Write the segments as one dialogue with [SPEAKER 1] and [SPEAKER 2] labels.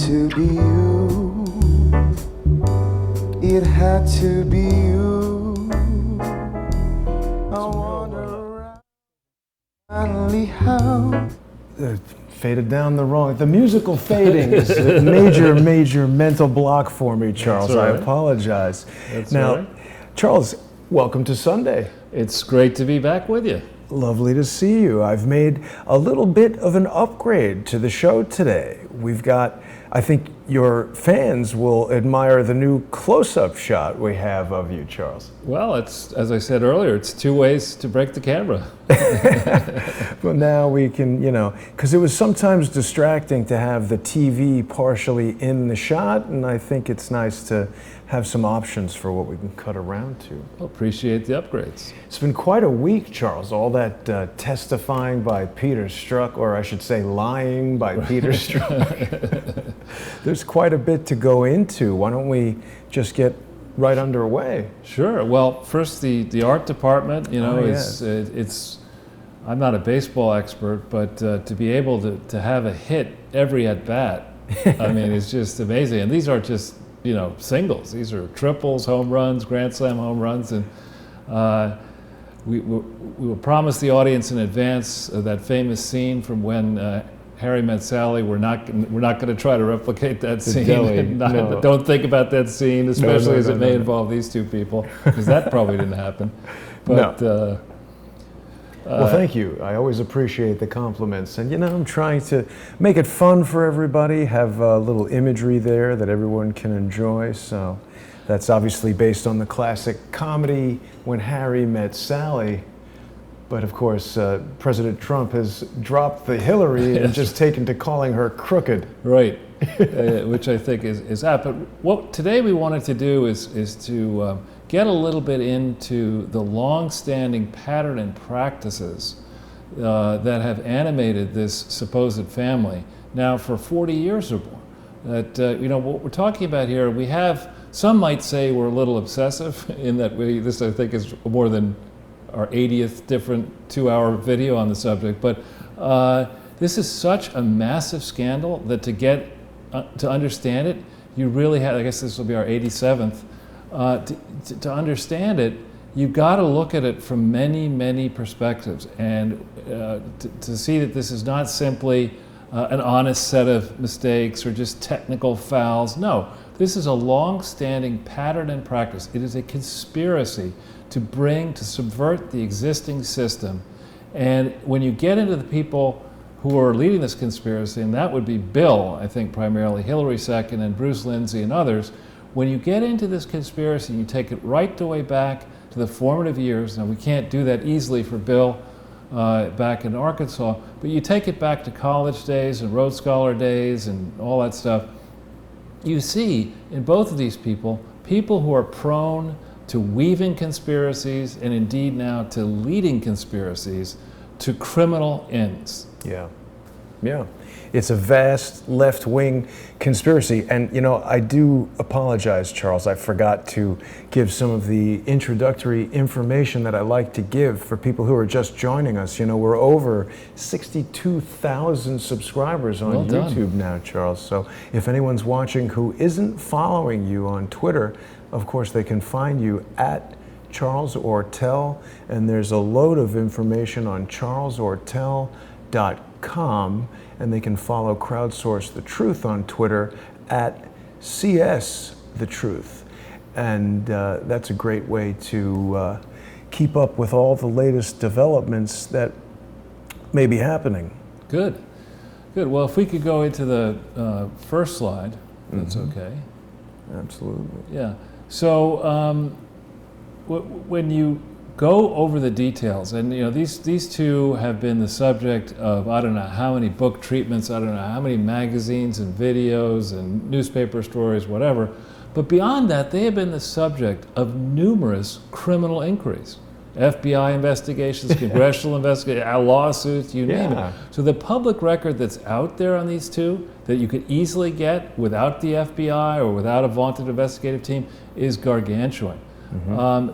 [SPEAKER 1] to be you. It had to be you. I wonder around finally how. Faded down the wrong. The musical fading is a major mental block for me, Charles.
[SPEAKER 2] Right.
[SPEAKER 1] I apologize.
[SPEAKER 2] That's
[SPEAKER 1] now,
[SPEAKER 2] right.
[SPEAKER 1] Charles, welcome to Sunday.
[SPEAKER 2] It's great to be back with you.
[SPEAKER 1] Lovely to see you. I've made a little bit of an upgrade to the show today. We've got, I think your fans will admire the new close-up shot we have of you, Charles.
[SPEAKER 2] Well, it's, as I said earlier, it's 2 ways to break the camera.
[SPEAKER 1] But now we can, you know, because it was sometimes distracting to have the TV partially in the shot, and I think it's nice to have some options for what we can cut around to.
[SPEAKER 2] Well, appreciate the upgrades.
[SPEAKER 1] It's been quite a week, Charles. All that testifying by Peter Strzok, or I should say lying by Peter Strzok. There's quite a bit to go into. Why don't we just get right underway?
[SPEAKER 2] Sure. Well, first the art department, you know,
[SPEAKER 1] yes.
[SPEAKER 2] it's I'm not a baseball expert, but to be able to have a hit every at bat, I mean, it's just amazing. And these are just, you know, singles. These are triples, home runs, grand slam home runs, and we will promise the audience in advance that famous scene from when Harry Met Sally. We're not going to try to replicate that scene.
[SPEAKER 1] No.
[SPEAKER 2] Don't think about that scene, especially as it may
[SPEAKER 1] no.
[SPEAKER 2] involve these two people, because that probably didn't happen. But
[SPEAKER 1] no. Well, thank you. I always appreciate the compliments. And, you know, I'm trying to make it fun for everybody, have a little imagery there that everyone can enjoy. So that's obviously based on the classic comedy When Harry Met Sally. But, of course, President Trump has dropped the Hillary and just taken to calling her crooked.
[SPEAKER 2] Right, which I think is apt. But what today we wanted to do is to get a little bit into the long-standing pattern and practices that have animated this supposed family now for 40 years or more. That you know, what we're talking about here, we have, some might say we're a little obsessive in that this I think is more than our 80th different 2-hour video on the subject, but this is such a massive scandal that to get to understand it, you really have, I guess this will be our 87th, to understand it, you've got to look at it from many perspectives, and to see that this is not simply an honest set of mistakes or just technical fouls. No, this is a long-standing pattern and practice. It is a conspiracy to subvert the existing system. And when you get into the people who are leading this conspiracy, and that would be Bill, I think primarily, Hillary second, and Bruce Lindsay and others, when you get into this conspiracy, you take it right the way back to the formative years. Now, we can't do that easily for Bill back in Arkansas, but you take it back to college days and Rhodes Scholar days and all that stuff. You see in both of these people who are prone to weaving conspiracies, and indeed now to leading conspiracies to criminal ends.
[SPEAKER 1] Yeah. It's a vast left-wing conspiracy. And, you know, I do apologize, Charles. I forgot to give some of the introductory information that I like to give for people who are just joining us. You know, we're over 62,000 subscribers on YouTube now, Charles. So if anyone's watching who isn't following you on Twitter, of course, they can find you at Charles Ortel, and there's a load of information on charlesortel.com, and they can follow Crowdsource the Truth on Twitter at CS the Truth. And that's a great way to keep up with all the latest developments that may be happening.
[SPEAKER 2] Good. Well, if we could go into the first slide, that's okay.
[SPEAKER 1] Absolutely.
[SPEAKER 2] Yeah. So when you go over the details, and you know, these two have been the subject of I don't know how many book treatments, I don't know how many magazines and videos and newspaper stories, whatever. But beyond that, they have been the subject of numerous criminal inquiries. FBI investigations, congressional investigations, lawsuits, you name it. So the public record that's out there on these two that you could easily get without the FBI or without a vaunted investigative team is gargantuan.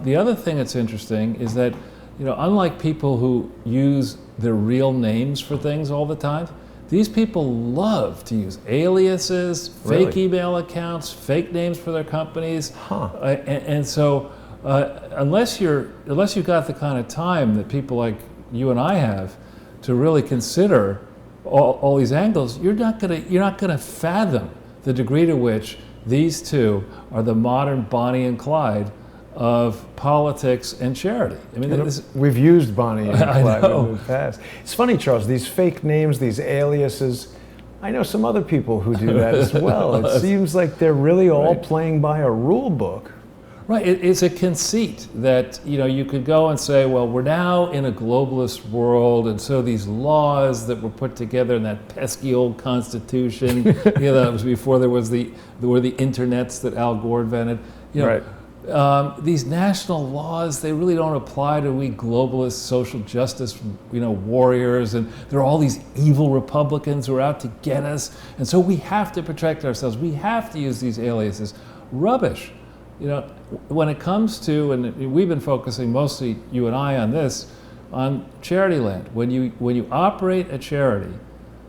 [SPEAKER 2] The other thing that's interesting is that, you know, unlike people who use their real names for things all the time, these people love to use aliases, fake
[SPEAKER 1] Really?
[SPEAKER 2] email accounts, fake names for their companies.
[SPEAKER 1] Huh.
[SPEAKER 2] And so unless you've got the kind of time that people like you and I have to really consider all these angles, you're not gonna fathom the degree to which these two are the modern Bonnie and Clyde of politics and charity. I mean,
[SPEAKER 1] We've used Bonnie and Clyde
[SPEAKER 2] know.
[SPEAKER 1] in the past. It's funny, Charles, these fake names, these aliases, I know some other people who do that as well. It seems like they're really all playing by a rule book.
[SPEAKER 2] Right, it's a conceit that, you know, you could go and say, well, we're now in a globalist world, and so these laws that were put together in that pesky old Constitution, you know, that was before there were the internets that Al Gore invented. You know,
[SPEAKER 1] Right.
[SPEAKER 2] These national laws, they really don't apply to we globalist social justice, you know, warriors, and there are all these evil Republicans who are out to get us, and so we have to protect ourselves. We have to use these aliases. Rubbish. You know, when it comes to, and we've been focusing mostly, you and I, on this, on charity land. When you operate a charity,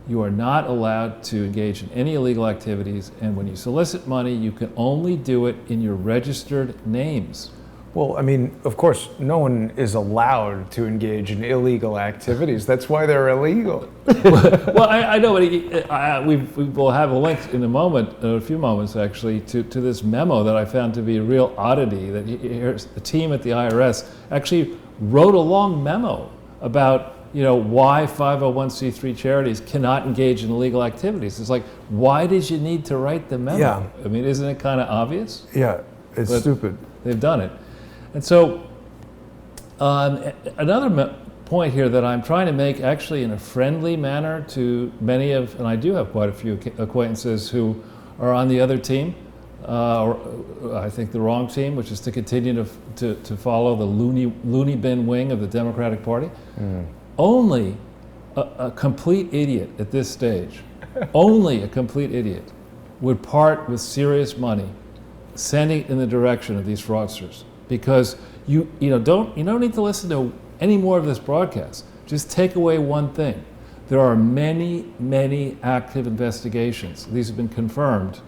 [SPEAKER 2] you are not allowed to engage in any illegal activities, and when you solicit money, you can only do it in your registered names.
[SPEAKER 1] Well, I mean, of course, no one is allowed to engage in illegal activities. That's why they're illegal.
[SPEAKER 2] Well, I know, but we will have a link in a few moments actually, to this memo that I found to be a real oddity, that the team at the IRS actually wrote a long memo about, you know, why 501c3 charities cannot engage in illegal activities. It's like, why did you need to write the memo?
[SPEAKER 1] Yeah.
[SPEAKER 2] I mean, isn't it kind of obvious?
[SPEAKER 1] Yeah, it's
[SPEAKER 2] But
[SPEAKER 1] stupid.
[SPEAKER 2] They've done it. And so another point here that I'm trying to make, actually in a friendly manner, to many of, and I do have quite a few acquaintances who are on the other team, or I think the wrong team, which is to continue to follow the loony bin wing of the Democratic Party. Only a complete idiot at this stage, only a complete idiot would part with serious money sending it in the direction of these fraudsters. Because you don't need to listen to any more of this broadcast. Just take away one thing. There are many active investigations. These have been confirmed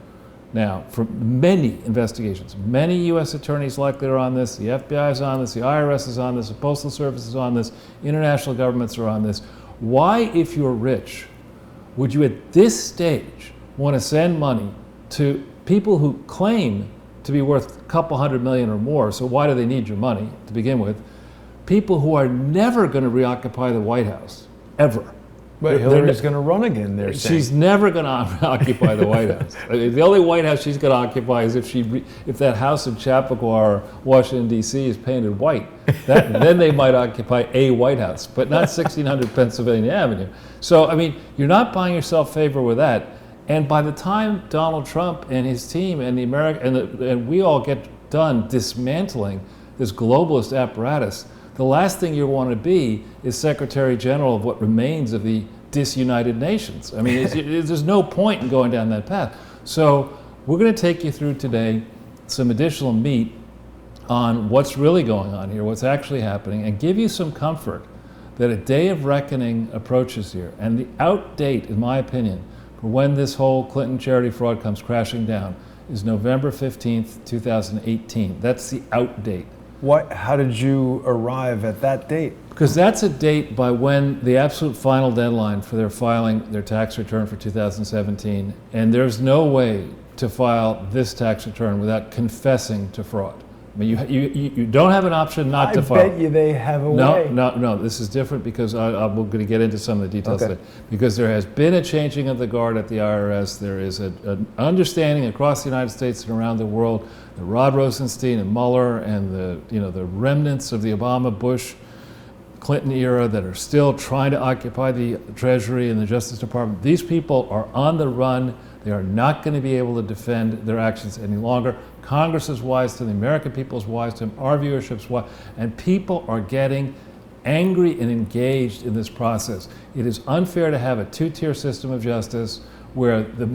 [SPEAKER 2] now from many investigations. Many U.S. attorneys likely are on this. The FBI is on this. The IRS is on this. The Postal Service is on this. International governments are on this. Why, if you're rich, would you at this stage want to send money to people who claim to be worth a couple $100 million or more? So why do they need your money to begin with? People who are never going to reoccupy the White House, ever.
[SPEAKER 1] But Hillary's going to run again, they're saying.
[SPEAKER 2] She's never going to occupy the White House. I mean, the only White House she's going to occupy is if that house in Chappaqua, Washington, D.C. is painted white. Then they might occupy a White House, but not 1600 Pennsylvania Avenue. So, I mean, you're not buying yourself favor with that. And by the time Donald Trump and his team and and we all get done dismantling this globalist apparatus, the last thing you want to be is Secretary General of what remains of the disunited nations. I mean, there's no point in going down that path. So we're going to take you through today some additional meat on what's really going on here, what's actually happening, and give you some comfort that a day of reckoning approaches here. And the out date, in my opinion, for when this whole Clinton charity fraud comes crashing down is November 15th, 2018. That's the out date.
[SPEAKER 1] How did you arrive at that date?
[SPEAKER 2] Because that's a date by when the absolute final deadline for their filing their tax return for 2017, and there's no way to file this tax return without confessing to fraud. I mean, you don't have an option not to file.
[SPEAKER 1] I bet you they have a way.
[SPEAKER 2] No, this is different because we're going to get into some of the details today. Because there has been a changing of the guard at the IRS. There is an understanding across the United States and around the world that Rod Rosenstein and Mueller and the remnants of the Obama, Bush, Clinton era that are still trying to occupy the Treasury and the Justice Department. These people are on the run. They are not going to be able to defend their actions any longer. Congress is wise to them, the American people is wise to them, our viewership's wise, and people are getting angry and engaged in this process. It is unfair to have a two-tier system of justice where the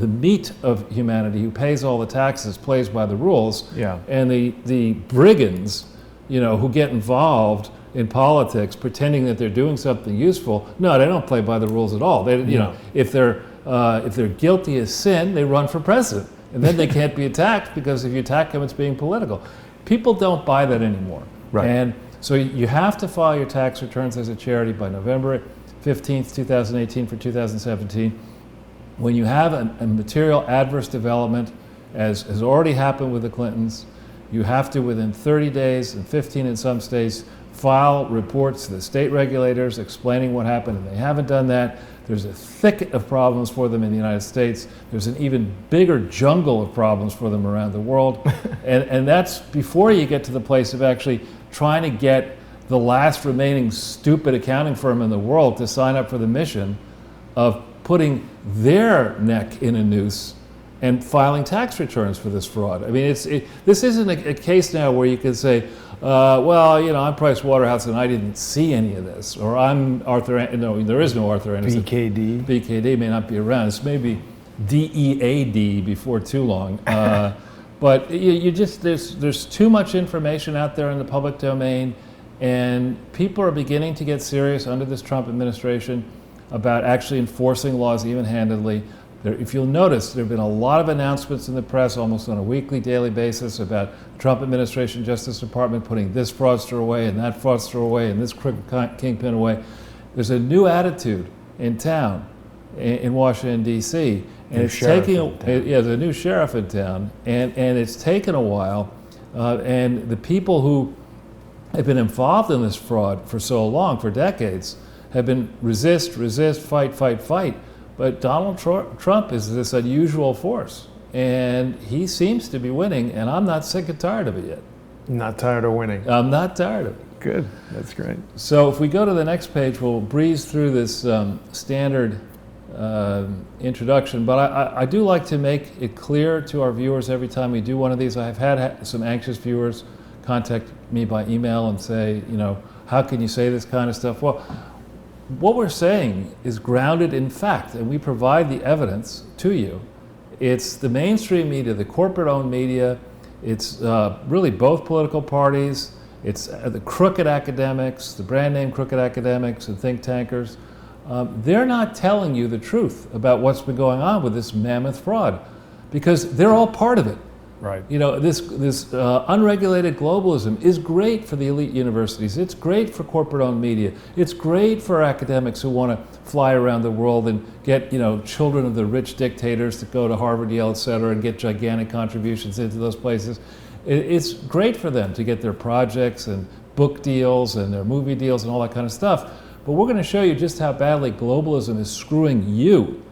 [SPEAKER 2] meat of humanity, who pays all the taxes, plays by the rules, and the brigands, who get involved in politics pretending that they're doing something useful. No, they don't play by the rules at all. They, you know, if they're guilty of sin, they run for president, and then they can't be attacked, because if you attack them, it's being political. People don't buy that anymore.
[SPEAKER 1] Right.
[SPEAKER 2] And so you have to file your tax returns as a charity by November 15th, 2018 for 2017. When you have a material adverse development, as has already happened with the Clintons, you have to, within 30 days, and 15 in some states, file reports to the state regulators explaining what happened, and they haven't done that. There's a thicket of problems for them in the United States. There's an even bigger jungle of problems for them around the world. and that's before you get to the place of actually trying to get the last remaining stupid accounting firm in the world to sign up for the mission of putting their neck in a noose and filing tax returns for this fraud. I mean, this isn't a case now where you can say, well, you know, I'm Price Waterhouse and I didn't see any of this, or I'm Arthur. No, there is no Arthur Anderson.
[SPEAKER 1] BKD.
[SPEAKER 2] BKD may not be around. It's maybe DEAD before too long. But you just there's too much information out there in the public domain, and people are beginning to get serious under this Trump administration about actually enforcing laws even-handedly. If you'll notice, there have been a lot of announcements in the press almost on a weekly, daily basis about the Trump administration, Justice Department putting this fraudster away and that fraudster away and this crooked kingpin away. There's a new attitude in town, in Washington, D.C. And it's taking, there's a new sheriff in town, and it's taken a while. And the people who have been involved in this fraud for so long, for decades, have been resist, fight, fight, fight. But Donald Trump is this unusual force, and he seems to be winning, and I'm not sick and tired of it yet.
[SPEAKER 1] Not tired of winning.
[SPEAKER 2] I'm not tired of it.
[SPEAKER 1] Good, that's great.
[SPEAKER 2] So if we go to the next page, we'll breeze through this standard introduction, but I do like to make it clear to our viewers every time we do one of these. I have had some anxious viewers contact me by email and say, you know, how can you say this kind of stuff? Well, what we're saying is grounded in fact, and we provide the evidence to you. It's the mainstream media, the corporate-owned media, it's really both political parties, it's the crooked academics, the brand name crooked academics and think tankers. They're not telling you the truth about what's been going on with this mammoth fraud, because they're all part of it.
[SPEAKER 1] Right.
[SPEAKER 2] You know, this unregulated globalism is great for the elite universities. It's great for corporate-owned media. It's great for academics who want to fly around the world and get, you know, children of the rich dictators to go to Harvard, Yale, et cetera, and get gigantic contributions into those places. It's great for them to get their projects and book deals and their movie deals and all that kind of stuff. But we're going to show you just how badly globalism is screwing you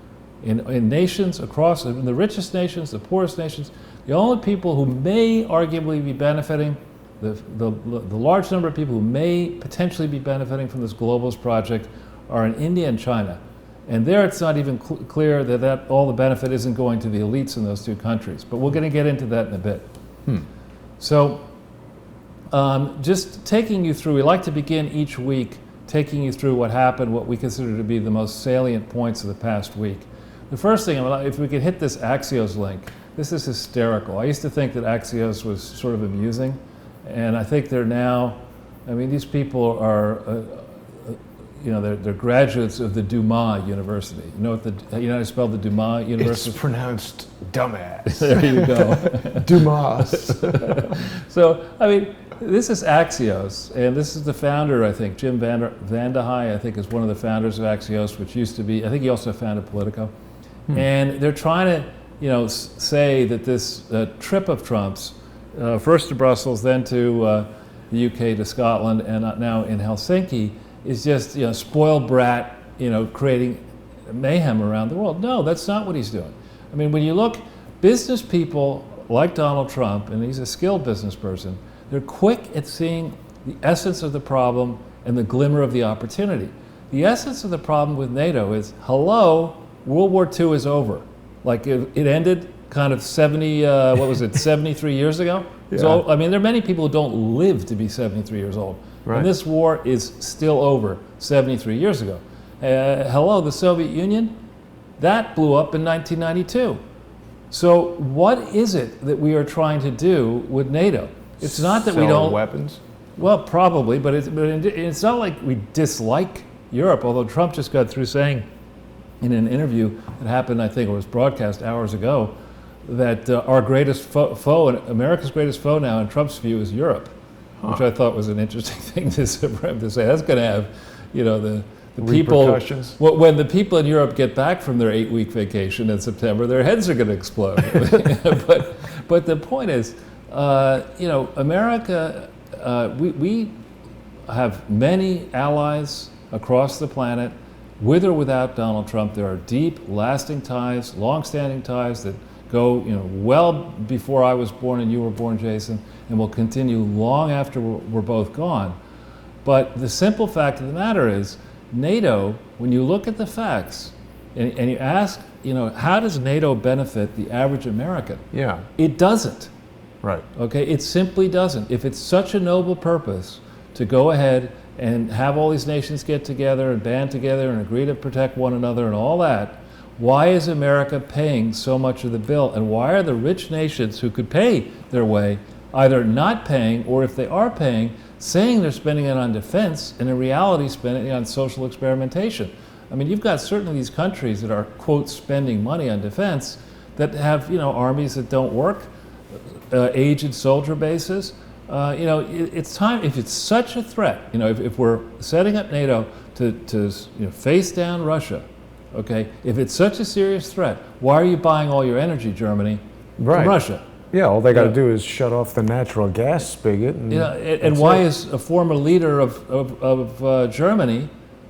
[SPEAKER 2] in nations across, in the richest nations, the poorest nations. The only people who may arguably be benefiting, the large number of people who may potentially be benefiting from this globalist project are in India and China. And there it's not even clear that all the benefit isn't going to the elites in those two countries. But we're going to get into that in a bit. So just taking you through, we like to begin each week taking you through what happened, what we consider to be the most salient points of the past week. The first thing, if we could hit this Axios link, this is hysterical. I used to think that Axios was sort of amusing, and I think they're now, I mean, these people are, you know, they're graduates of the Dumas University. You know how to spell the Dumas University?
[SPEAKER 1] It's pronounced dumbass.
[SPEAKER 2] There you go.
[SPEAKER 1] Dumas.
[SPEAKER 2] So, I mean, this is Axios, and this is the founder, I think, Jim Vandehei, I think, is one of the founders of Axios, which used to be, I think he also founded Politico. And they're trying to, you know, say that this trip of Trump's, first to Brussels, then to the UK, to Scotland, and now in Helsinki, is just, you know, spoiled brat, you know, creating mayhem around the world. No, that's not what he's doing. I mean, when you look, business people like Donald Trump, and he's a skilled business person, they're quick at seeing the essence of the problem and the glimmer of the opportunity. The essence of the problem with NATO is, hello, World War II is over. Like it ended kind of 73 years ago?
[SPEAKER 1] Yeah.
[SPEAKER 2] So, I mean, there are many people who don't live to be 73 years old.
[SPEAKER 1] Right.
[SPEAKER 2] And this war is still over 73 years ago. Hello, the Soviet Union? That blew up in 1992. So what is it that we are trying to do with NATO? It's not that we don't...
[SPEAKER 1] weapons?
[SPEAKER 2] Well, probably, but it's not like we dislike Europe, although Trump just got through saying in an interview that happened, I think it was broadcast hours ago, that our greatest foe, and America's greatest foe now in Trump's view is Europe, which I thought was an interesting thing to say. That's going to have, the people, when the people in Europe get back from their 8-week vacation in September, their heads are going to explode. but the point is, America, we have many allies across the planet, with or without Donald Trump. There are deep, lasting ties, long-standing ties that go, well before I was born and you were born, Jason, and will continue long after we're both gone. But the simple fact of the matter is, NATO, when you look at the facts, and you ask, how does NATO benefit the average American?
[SPEAKER 1] Yeah.
[SPEAKER 2] It doesn't.
[SPEAKER 1] Right.
[SPEAKER 2] Okay, it simply doesn't. If it's such a noble purpose to go ahead and have all these nations get together and band together and agree to protect one another and all that, why is America paying so much of the bill? And why are the rich nations who could pay their way either not paying, or if they are paying, saying they're spending it on defense and in reality spending it on social experimentation? I mean, you've got certainly these countries that are, quote, spending money on defense that have, armies that don't work, aged soldier bases. It's time, if it's such a threat, if we're setting up NATO to face down Russia, okay, if it's such a serious threat, why are you buying all your energy, Germany, from Russia?
[SPEAKER 1] Yeah, all they got to do is shut off the natural gas spigot.
[SPEAKER 2] And why is a former leader of Germany,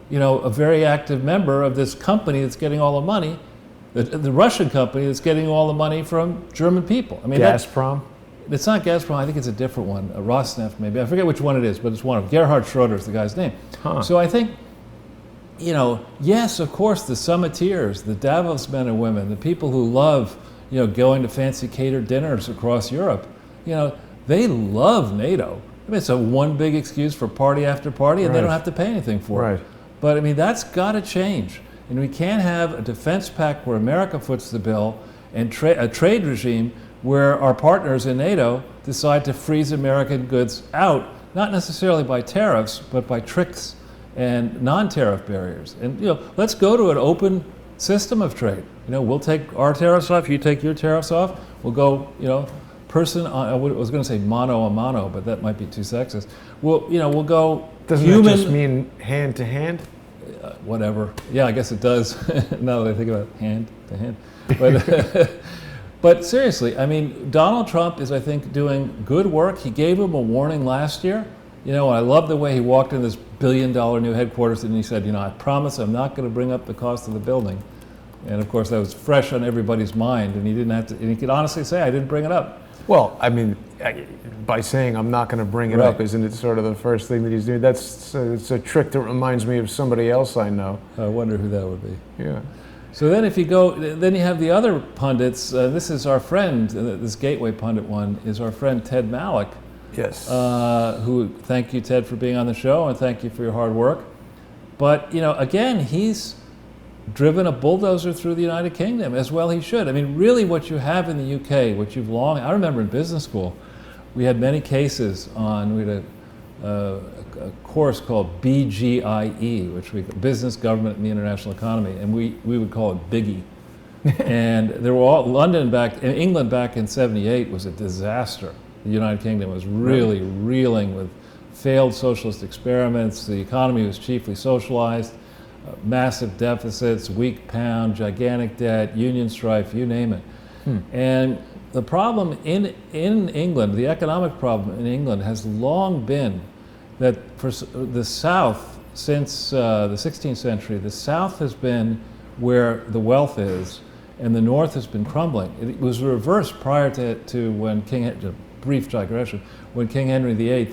[SPEAKER 2] a very active member of this company that's getting all the money, the Russian company that's getting all the money from German people? I mean,
[SPEAKER 1] Gazprom?
[SPEAKER 2] It's not Gazprom, I think it's a different one, a Rosneft maybe. I forget which one it is, but it's one of Gerhard Schroeder's the guy's name. So I think, yes, of course, the summiteers, the Davos men and women, the people who love, going to fancy catered dinners across Europe, they love NATO. I mean, it's a one big excuse for party after party, and they don't have to pay anything for it. But I mean, that's got to change. And we can't have a defense pact where America foots the bill and a trade regime where our partners in NATO decide to freeze American goods out, not necessarily by tariffs, but by tricks and non-tariff barriers. And let's go to an open system of trade. We'll take our tariffs off, you take your tariffs off. We'll go, person on, I was going to say mano a mano, but that might be too sexist. We'll go.
[SPEAKER 1] Doesn't that just mean hand to hand?
[SPEAKER 2] Whatever. Yeah, I guess it does. Now that I think about it, hand to hand. But but seriously, I mean, Donald Trump is, I think, doing good work. He gave him a warning last year. I love the way he walked in this billion-dollar new headquarters and he said, I promise I'm not going to bring up the cost of the building. And of course, that was fresh on everybody's mind, and he didn't have to. And he could honestly say, I didn't bring it up.
[SPEAKER 1] Well, I mean, by saying I'm not going to bring it up, isn't it sort of the first thing that he's doing? It's a trick that reminds me of somebody else I know.
[SPEAKER 2] I wonder who that would be.
[SPEAKER 1] Yeah.
[SPEAKER 2] So then if you go, then you have the other pundits. This is our friend, this Gateway pundit one, is our friend Ted Malloch.
[SPEAKER 1] Yes.
[SPEAKER 2] Who, thank you, Ted, for being on the show, and thank you for your hard work. But, again, he's driven a bulldozer through the United Kingdom, as well he should. I mean, really what you have in the UK, what you've I remember in business school, we had many cases we had a course called BGIE, which we Business, Government, and the International Economy, and we would call it Biggie. And there were England back in '78 was a disaster. The United Kingdom was really reeling with failed socialist experiments. The economy was chiefly socialized, massive deficits, weak pound, gigantic debt, union strife, you name it. And the problem in England, the economic problem in England has long been that for the South, since the 16th century, the South has been where the wealth is, and the North has been crumbling. It was reversed prior to when brief digression, when King Henry VIII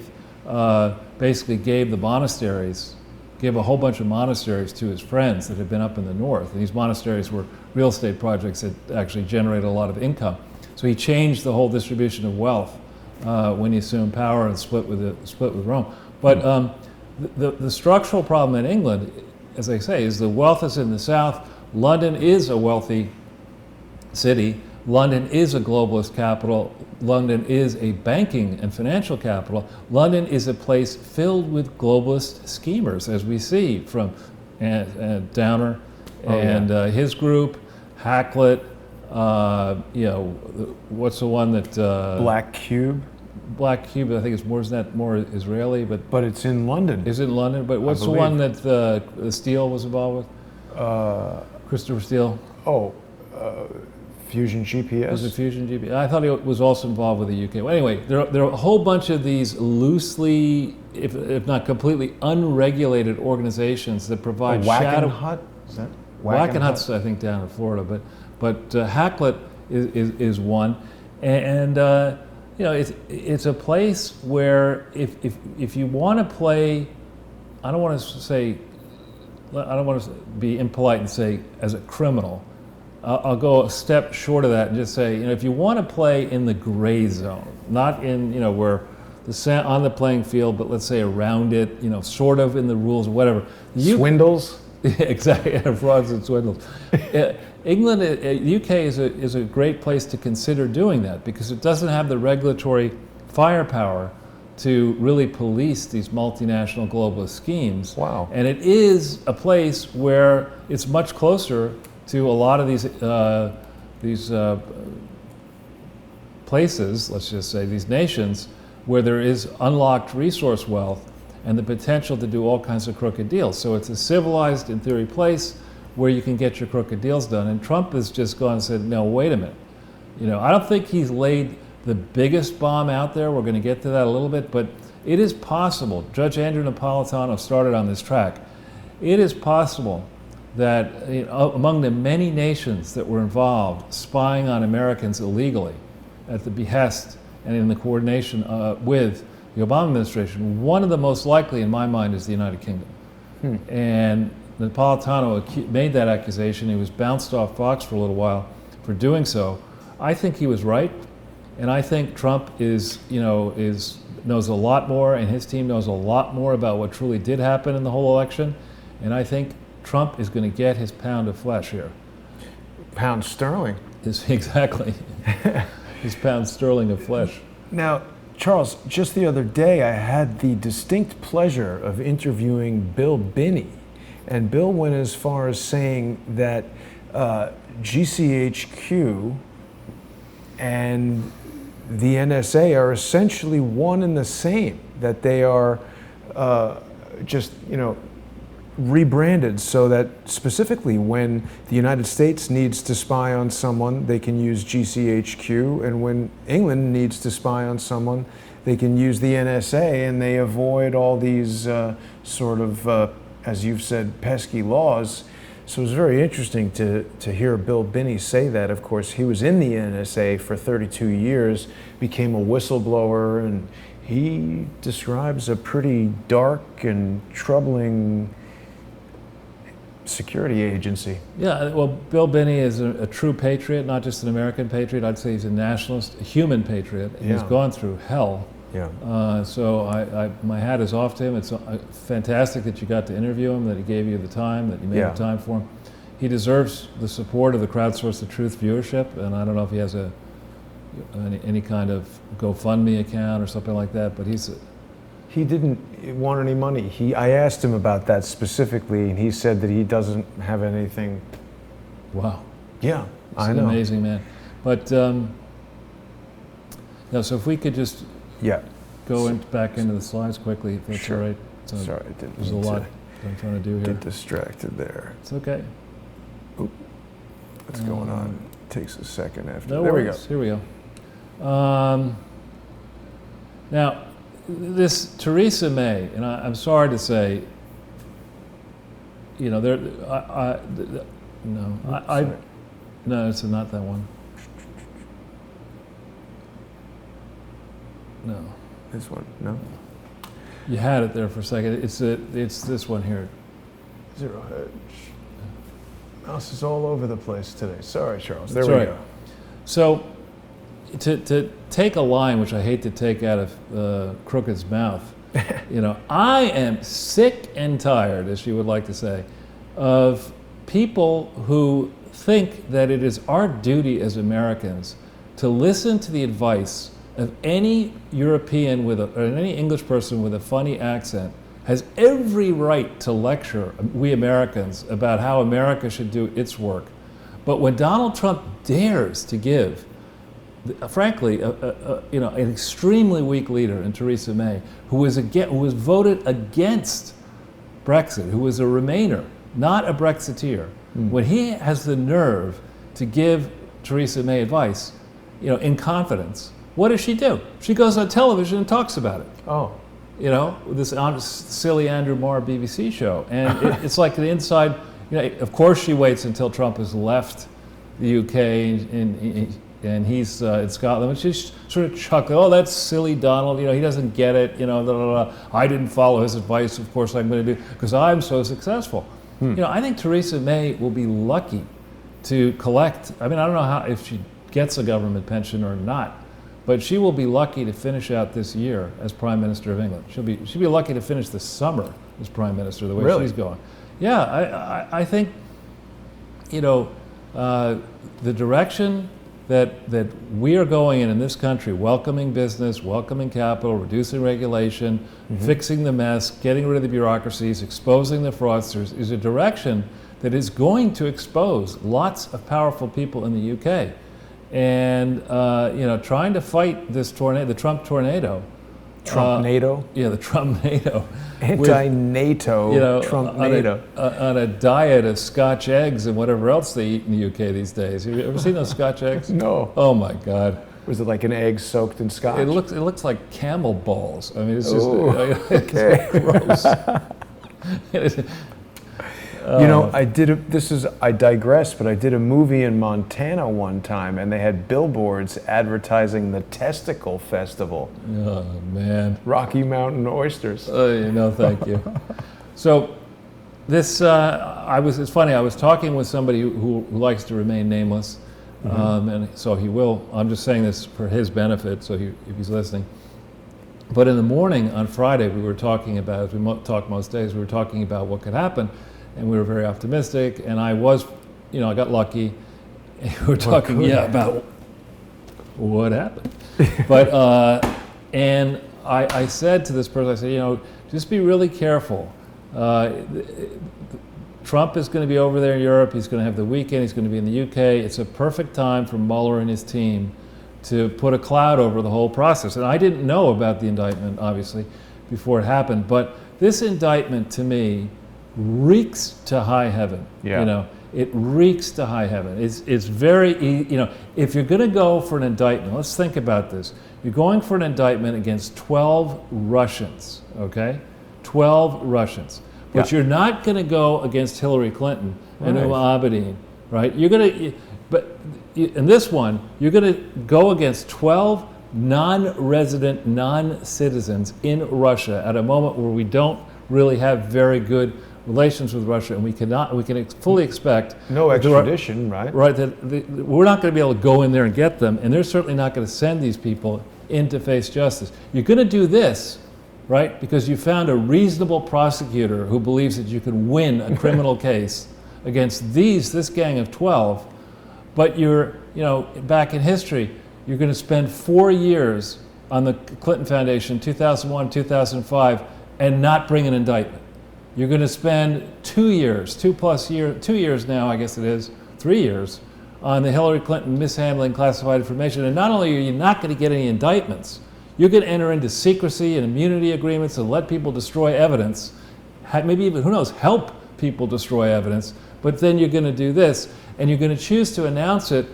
[SPEAKER 2] basically gave a whole bunch of monasteries to his friends that had been up in the North. And these monasteries were real estate projects that actually generated a lot of income. So he changed the whole distribution of wealth when he assumed power and split with Rome. But the structural problem in England, as I say, is the wealth is in the South. London is a wealthy city, London is a globalist capital. London is a banking and financial capital. London is a place filled with globalist schemers, as we see from Downer and his group, Hackett. What's the one that
[SPEAKER 1] Black Cube.
[SPEAKER 2] Black Cube, I think it's more, isn't that more Israeli? But
[SPEAKER 1] it's in London.
[SPEAKER 2] Is it in London? But what's the one that Steele was involved with? Christopher Steele.
[SPEAKER 1] Fusion GPS.
[SPEAKER 2] Was it Fusion GPS? I thought he was also involved with the UK. Well, anyway, there are a whole bunch of these loosely, if not completely unregulated organizations that provide shadow.
[SPEAKER 1] Hut? Is that
[SPEAKER 2] Wackenhut's, I think, down in Florida, but Hackett is one, and it's a place where if you want to play, I don't want to be impolite and say as a criminal. I'll go a step short of that and just say, if you want to play in the gray zone, not in where on the playing field, but let's say around it, sort of in the rules, whatever.
[SPEAKER 1] Swindles.
[SPEAKER 2] Exactly, frauds and swindles. England, UK is a great place to consider doing that because it doesn't have the regulatory firepower to really police these multinational globalist schemes.
[SPEAKER 1] Wow.
[SPEAKER 2] And it is a place where it's much closer to a lot of these places, let's just say, these nations, where there is unlocked resource wealth and the potential to do all kinds of crooked deals. So it's a civilized, in theory, place where you can get your crooked deals done. And Trump has just gone and said, no, wait a minute. I don't think he's laid the biggest bomb out there. We're going to get to that a little bit, but it is possible. Judge Andrew Napolitano started on this track. It is possible that among the many nations that were involved spying on Americans illegally at the behest and in the coordination with the Obama administration, one of the most likely in my mind is the United Kingdom. And Napolitano made that accusation. He was bounced off Fox for a little while for doing so. I think he was right, and I think Trump knows a lot more, and his team knows a lot more about what truly did happen in the whole election, and I think Trump is going to get his pound of flesh here.
[SPEAKER 1] Pound sterling.
[SPEAKER 2] Exactly. His pound sterling of flesh.
[SPEAKER 1] Now, Charles, just the other day I had the distinct pleasure of interviewing Bill Binney, and Bill went as far as saying that GCHQ and the NSA are essentially one and the same, that they are just, rebranded so that specifically when the United States needs to spy on someone, they can use GCHQ, and when England needs to spy on someone, they can use the NSA, and they avoid all these as you've said, pesky laws. So it was very interesting to hear Bill Binney say that. Of course, he was in the NSA for 32 years, became a whistleblower, and he describes a pretty dark and troubling security agency. Yeah,
[SPEAKER 2] well, Bill Binney is a true patriot, not just an American patriot. I'd say he's a nationalist, a human patriot. He's gone through hell.
[SPEAKER 1] Yeah.
[SPEAKER 2] So my hat is off to him. It's fantastic that you got to interview him, that he gave you the time, that you made the time for him. He deserves the support of the Crowdsource the Truth viewership, and I don't know if he has any kind of GoFundMe account or something like that, but
[SPEAKER 1] he didn't want any money. I asked him about that specifically, and he said that he doesn't have anything.
[SPEAKER 2] Wow.
[SPEAKER 1] Yeah,
[SPEAKER 2] I know. He's an amazing man. But so if we could just go back into the slides quickly, if that's all right. So
[SPEAKER 1] sorry, I didn't.
[SPEAKER 2] There's a lot I'm trying to do here.
[SPEAKER 1] Get distracted there.
[SPEAKER 2] It's okay.
[SPEAKER 1] Oop. What's going on? It takes a second after.
[SPEAKER 2] No
[SPEAKER 1] there
[SPEAKER 2] worries.
[SPEAKER 1] we go.
[SPEAKER 2] Here we go. Now, this Theresa May, and I'm sorry to say, no, it's not that one. No.
[SPEAKER 1] This one, no?
[SPEAKER 2] You had it there for a second. It's this one here.
[SPEAKER 1] Zero Hedge. Mouse is all over the place today. Sorry, Charles. There
[SPEAKER 2] That's
[SPEAKER 1] we
[SPEAKER 2] right.
[SPEAKER 1] go.
[SPEAKER 2] So, to take a line, which I hate to take out of Crooked's mouth, I am sick and tired, as she would like to say, of people who think that it is our duty as Americans to listen to the advice of any European or any English person with a funny accent has every right to lecture we Americans about how America should do its work. But when Donald Trump dares to give, frankly, an extremely weak leader in Theresa May, who was voted against Brexit, who was a Remainer, not a Brexiteer, when he has the nerve to give Theresa May advice, in confidence, what does she do? She goes on television and talks about it.
[SPEAKER 1] Oh.
[SPEAKER 2] This silly Andrew Marr BBC show. And it's like the inside, of course she waits until Trump has left the UK and he's in Scotland, and she's sort of chuckling, oh, that's silly Donald, he doesn't get it, blah, blah, blah. I didn't follow his advice, of course I'm going to do, because I'm so successful. I think Theresa May will be lucky to collect, I don't know if she gets a government pension or not, but she will be lucky to finish out this year as Prime Minister of England. She'll be lucky to finish the summer as Prime Minister, the way she's going. Yeah, I think, the direction that we are going in this country, welcoming business, welcoming capital, reducing regulation, fixing the mess, getting rid of the bureaucracies, exposing the fraudsters, is a direction that is going to expose lots of powerful people in the UK. And trying to fight this tornado, the Trump tornado.
[SPEAKER 1] Trump-NATO?
[SPEAKER 2] Yeah, the Trump-NATO.
[SPEAKER 1] Anti-NATO, Trump-NATO.
[SPEAKER 2] On a diet of Scotch eggs and whatever else they eat in the UK these days. Have you ever seen those Scotch eggs?
[SPEAKER 1] No.
[SPEAKER 2] Oh my God.
[SPEAKER 1] Was it like an egg soaked in Scotch?
[SPEAKER 2] It looks like camel balls. It's just
[SPEAKER 1] okay.
[SPEAKER 2] Gross.
[SPEAKER 1] I digress, but I did a movie in Montana one time, and they had billboards advertising the Testicle Festival.
[SPEAKER 2] Oh, man.
[SPEAKER 1] Rocky Mountain oysters.
[SPEAKER 2] Thank you. So this, it's funny, I was talking with somebody who likes to remain nameless, and so he will, I'm just saying this for his benefit, so if he's listening. But in the morning on Friday, we were talking about, as we talk most days, we were talking about what could happen. And we were very optimistic, and I got lucky. We were talking, about what happened. But, and I said to this person, I said, just be really careful. Trump is going to be over there in Europe. He's going to have the weekend. He's going to be in the UK. It's a perfect time for Mueller and his team to put a cloud over the whole process. And I didn't know about the indictment, obviously, before it happened. But this indictment, to me, reeks to high heaven. It reeks to high heaven. It's very, if you're going to go for an indictment, let's think about this. You're going for an indictment against 12 Russians, okay? 12 Russians. But you're not going to go against Hillary Clinton and Abedin, right? In this one, you're going to go against 12 non-resident, non-citizens in Russia at a moment where we don't really have very good relations with Russia, and we can fully expect
[SPEAKER 1] no extradition, right?
[SPEAKER 2] Right, we're not going to be able to go in there and get them, and they're certainly not going to send these people in to face justice. You're going to do this, right, because you found a reasonable prosecutor who believes that you can win a criminal case against this gang of 12, but you're, back in history, you're going to spend 4 years on the Clinton Foundation, 2001, 2005, and not bring an indictment. You're going to spend 2 years, 2 years now, I guess it is, 3 years, on the Hillary Clinton mishandling classified information. And not only are you not going to get any indictments, you're going to enter into secrecy and immunity agreements and let people destroy evidence, maybe even, who knows, help people destroy evidence. But then you're going to do this, and you're going to choose to announce it,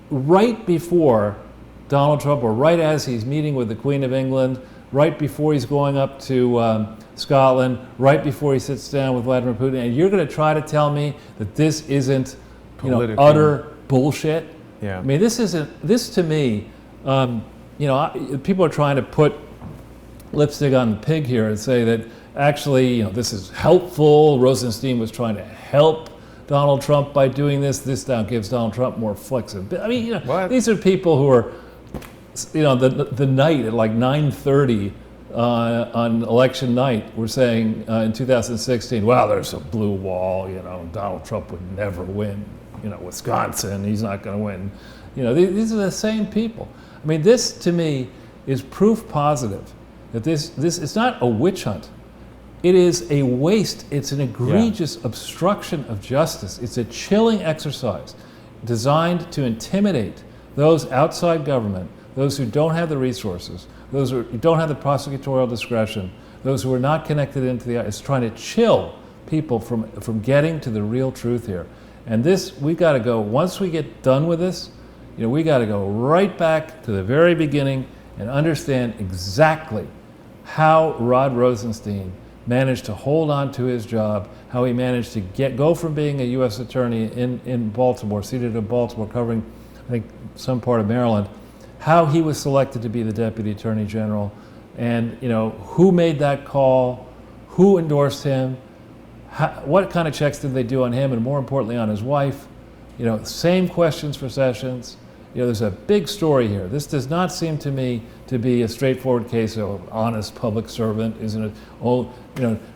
[SPEAKER 2] right before Donald Trump, or right as he's meeting with the Queen of England, right before he's going up to Scotland, right before he sits down with Vladimir Putin, and you're going to try to tell me that this isn't, utter bullshit?
[SPEAKER 1] Yeah.
[SPEAKER 2] I mean, this to me, people are trying to put lipstick on the pig here and say that actually, this is helpful. Rosenstein was trying to help Donald Trump by doing this. This now gives Donald Trump more flexibility. I mean, these are people who are, the night at like 9:30 on election night were saying in 2016, well, there's a blue wall, Donald Trump would never win, Wisconsin, he's not going to win. These are the same people. I mean, this to me is proof positive that this it's not a witch hunt. It is a waste. It's an egregious obstruction of justice. It's a chilling exercise designed to intimidate those outside government, those who don't have the resources, those who don't have the prosecutorial discretion, those who are not connected into the... It's trying to chill people from getting to the real truth here. And this, we got to go, once we get done with this, we got to go right back to the very beginning and understand exactly how Rod Rosenstein managed to hold on to his job, how he managed to go from being a U.S. attorney in Baltimore, seated in Baltimore, covering, I think, some part of Maryland, how he was selected to be the Deputy Attorney General, and who made that call, who endorsed him, what kind of checks did they do on him, and more importantly on his wife. Same questions for Sessions. There's a big story here. This does not seem to me to be a straightforward case of honest public servant,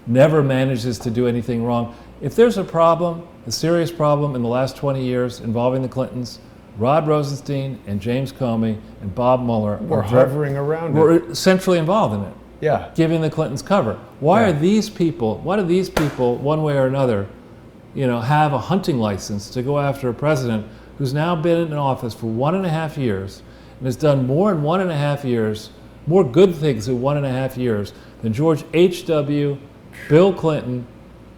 [SPEAKER 2] never manages to do anything wrong. If there's a problem, a serious problem in the last 20 years involving the Clintons, Rod Rosenstein and James Comey and Bob Mueller
[SPEAKER 1] were hovering around it.
[SPEAKER 2] Were centrally involved in it.
[SPEAKER 1] Yeah.
[SPEAKER 2] Giving the Clintons cover. Why do these people, one way or another, have a hunting license to go after a president who's now been in office for 1.5 years and has done more in 1.5 years, more good things in 1.5 years than George H.W., Bill Clinton,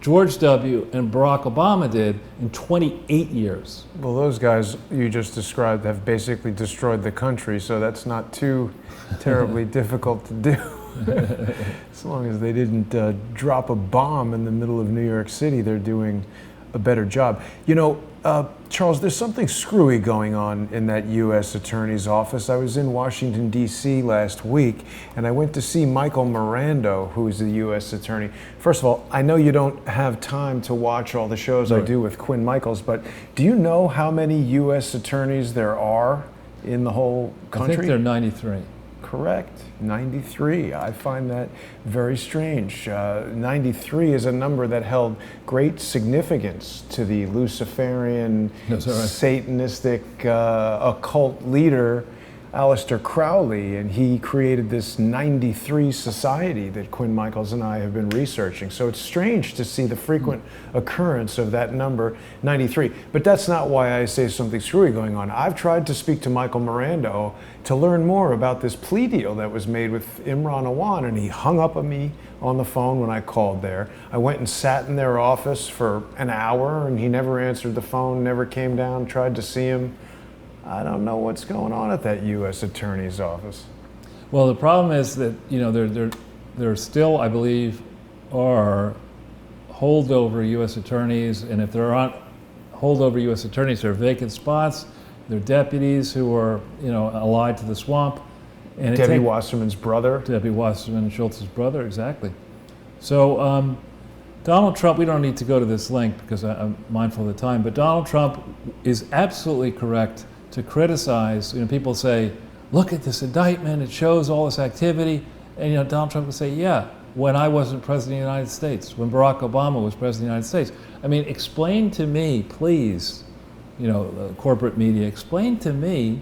[SPEAKER 2] George W., and Barack Obama did in 28 years.
[SPEAKER 1] Well, those guys you just described have basically destroyed the country, so that's not too terribly difficult to do. As long as they didn't drop a bomb in the middle of New York City, they're doing a better job. Charles, there's something screwy going on in that U.S. Attorney's office. I was in Washington, D.C. last week, and I went to see Michael Mirando, who is the U.S. Attorney. First of all, I know you don't have time to watch all the shows I do with Quinn Michaels, but do you know how many U.S. attorneys there are in the whole country?
[SPEAKER 2] I think there are 93.
[SPEAKER 1] Correct, 93. I find that very strange. 93 is a number that held great significance to the Luciferian, Satanistic, occult leader, Aleister Crowley, and he created this 93 society that Quinn Michaels and I have been researching. So it's strange to see the frequent occurrence of that number, 93. But that's not why I say something screwy going on. I've tried to speak to Michael Mirando to learn more about this plea deal that was made with Imran Awan, and he hung up on me on the phone when I called there. I went and sat in their office for an hour, and he never answered the phone, never came down, tried to see him. I don't know what's going on at that U.S. Attorney's office.
[SPEAKER 2] Well, the problem is that there still, I believe, are holdover U.S. attorneys, and if there aren't holdover U.S. attorneys, there are vacant spots. There are deputies who are allied to the swamp. And
[SPEAKER 1] Debbie Wasserman's brother.
[SPEAKER 2] Debbie Wasserman and Schultz's brother, exactly. So Donald Trump, we don't need to go to this link because I'm mindful of the time, but Donald Trump is absolutely correct to criticize. People say, look at this indictment, it shows all this activity. And Donald Trump would say, yeah, when I wasn't president of the United States, when Barack Obama was president of the United States. I mean, explain to me, please, the corporate media, explain to me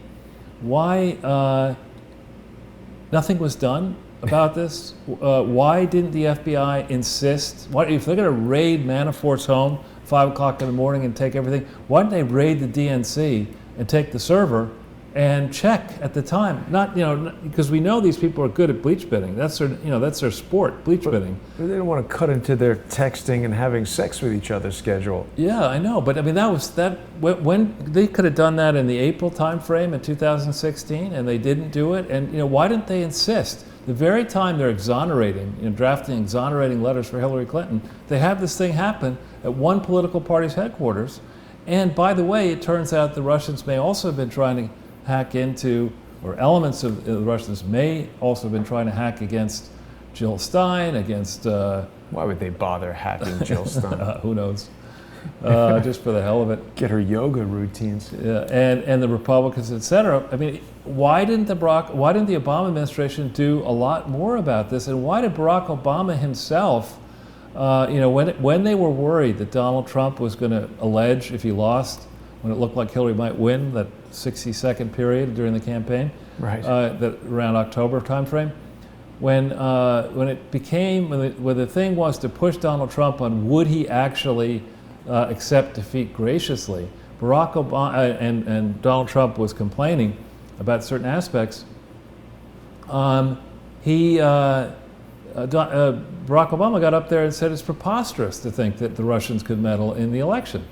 [SPEAKER 2] why nothing was done about this. Why didn't the FBI insist? If they're going to raid Manafort's home 5 o'clock in the morning and take everything, why didn't they raid the DNC and take the server and check at the time? Not, because we know these people are good at bleach bidding. That's their sport, bleach bidding.
[SPEAKER 1] They don't want to cut into their texting and having sex with each other schedule.
[SPEAKER 2] Yeah, I know, but I mean when they could have done that in the April timeframe in 2016, and they didn't do it. And why didn't they insist? The very time they're exonerating, drafting exonerating letters for Hillary Clinton, they have this thing happen at one political party's headquarters. And by the way, it turns out the Russians may also have been trying to hack into, or elements of the Russians may also have been trying to hack against Jill Stein, against...
[SPEAKER 1] Why would they bother hacking Jill Stein?
[SPEAKER 2] Who knows? just for the hell of it.
[SPEAKER 1] Get her yoga routines.
[SPEAKER 2] Yeah, and the Republicans, et cetera. I mean, why didn't the Obama administration do a lot more about this? And why did Barack Obama himself, when they were worried that Donald Trump was going to allege if he lost, when it looked like Hillary might win, that 60-second period during the campaign,
[SPEAKER 1] right?
[SPEAKER 2] That around October timeframe, when the thing was to push Donald Trump on would he actually accept defeat graciously, Barack Obama and Donald Trump was complaining about certain aspects. Barack Obama got up there and said it's preposterous to think that the Russians could meddle in the election.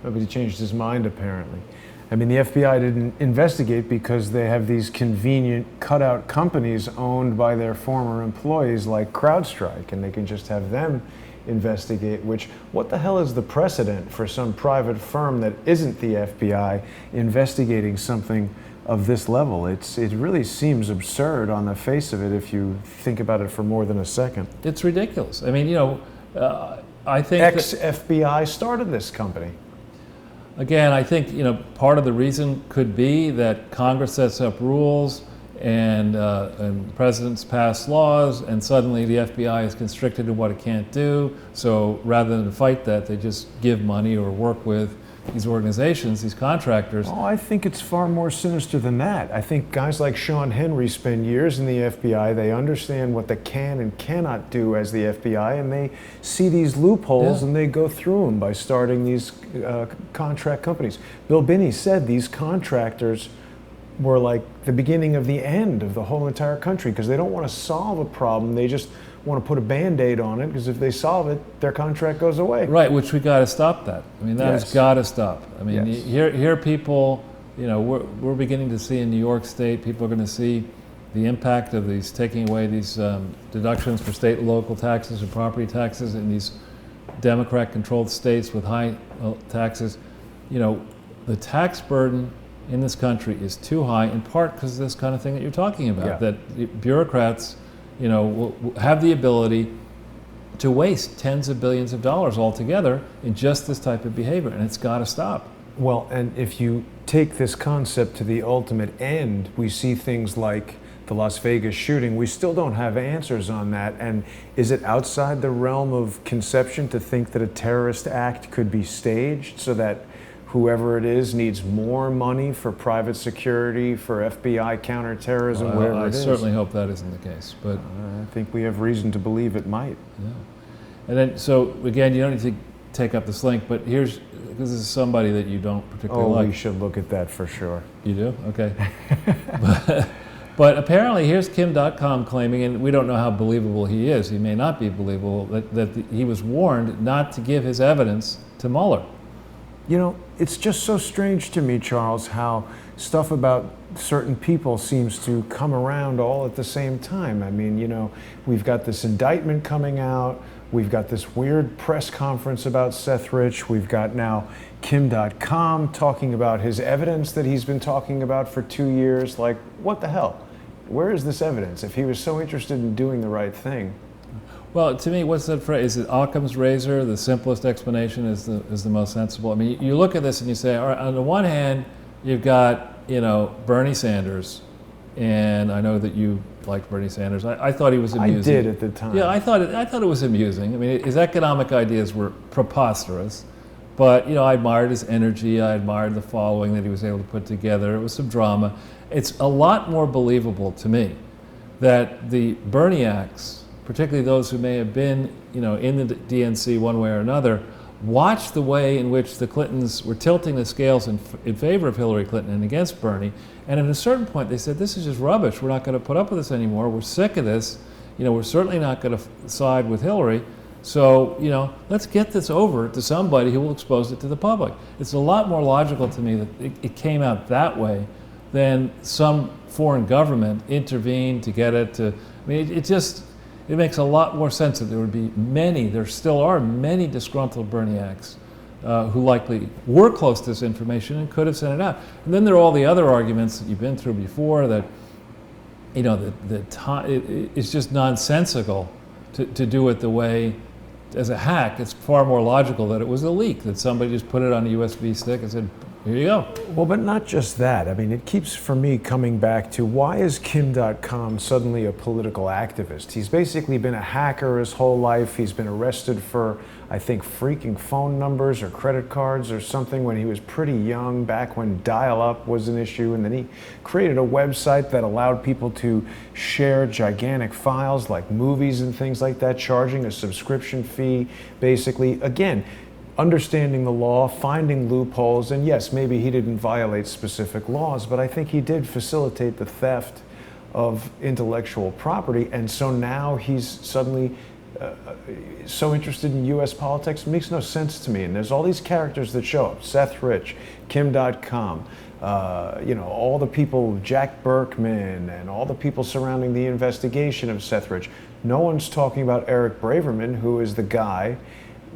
[SPEAKER 1] But he changed his mind, apparently. I mean, the FBI didn't investigate because they have these convenient cutout companies owned by their former employees like CrowdStrike, and they can just have them investigate, which, what the hell is the precedent for some private firm that isn't the FBI investigating something of this level? It really seems absurd on the face of it if you think about it for more than a second.
[SPEAKER 2] It's ridiculous. I mean, I think
[SPEAKER 1] ex-FBI started this company.
[SPEAKER 2] Again, I think part of the reason could be that Congress sets up rules and presidents pass laws, and suddenly the FBI is constricted in what it can't do. So rather than fight that, they just give money or work with these organizations, these contractors.
[SPEAKER 1] Oh, I think it's far more sinister than that. I think guys like Sean Henry spend years in the FBI. They understand what they can and cannot do as the FBI, and they see these loopholes and they go through them by starting these contract companies. Bill Binney said these contractors were like the beginning of the end of the whole entire country because they don't want to solve a problem. They just want to put a Band-Aid on it because if they solve it, their contract goes away.
[SPEAKER 2] Right, which we got to stop that. I mean, that has got to stop. I mean, here people, we're beginning to see in New York State, people are going to see the impact of these taking away these deductions for state and local taxes and property taxes in these Democrat-controlled states with high taxes. The tax burden in this country is too high, in part because of this kind of thing that you're talking about, that bureaucrats will have the ability to waste tens of billions of dollars altogether in just this type of behavior, and it's got to stop.
[SPEAKER 1] Well, and if you take this concept to the ultimate end, we see things like the Las Vegas shooting. We still don't have answers on that, and is it outside the realm of conception to think that a terrorist act could be staged so that whoever it is needs more money for private security, for FBI counterterrorism, whatever it is?
[SPEAKER 2] I certainly hope that isn't the case, but
[SPEAKER 1] I think we have reason to believe it might.
[SPEAKER 2] Yeah. And then, so again, you don't need to take up this link, but because this is somebody that you don't particularly like.
[SPEAKER 1] Oh, we should look at that for sure.
[SPEAKER 2] You do? Okay. But apparently, here's Kim.com claiming, and we don't know how believable he is, he may not be believable, that he was warned not to give his evidence to Mueller.
[SPEAKER 1] It's just so strange to me, Charles, how stuff about certain people seems to come around all at the same time. I mean, we've got this indictment coming out, we've got this weird press conference about Seth Rich, we've got now Kim.com talking about his evidence that he's been talking about for 2 years. Like, what the hell? Where is this evidence if he was so interested in doing the right thing?
[SPEAKER 2] Well, to me, what's that phrase? Is it Occam's razor? The simplest explanation is the most sensible. I mean, you look at this and you say, all right, on the one hand, you've got, Bernie Sanders, and I know that you liked Bernie Sanders. I thought he was amusing.
[SPEAKER 1] I did at the time.
[SPEAKER 2] Yeah, I thought it was amusing. I mean, his economic ideas were preposterous, but I admired his energy. I admired the following that he was able to put together. It was some drama. It's a lot more believable to me that the Berniacs, particularly those who may have been, in the DNC one way or another, watched the way in which the Clintons were tilting the scales in favor of Hillary Clinton and against Bernie. And at a certain point, they said, this is just rubbish. We're not going to put up with this anymore. We're sick of this. We're certainly not going to side with Hillary. So, let's get this over to somebody who will expose it to the public. It's a lot more logical to me that it came out that way than some foreign government intervened to get it to, I mean, it makes a lot more sense that there still are many disgruntled Berniacs who likely were close to this information and could have sent it out. And then there are all the other arguments that you've been through before that, it's just nonsensical to do it the way as a hack, it's far more logical that it was a leak, that somebody just put it on a USB stick and said, here you go.
[SPEAKER 1] Well, but not just that. I mean, it keeps, for me, coming back to why is Kim.com suddenly a political activist? He's basically been a hacker his whole life. He's been arrested for, I think, freaking phone numbers or credit cards or something when he was pretty young, back when dial-up was an issue. And then he created a website that allowed people to share gigantic files like movies and things like that, charging a subscription fee, basically. Again, understanding the law, finding loopholes, and yes, maybe he didn't violate specific laws, but I think he did facilitate the theft of intellectual property, and so now he's suddenly so interested in U.S. politics. It makes no sense to me, and there's all these characters that show up, Seth Rich, Kim.com, you know, all the people, Jack Berkman, and all the people surrounding the investigation of Seth Rich. No one's talking about Eric Braverman, who is the guy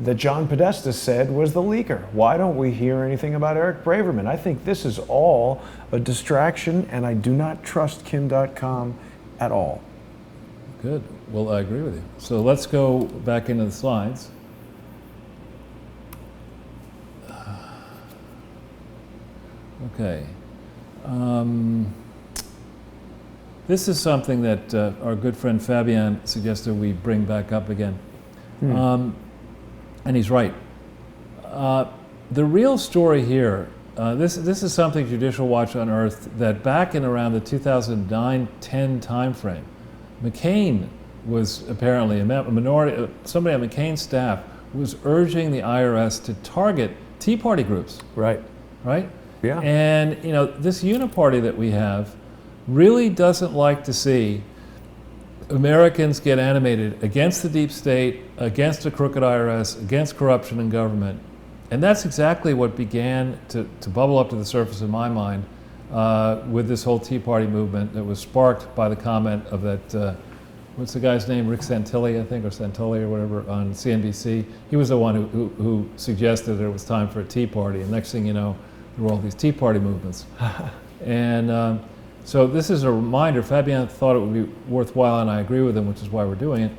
[SPEAKER 1] that John Podesta said was the leaker. Why don't we hear anything about Eric Braverman? I think this is all a distraction, and I do not trust Kim.com at all.
[SPEAKER 2] Good. Well, I agree with you. So let's go back into the slides. Okay. This is something that our good friend Fabian suggested we bring back up again. And he's right. The real story here, this is something Judicial Watch unearthed, that back in around the 2009-10 timeframe, McCain was apparently a minority, somebody on McCain's staff was urging the IRS to target Tea Party groups.
[SPEAKER 1] Right.
[SPEAKER 2] Right?
[SPEAKER 1] Yeah.
[SPEAKER 2] And you know, this uniparty that we have really doesn't like to see Americans get animated against the deep state, against a crooked IRS, against corruption in government. And that's exactly what began to bubble up to the surface in my mind with this whole Tea Party movement that was sparked by the comment of that, what's the guy's name, Rick Santilli, I think, or Santoli or whatever, on CNBC. He was the one who suggested that it was time for a Tea Party, and next thing you know, there were all these Tea Party movements. And so this is a reminder. Fabian thought it would be worthwhile, and I agree with him, which is why we're doing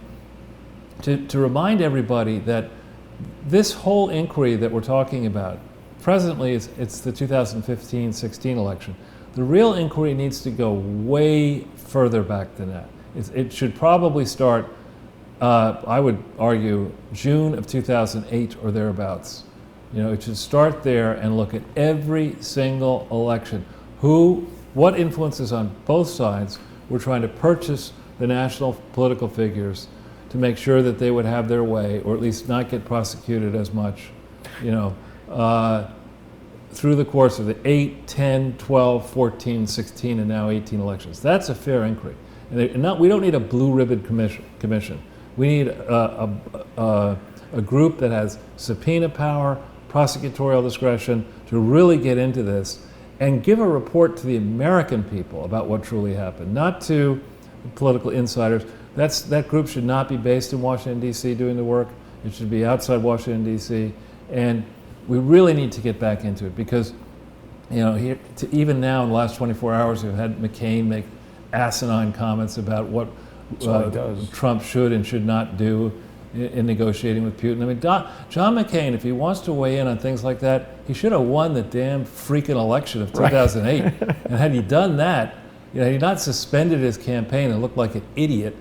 [SPEAKER 2] it, to remind everybody that this whole inquiry that we're talking about, presently it's the 2015-16 election. The real inquiry needs to go way further back than that. It should probably start, I would argue, June of 2008 or thereabouts. You know, it should start there and look at every single election. What influences on both sides were trying to purchase the national political figures to make sure that they would have their way, or at least not get prosecuted as much, you know, through the course of the 8, 10, 12, 14, 16, and now 18 elections. That's a fair inquiry. And we don't need a blue ribbon commission. We need a group that has subpoena power, prosecutorial discretion to really get into this and give a report to the American people about what truly happened, not to political insiders. That group should not be based in Washington, D.C. doing the work. It should be outside Washington, D.C. And we really need to get back into it because, you know, even now in the last 24 hours, we've had McCain make asinine comments about what Trump should and should not do in negotiating with Putin. I mean, John McCain, if he wants to weigh in on things like that, he should have won the damn freaking election of 2008. Right. And had he done that, you know, had he not suspended his campaign and looked like an idiot,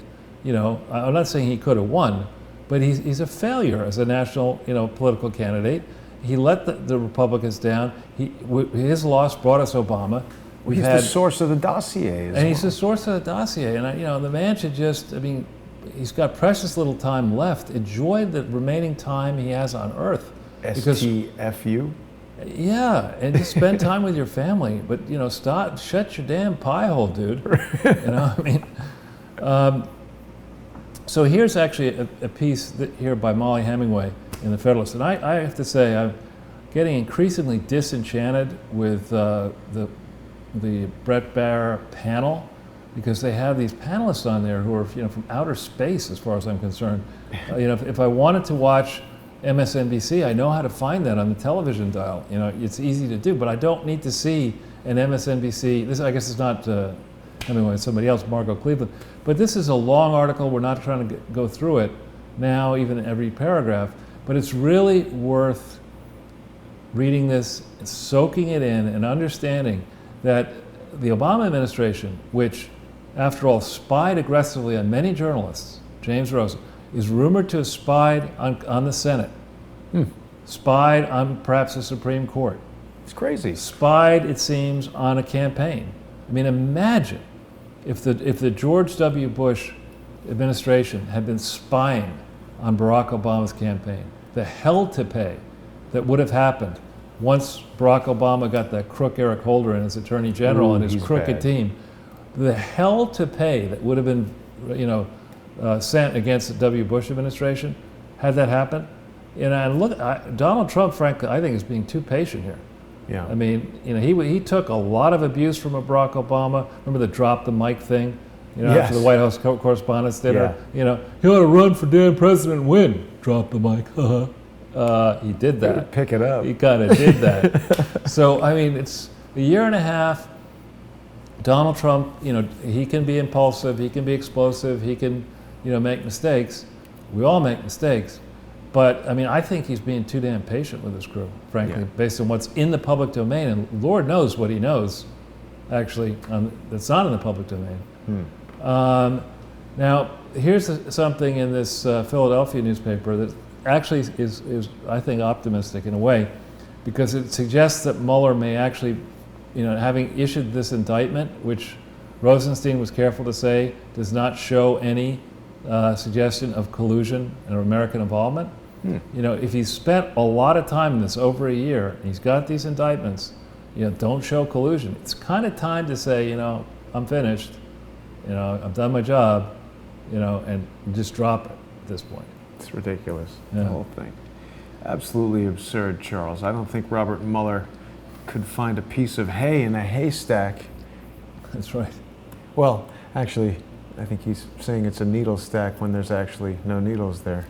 [SPEAKER 2] you know, I'm not saying he could have won, but he's a failure as a national, you know, political candidate. He let the Republicans down. His loss brought us Obama.
[SPEAKER 1] He's the source of the dossier.
[SPEAKER 2] And he's the source of the dossier. And, you know, the man should just, I mean, he's got precious little time left. Enjoy the remaining time he has on Earth.
[SPEAKER 1] STFU?
[SPEAKER 2] Yeah, and just spend time with your family. But, you know, shut your damn pie hole, dude. You know, I mean. So here's actually a piece here by Molly Hemingway in the Federalist. And I have to say, I'm getting increasingly disenchanted with the Bret Baier panel, because they have these panelists on there who are, you know, from outer space, as far as I'm concerned. You know, if I wanted to watch MSNBC, I know how to find that on the television dial. You know, it's easy to do, but I don't need to see an MSNBC. This, I guess, is not Hemingway, it's somebody else, Margot Cleveland. But this is a long article. We're not trying to go through it. now, even every paragraph. But it's really worth reading this, soaking it in, and understanding that the Obama administration, which, after all, spied aggressively on many journalists, James Rosen, is rumored to have spied on the Senate, spied on perhaps the Supreme Court.
[SPEAKER 1] It's crazy.
[SPEAKER 2] Spied, it seems, on a campaign. I mean, imagine if the George W. Bush administration had been spying on Barack Obama's campaign. The hell to pay that would have happened once Barack Obama got that crook Eric Holder in as Attorney General and his crooked team. The hell to pay that would have been, sent against the W. Bush administration had that happened. And look, Donald Trump, frankly, I think is being too patient here.
[SPEAKER 1] Yeah.
[SPEAKER 2] I mean, he took a lot of abuse from a Barack Obama. Remember the drop the mic thing?
[SPEAKER 1] Yes.
[SPEAKER 2] After the White House Correspondents' Dinner.
[SPEAKER 1] Yeah.
[SPEAKER 2] He ought to run for damn president and win. Drop the mic. He did that.
[SPEAKER 1] Pick it up.
[SPEAKER 2] He kind of did that. So, I mean, it's a year and a half. Donald Trump, he can be impulsive, he can be explosive, he can, make mistakes. We all make mistakes. But, I mean, I think he's being too damn patient with his crew, frankly, based on what's in the public domain. And Lord knows what he knows, actually, that's not in the public domain. Now, here's something in this Philadelphia newspaper that actually is, I think, optimistic in a way, because it suggests that Mueller may actually, having issued this indictment, which Rosenstein was careful to say does not show any suggestion of collusion or American involvement. If he's spent a lot of time in this, over a year, and he's got these indictments, don't show collusion. It's kind of time to say, I'm finished, I've done my job, and just drop it at this point.
[SPEAKER 1] It's ridiculous, the whole thing. Absolutely absurd, Charles. I don't think Robert Mueller could find a piece of hay in a haystack.
[SPEAKER 2] That's right.
[SPEAKER 1] Well, actually, I think he's saying it's a needle stack when there's actually no needles there.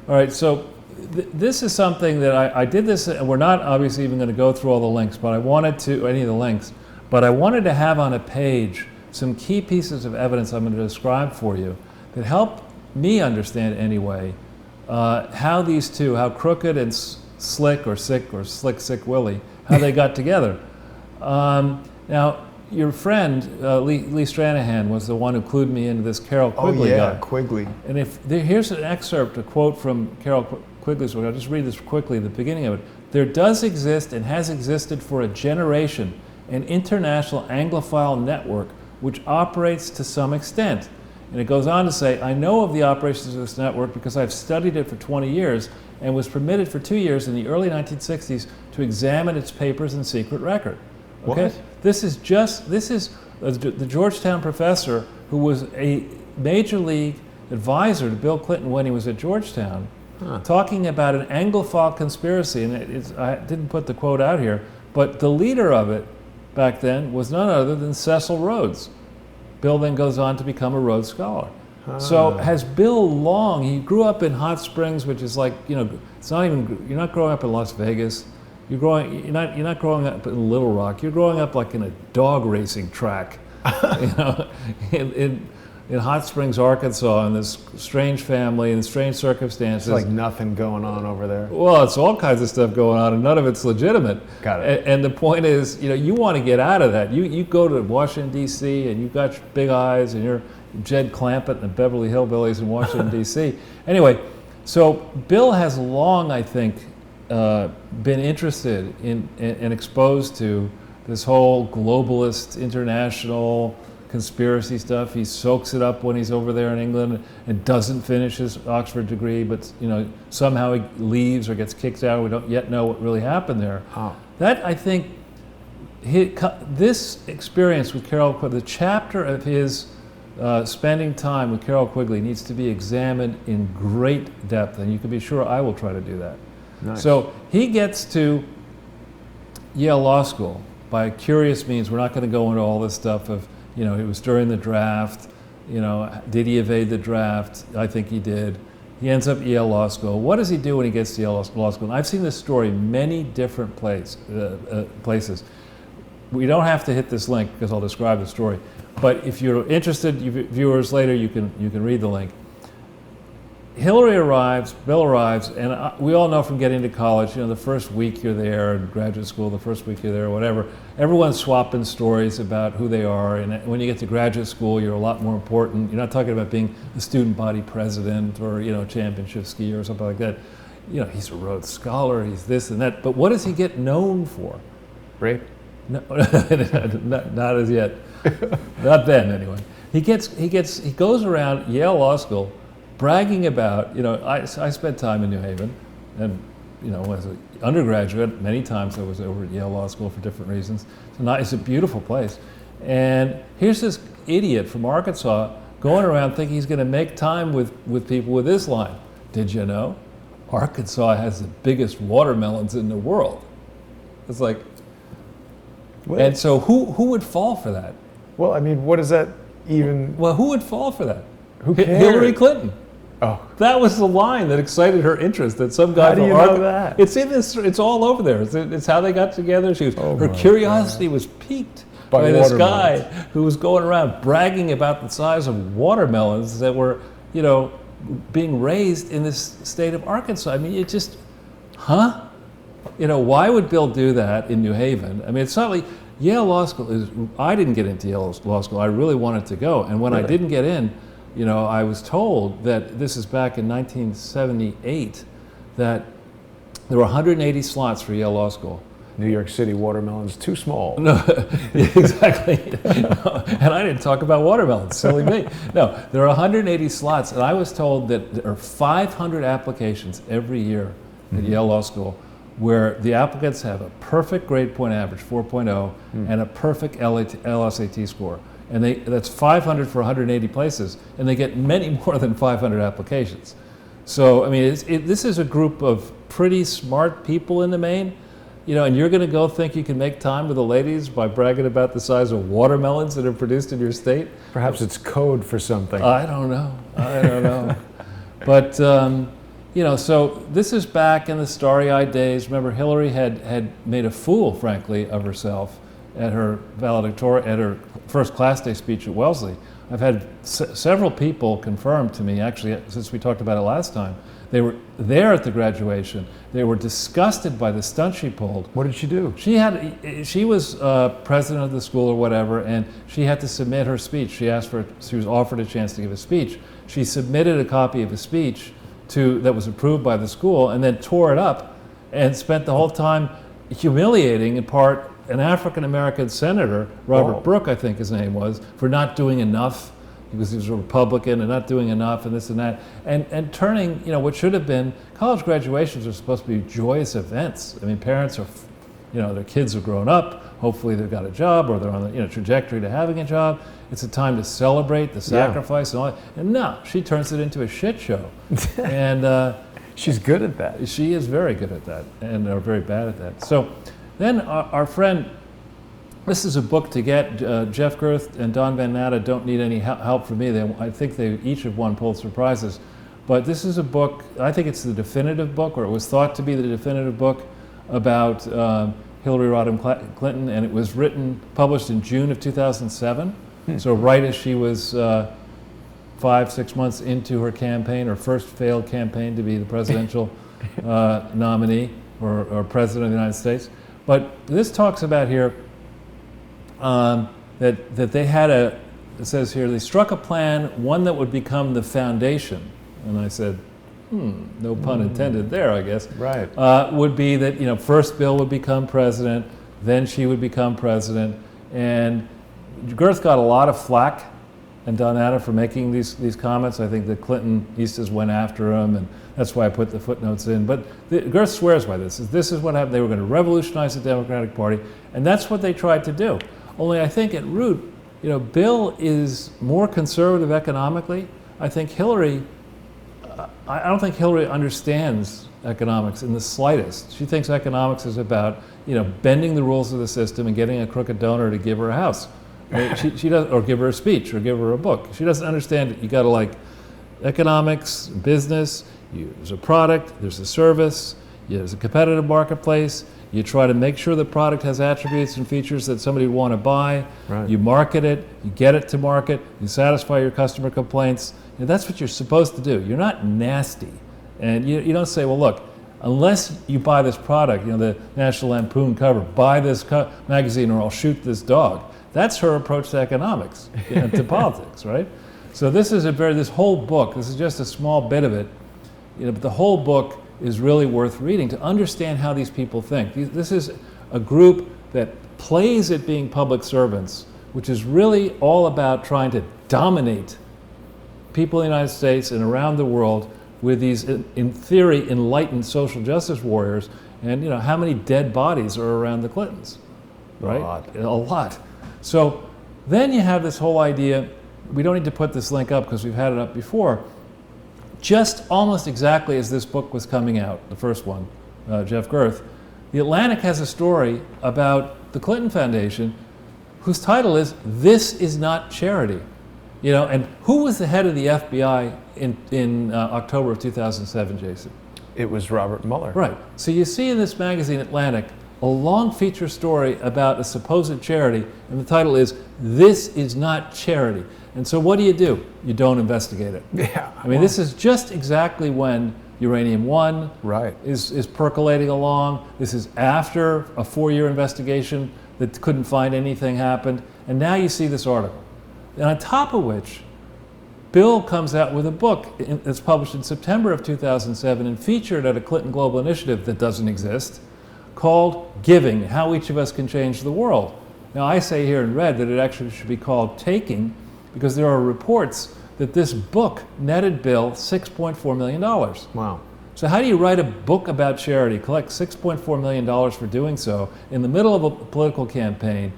[SPEAKER 2] All right, so this is something that I did this, and we're not obviously even going to go through all the links, but I wanted to, any of the links, but I wanted to have on a page some key pieces of evidence I'm going to describe for you that help me understand anyway how these two, how Crooked and Slick Willie, how they got together. Now, your friend, Lee Stranahan, was the one who clued me into this Carol Quigley guy.
[SPEAKER 1] Quigley.
[SPEAKER 2] And here's an excerpt, a quote from Carol Quigley's book. I'll just read this quickly, the beginning of it. There does exist and has existed for a generation an international Anglophile network which operates to some extent. And it goes on to say, I know of the operations of this network because I've studied it for 20 years and was permitted for 2 years in the early 1960s to examine its papers and secret record. Okay?
[SPEAKER 1] What?
[SPEAKER 2] This is the Georgetown professor who was a major league advisor to Bill Clinton when he was at Georgetown, talking about an Anglophile conspiracy. And I didn't put the quote out here, but the leader of it back then was none other than Cecil Rhodes. Bill then goes on to become a Rhodes Scholar. So has Bill long, he grew up in Hot Springs, which is like, it's not even, you're not growing up in Las Vegas. You're not growing up in Little Rock. You're growing up like in a dog racing track, in Hot Springs, Arkansas, in this strange family and strange circumstances.
[SPEAKER 1] It's like nothing going on over there.
[SPEAKER 2] Well, it's all kinds of stuff going on, and none of it's legitimate.
[SPEAKER 1] Got it.
[SPEAKER 2] And the point is, you want to get out of that. You go to Washington, D.C., and you've got your big eyes, and you're Jed Clampett and the Beverly Hillbillies in Washington, D.C. Anyway, so Bill has long, I think, been interested in and exposed to this whole globalist, international conspiracy stuff. He soaks it up when he's over there in England and doesn't finish his Oxford degree, but somehow he leaves or gets kicked out. We don't yet know what really happened there. That, I think, this experience with Carol Quigley, the chapter of his spending time with Carol Quigley, needs to be examined in great depth, and you can be sure I will try to do that.
[SPEAKER 1] Nice.
[SPEAKER 2] So he gets to Yale Law School by curious means. We're not going to go into all this stuff of, it was during the draft, did he evade the draft? I think he did. He ends up at Yale Law School. What does he do when he gets to Yale Law School? And I've seen this story many different places. We don't have to hit this link because I'll describe the story. But if you're interested, viewers, later you can read the link. Hillary arrives, Bill arrives, and we all know from getting to college, the first week you're there, in graduate school, the first week you're there, whatever, everyone's swapping stories about who they are, and when you get to graduate school, you're a lot more important. You're not talking about being the student body president or, championship skier or something like that. He's a Rhodes Scholar, he's this and that, but what does he get known for?
[SPEAKER 1] Rape?
[SPEAKER 2] No, not as yet. Not then, anyway. He goes around Yale Law School bragging about, I spent time in New Haven, and, as an undergraduate, many times I was over at Yale Law School for different reasons. It's a beautiful place. And here's this idiot from Arkansas going around thinking he's going to make time with people with this line. Did you know? Arkansas has the biggest watermelons in the world. It's like,
[SPEAKER 1] what?
[SPEAKER 2] And so who would fall for that?
[SPEAKER 1] Well, I mean, what does that even...
[SPEAKER 2] Well, who would fall for that?
[SPEAKER 1] Who cares?
[SPEAKER 2] Hillary Clinton.
[SPEAKER 1] Oh.
[SPEAKER 2] That was the line that excited her interest. That some guy
[SPEAKER 1] How do
[SPEAKER 2] from
[SPEAKER 1] you know that?
[SPEAKER 2] It's in this. It's all over there. It's how they got together. Her curiosity was piqued by this guy who was going around bragging about the size of watermelons that were, being raised in this state of Arkansas. I mean, it just, why would Bill do that in New Haven? I mean, it's not like Yale Law School is. I didn't get into Yale Law School. I really wanted to go, and when I didn't get in. I was told that this is back in 1978, that there were 180 slots for Yale Law School.
[SPEAKER 1] New York City watermelons, too small.
[SPEAKER 2] No, exactly. No, and I didn't talk about watermelons, silly me. No, there are 180 slots, and I was told that there are 500 applications every year at Yale Law School, where the applicants have a perfect grade point average, 4.0, and a perfect LSAT score. And that's 500 for 180 places, and they get many more than 500 applications. So, I mean, this is a group of pretty smart people in the main, and you're going to go think you can make time with the ladies by bragging about the size of watermelons that are produced in your state?
[SPEAKER 1] Perhaps it's code for something.
[SPEAKER 2] I don't know. But, so this is back in the starry-eyed days. Remember, Hillary had made a fool, frankly, of herself at her valedictorian, at her first class day speech at Wellesley. I've had several people confirm to me, actually, since we talked about it last time, they were there at the graduation. They were disgusted by the stunt she pulled.
[SPEAKER 1] What did she do?
[SPEAKER 2] She was president of the school or whatever, and she had to submit her speech. She was offered a chance to give a speech. She submitted a copy of a speech that was approved by the school, and then tore it up, and spent the whole time humiliating, in part, an African-American senator, Robert Brooke, I think his name was, for not doing enough. He was a Republican and not doing enough and this and that. And turning, what should have been, college graduations are supposed to be joyous events. I mean, parents are, their kids have grown up, hopefully they've got a job or they're on the trajectory to having a job. It's a time to celebrate the sacrifice and all that. And no, she turns it into a shit show. And
[SPEAKER 1] she's good at that.
[SPEAKER 2] She is very good at that, and are very bad at that. So then our friend, this is a book to get. Jeff Gerth and Don Van Natta don't need any help from me. I think they each have won Pulitzer Prizes. But this is a book, I think it's the definitive book, or it was thought to be the definitive book about Hillary Rodham Clinton, and it was published in June of 2007. So right as she was 5-6 months into her campaign, her first failed campaign to be the presidential nominee or president of the United States. But this talks about here that they had it says here, they struck a plan, one that would become the foundation. And I said, no pun intended there, I guess.
[SPEAKER 1] Right.
[SPEAKER 2] Would be that, first Bill would become president, then she would become president. And Gerth got a lot of flack and Don Natta for making these comments. I think the Clintonistas went after him, and that's why I put the footnotes in. But Gerth swears by this. This is what happened. They were going to revolutionize the Democratic Party, and that's what they tried to do. Only I think at root, Bill is more conservative economically. I think Hillary, I don't think Hillary understands economics in the slightest. She thinks economics is about, bending the rules of the system and getting a crooked donor to give her a house. She does, or give her a speech, or give her a book. She doesn't understand it. You got to economics, business. There's a product, there's a service, there's a competitive marketplace. You try to make sure the product has attributes and features that somebody would want to buy.
[SPEAKER 1] Right.
[SPEAKER 2] You market it, you get it to market, you satisfy your customer complaints. That's what you're supposed to do. You're not nasty. And you don't say, well, look, unless you buy this product, the National Lampoon cover, buy this magazine or I'll shoot this dog. That's her approach to economics, to politics, right? So this is this whole book, this is just a small bit of it, but the whole book is really worth reading to understand how these people think. This is a group that plays at being public servants, which is really all about trying to dominate people in the United States and around the world with these, in theory, enlightened social justice warriors. And how many dead bodies are around the Clintons, right? A lot. So then you have this whole idea. We don't need to put this link up because we've had it up before. Just almost exactly as this book was coming out, the first one, Jeff Gerth, The Atlantic has a story about the Clinton Foundation whose title is "This is Not Charity." And who was the head of the FBI in October of 2007, Jason?
[SPEAKER 1] It was Robert Mueller.
[SPEAKER 2] Right. So you see in this magazine, Atlantic, a long feature story about a supposed charity, and the title is "This is Not Charity." And so what do? You don't investigate it.
[SPEAKER 1] Yeah.
[SPEAKER 2] I mean, this is just exactly when Uranium One is percolating along. This is after a 4-year investigation that couldn't find anything happened. And now you see this article. And on top of which, Bill comes out with a book that's published in September of 2007 and featured at a Clinton Global Initiative that doesn't exist, called Giving, How Each of Us Can Change the World. Now I say here in red that it actually should be called Taking, because there are reports that this book netted Bill $6.4 million.
[SPEAKER 1] Wow.
[SPEAKER 2] So how do you write a book about charity, collect $6.4 million for doing so in the middle of a political campaign?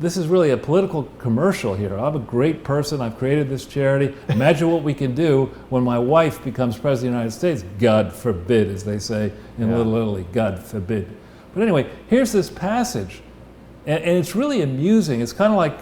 [SPEAKER 2] This is really a political commercial here. I'm a great person, I've created this charity. Imagine what we can do when my wife becomes President of the United States. God forbid, as they say in Little Italy, God forbid. But anyway, here's this passage, and it's really amusing. It's kind of like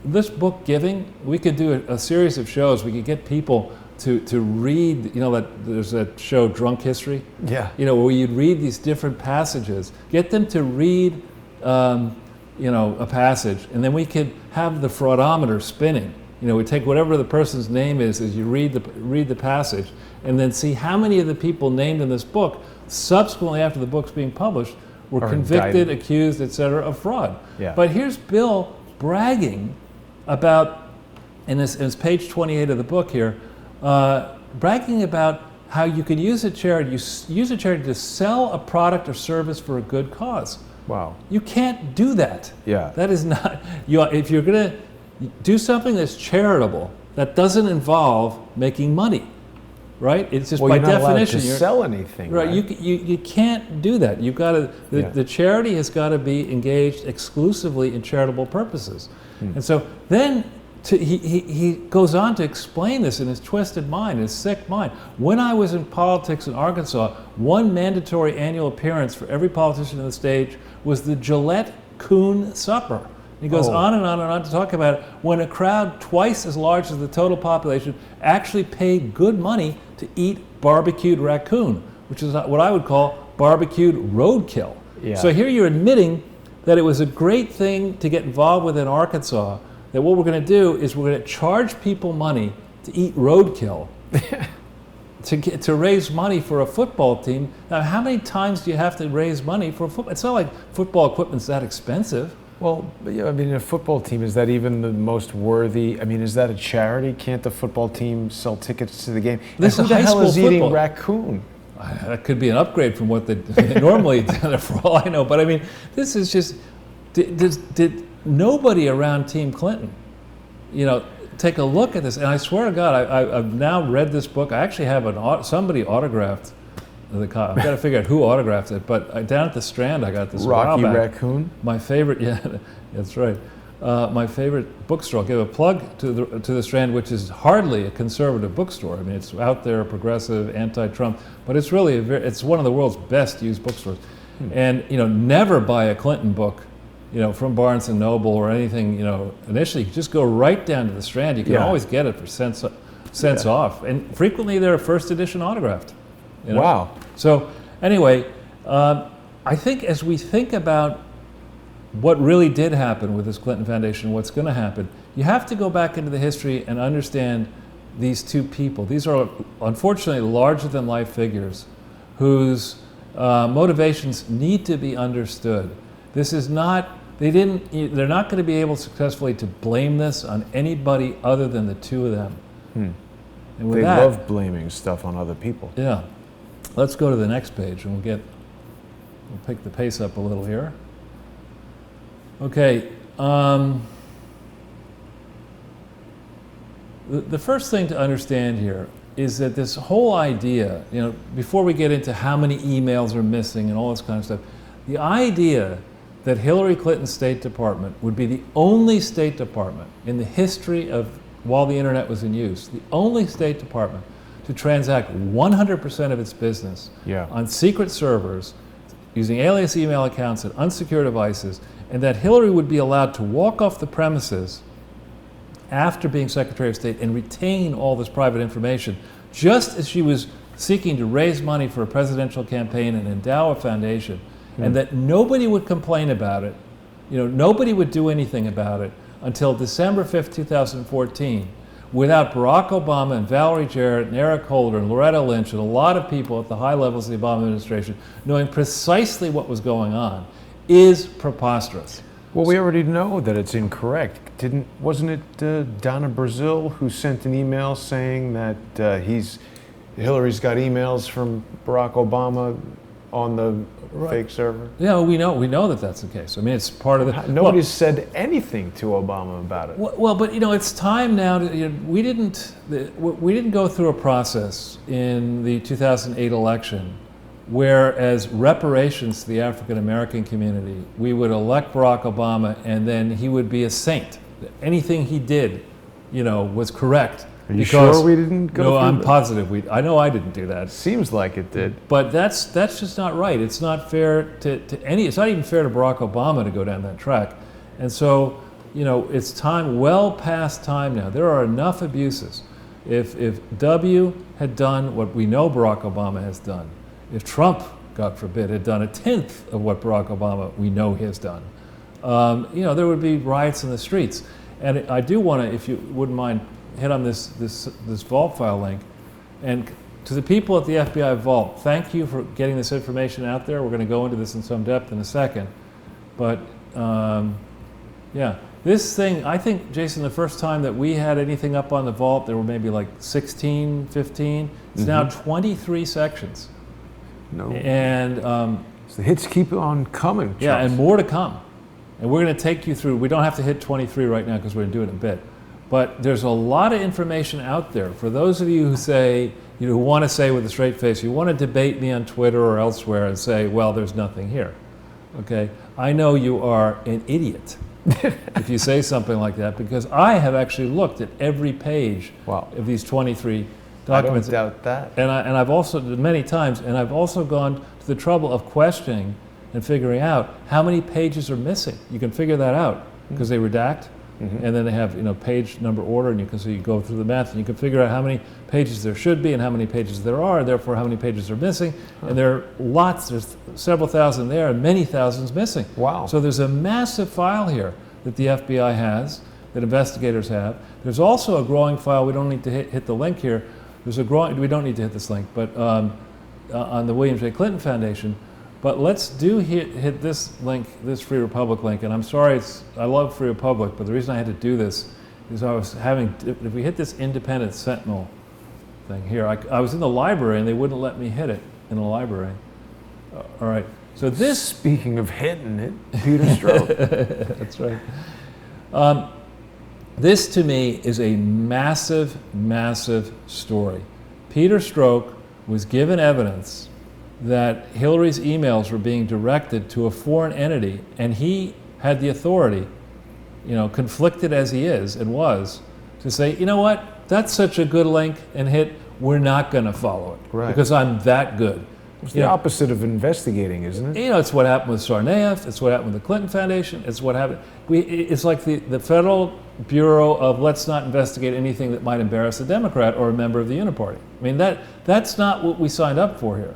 [SPEAKER 2] this book, Giving. We could do a series of shows. We could get people to read, that there's a show, Drunk History.
[SPEAKER 1] Yeah.
[SPEAKER 2] Where you'd read these different passages, get them to read a passage, and then we could have the fraudometer spinning. We take whatever the person's name is as you read the passage, and then see how many of the people named in this book, subsequently after the book's being published, were convicted, accused, etc., of fraud.
[SPEAKER 1] Yeah.
[SPEAKER 2] But here's Bill bragging about, and it's page 28 of the book here, bragging about how you could use a charity. Use a charity to sell a product or service for a good cause.
[SPEAKER 1] Wow.
[SPEAKER 2] You can't do that.
[SPEAKER 1] Yeah.
[SPEAKER 2] That is not, if you're going to do something that's charitable, that doesn't involve making money, right? It's just by
[SPEAKER 1] you're not
[SPEAKER 2] definition.
[SPEAKER 1] Allowed to sell anything.
[SPEAKER 2] Right. You can't do that. You've got to, the charity has got to be engaged exclusively in charitable purposes. And so then he goes on to explain this in his twisted mind, his sick mind. When I was in politics in Arkansas, one mandatory annual appearance for every politician on the stage was the Gillette Coon Supper. He goes on and on and on to talk about it, when a crowd twice as large as the total population actually paid good money to eat barbecued raccoon, which is what I would call barbecued roadkill.
[SPEAKER 1] Yeah.
[SPEAKER 2] So here you're admitting that it was a great thing to get involved with in Arkansas, that what we're going to do is we're going to charge people money to eat roadkill to raise money for a football team. Now, how many times do you have to raise money for a football? It's not like football equipment's that expensive.
[SPEAKER 1] Well, a football team, is that even the most worthy? Is that a charity? Can't the football team sell tickets to the game?
[SPEAKER 2] This
[SPEAKER 1] and
[SPEAKER 2] is
[SPEAKER 1] who the
[SPEAKER 2] high
[SPEAKER 1] hell
[SPEAKER 2] school
[SPEAKER 1] is eating
[SPEAKER 2] football.
[SPEAKER 1] Raccoon?
[SPEAKER 2] That could be an upgrade from what they normally do, for all I know. But this is just, did nobody around Team Clinton, take a look at this? And I swear to God, I've now read this book. I actually have somebody autographed the copy. I've got to figure out who autographed it. But down at the Strand, I got this.
[SPEAKER 1] Rocky Raccoon?
[SPEAKER 2] My favorite, that's right. My favorite bookstore. I'll give a plug to the Strand, which is hardly a conservative bookstore. It's out there, progressive, anti-Trump, but it's really it's one of the world's best used bookstores. And never buy a Clinton book, from Barnes and Noble or anything. Initially, you just go right down to the Strand. You can always get it for cents off, and frequently they're first edition autographed.
[SPEAKER 1] Wow.
[SPEAKER 2] So anyway. I think as we think about what really did happen with this Clinton Foundation, what's going to happen, you have to go back into the history and understand these two people. These are unfortunately larger than life figures whose motivations need to be understood. This is not, they're not going to be able successfully to blame this on anybody other than the two of them. And with
[SPEAKER 1] They
[SPEAKER 2] that,
[SPEAKER 1] love blaming stuff on other people.
[SPEAKER 2] yeah. Let's go to the next page and we'll pick the pace up a little here. Okay. The first thing to understand here is that this whole idea, before we get into how many emails are missing and all this kind of stuff, the idea that Hillary Clinton's State Department would be the only State Department in the history of, while the internet was in use, the only State Department to transact 100% of its business on secret servers using alias email accounts and unsecure devices, and that Hillary would be allowed to walk off the premises after being Secretary of State and retain all this private information, just as she was seeking to raise money for a presidential campaign and endow a foundation, and that nobody would complain about it, nobody would do anything about it until December 5th, 2014, without Barack Obama and Valerie Jarrett and Eric Holder and Loretta Lynch and a lot of people at the high levels of the Obama administration knowing precisely what was going on, is preposterous.
[SPEAKER 1] Well, we already know that it's incorrect. Wasn't it Donna Brazil who sent an email saying that Hillary's got emails from Barack Obama on the fake server?
[SPEAKER 2] Yeah, we know that that's the case. I mean, it's part of the.
[SPEAKER 1] Nobody's said anything to Obama about it.
[SPEAKER 2] Well, but it's time now. We didn't go through a process in the 2008 election where, as reparations to the African American community, we would elect Barack Obama and then he would be a saint. Anything he did, was correct.
[SPEAKER 1] Are you sure we didn't go through
[SPEAKER 2] I'm
[SPEAKER 1] that?
[SPEAKER 2] positive. I know I didn't do that.
[SPEAKER 1] Seems like it did.
[SPEAKER 2] But that's just not right. It's not fair to any. It's not even fair to Barack Obama to go down that track. And so, it's time, well past time now. There are enough abuses. If W had done what we know Barack Obama has done, if Trump, God forbid, had done 1/10 of what Barack Obama we know he has done, there would be riots in the streets. And I do want to, if you wouldn't mind, hit on this vault file link. And to the people at the FBI vault, thank you for getting this information out there. We're going to go into this in some depth in a second. But yeah, this thing, I think, Jason, the first time that we had anything up on the vault, there were maybe like 16, 15. It's now 23 sections.
[SPEAKER 1] No.
[SPEAKER 2] And
[SPEAKER 1] So the hits keep on coming, Charles.
[SPEAKER 2] yeah, and more to come. And we're going to take you through, we don't have to hit 23 right now because we're going to do it in a bit. But there's a lot of information out there. For those of you who say, who want to say with a straight face, you want to debate me on Twitter or elsewhere and say, well, there's nothing here. Okay? I know you are an idiot if you say something like that, because I have actually looked at every page of these 23 documents.
[SPEAKER 1] I don't doubt that.
[SPEAKER 2] And I've also, many times, and I've also gone to the trouble of questioning and figuring out how many pages are missing. You can figure that out because they redact, and then they have page number order, and you go through the math, and you can figure out how many pages there should be and how many pages there are, and therefore how many pages are missing. And there are lots, there's several thousand there, and many thousands missing.
[SPEAKER 1] Wow.
[SPEAKER 2] So there's a massive file here that the FBI has, that investigators have. There's also a growing file. We don't need to hit the link here. There's a growing, we don't need to hit this link, but on the William J. Clinton Foundation. But let's hit this link, this Free Republic link. And I'm sorry, I love Free Republic, but the reason I had to do this is I was having, if we hit this Independent Sentinel thing here, I was in the library and they wouldn't let me hit it in the library. All right, so this.
[SPEAKER 1] Speaking of hitting it, Peter Strzok.
[SPEAKER 2] That's right. This to me is a massive, massive story. Peter Strzok was given evidence that Hillary's emails were being directed to a foreign entity, and he had the authority, conflicted as he is and was, to say, you know what, that's such a good link and hit, we're not going to follow it because I'm that good.
[SPEAKER 1] It's the opposite of investigating, isn't it?
[SPEAKER 2] It's what happened with Tsarnaev, it's what happened with the Clinton Foundation, it's what happened. It's like the Federal Bureau of let's not investigate anything that might embarrass a Democrat or a member of the Uniparty. I mean, that's not what we signed up for here.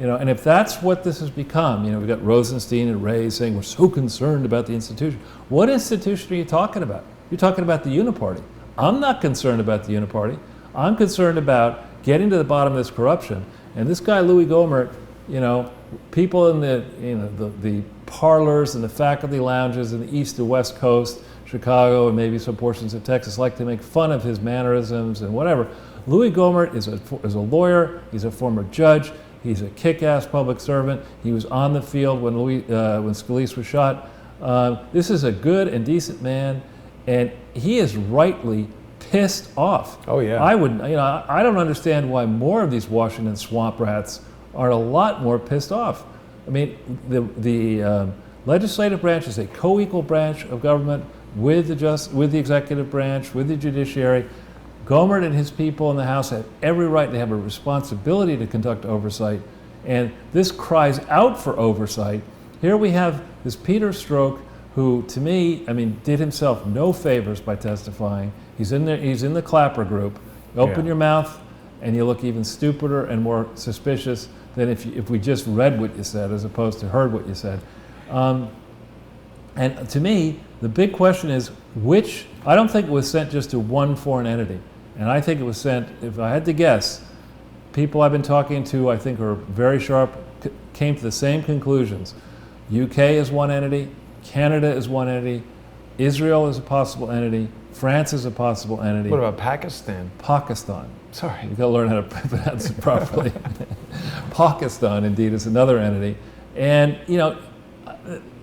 [SPEAKER 2] And if that's what this has become, we've got Rosenstein and Ray saying we're so concerned about the institution. What institution are you talking about? You're talking about the Uniparty. I'm not concerned about the Uniparty. I'm concerned about getting to the bottom of this corruption. And this guy, Louis Gohmert, people in the parlors and the faculty lounges in the East and West Coast, Chicago, and maybe some portions of Texas like to make fun of his mannerisms and whatever. Louis Gohmert is a lawyer. He's a former judge. He's a kick-ass public servant. He was on the field when Scalise was shot. This is a good and decent man, and he is rightly pissed off.
[SPEAKER 1] Oh yeah.
[SPEAKER 2] I don't understand why more of these Washington swamp rats aren't a lot more pissed off. I mean, the legislative branch is a co-equal branch of government with the executive branch, with the judiciary. Gohmert and his people in the House have every right. They have a responsibility to conduct oversight, and this cries out for oversight. Here we have this Peter Strzok, who, to me, did himself no favors by testifying. He's in the Clapper group. Open your mouth, and you look even stupider and more suspicious than if we just read what you said as opposed to heard what you said. And to me, the big question is I don't think it was sent just to one foreign entity. And I think it was sent, if I had to guess, people I've been talking to, I think are very sharp, came to the same conclusions. UK is one entity, Canada is one entity, Israel is a possible entity, France is a possible entity.
[SPEAKER 1] What about Pakistan?
[SPEAKER 2] Pakistan.
[SPEAKER 1] Sorry.
[SPEAKER 2] You've got to learn how to pronounce it properly. Pakistan, indeed, is another entity. And,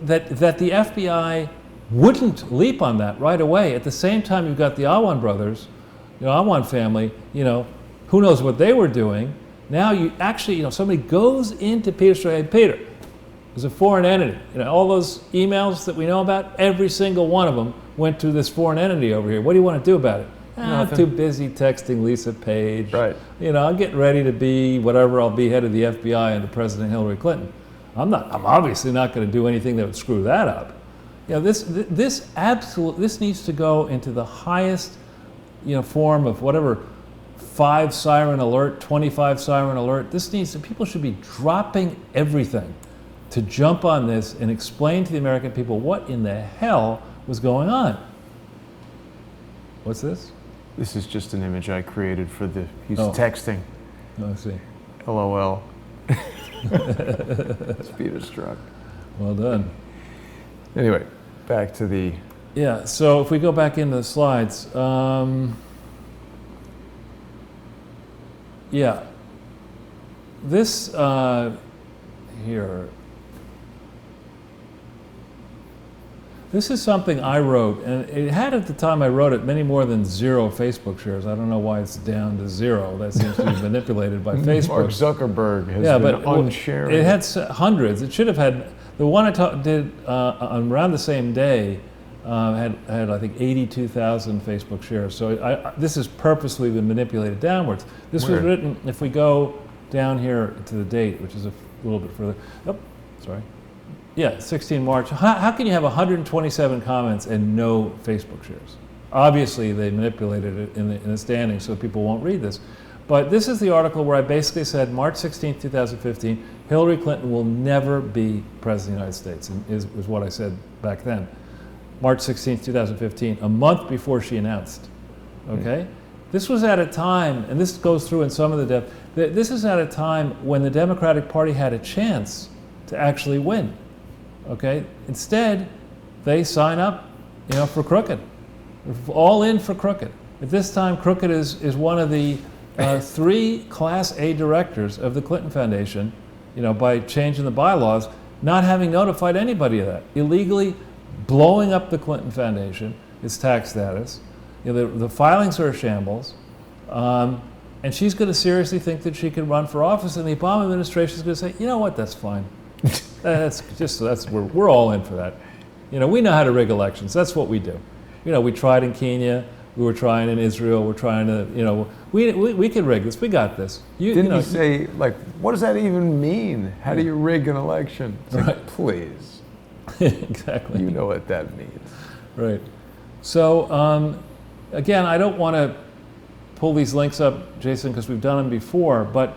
[SPEAKER 2] that the FBI wouldn't leap on that right away. At the same time, you've got the Awan brothers, Awan family, who knows what they were doing. Now you actually, somebody goes into Peter Strzok, hey, Peter, there's a foreign entity. All those emails that we know about, every single one of them went to this foreign entity over here. What do you want to do about it? I'm too busy texting Lisa Page.
[SPEAKER 1] Right.
[SPEAKER 2] I'm getting ready to be whatever I'll be, head of the FBI under President Hillary Clinton. I'm obviously not going to do anything that would screw that up. This needs to go into the highest, form of whatever, 5 siren alert, 25 siren alert. People should be dropping everything to jump on this and explain to the American people what in the hell was going on. What's this?
[SPEAKER 1] This is just an image I created for he's
[SPEAKER 2] Oh.
[SPEAKER 1] texting.
[SPEAKER 2] Oh, I see.
[SPEAKER 1] LOL. It's Peter Strzok.
[SPEAKER 2] Well done.
[SPEAKER 1] Anyway, back to the...
[SPEAKER 2] Yeah, so if we go back into the slides, this here, this is something I wrote, and it had at the time I wrote it many more than 0 Facebook shares. I don't know why it's down to 0. That seems to be manipulated by Facebook.
[SPEAKER 1] Mark Zuckerberg has been unsharing.
[SPEAKER 2] It had hundreds. It should have had, the one I did around the same day had I think 82,000 Facebook shares. So this has purposely been manipulated downwards. This was written, if we go down here to the date, which is a little bit further. Oh, sorry. Yeah, 16 March. How can you have 127 comments and no Facebook shares? Obviously, they manipulated it in the standings so people won't read this. But this is the article where I basically said, March 16, 2015, Hillary Clinton will never be President of the United States, is what I said back then. March 16, 2015, a month before she announced. Okay? This was at a time, and this goes through in some of the depth, this is at a time when the Democratic Party had a chance to actually win. Okay? Instead, they sign up, for crooked. All in for crooked. At this time, crooked is one of the 3 Class A directors of the Clinton Foundation, by changing the bylaws, not having notified anybody of that. Illegally blowing up the Clinton Foundation, its tax status. The filings are a shambles. And she's going to seriously think that she can run for office, and the Obama administration is going to say, you know what, that's fine. We're all in for that. We know how to rig elections. That's what we do. We tried in Kenya. We were trying in Israel. We're trying to, we can rig this. We got this.
[SPEAKER 1] Didn't you say, what does that even mean? How do you rig an election? It's
[SPEAKER 2] right.
[SPEAKER 1] Please.
[SPEAKER 2] Exactly.
[SPEAKER 1] You know what that means.
[SPEAKER 2] Right. So, again, I don't want to pull these links up, Jason, because we've done them before, but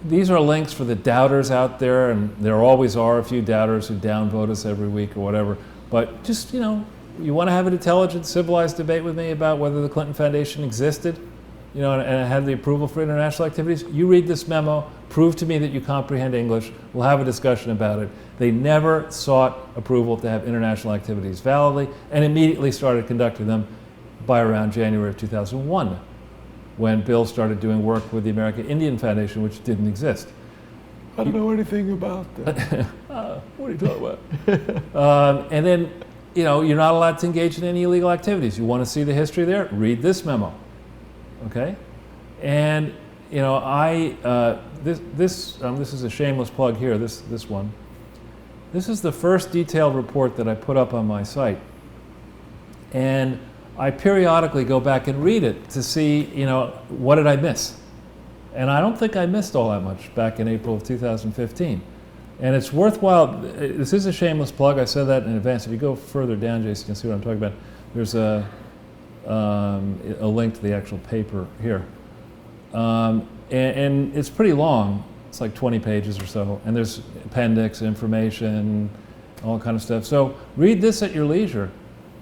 [SPEAKER 2] these are links for the doubters out there, and there always are a few doubters who downvote us every week or whatever. But just, you know, you want to have an intelligent, civilized debate with me about whether the Clinton Foundation existed, you know, and it had the approval for international activities, you read this memo, prove to me that you comprehend English, we'll have a discussion about it. They never sought approval to have international activities validly, and immediately started conducting them by around January of 2001, when Bill started doing work with the American Indian Foundation, which didn't exist.
[SPEAKER 1] I don't know anything about that.
[SPEAKER 2] What are you talking about? And then, you know, you're not allowed to engage in any illegal activities. You want to see the history there? Read this memo, okay? And, you know, this is a shameless plug here, this one. This is the first detailed report that I put up on my site. And I periodically go back and read it to see, you know, what did I miss? And I don't think I missed all that much back in April of 2015. And it's worthwhile, this is a shameless plug, I said that in advance. If you go further down, Jason, you can see what I'm talking about. There's a link to the actual paper here. And it's pretty long. It's like 20 pages or so. And there's appendix, information, all kind of stuff. So read this at your leisure.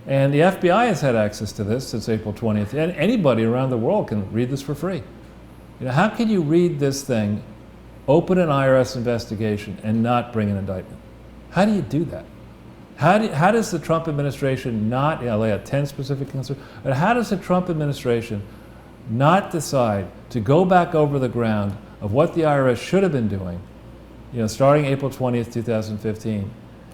[SPEAKER 2] And the FBI has had access to this since April 20th. And anybody around the world can read this for free. You know, how can you read this thing, open an IRS investigation, and not bring an indictment? How do you do that? How does the Trump administration not, you know, lay out 10 specific concerns, but how does the Trump administration not decide to go back over the ground of what the IRS should have been doing, you know, starting April 20th, 2015,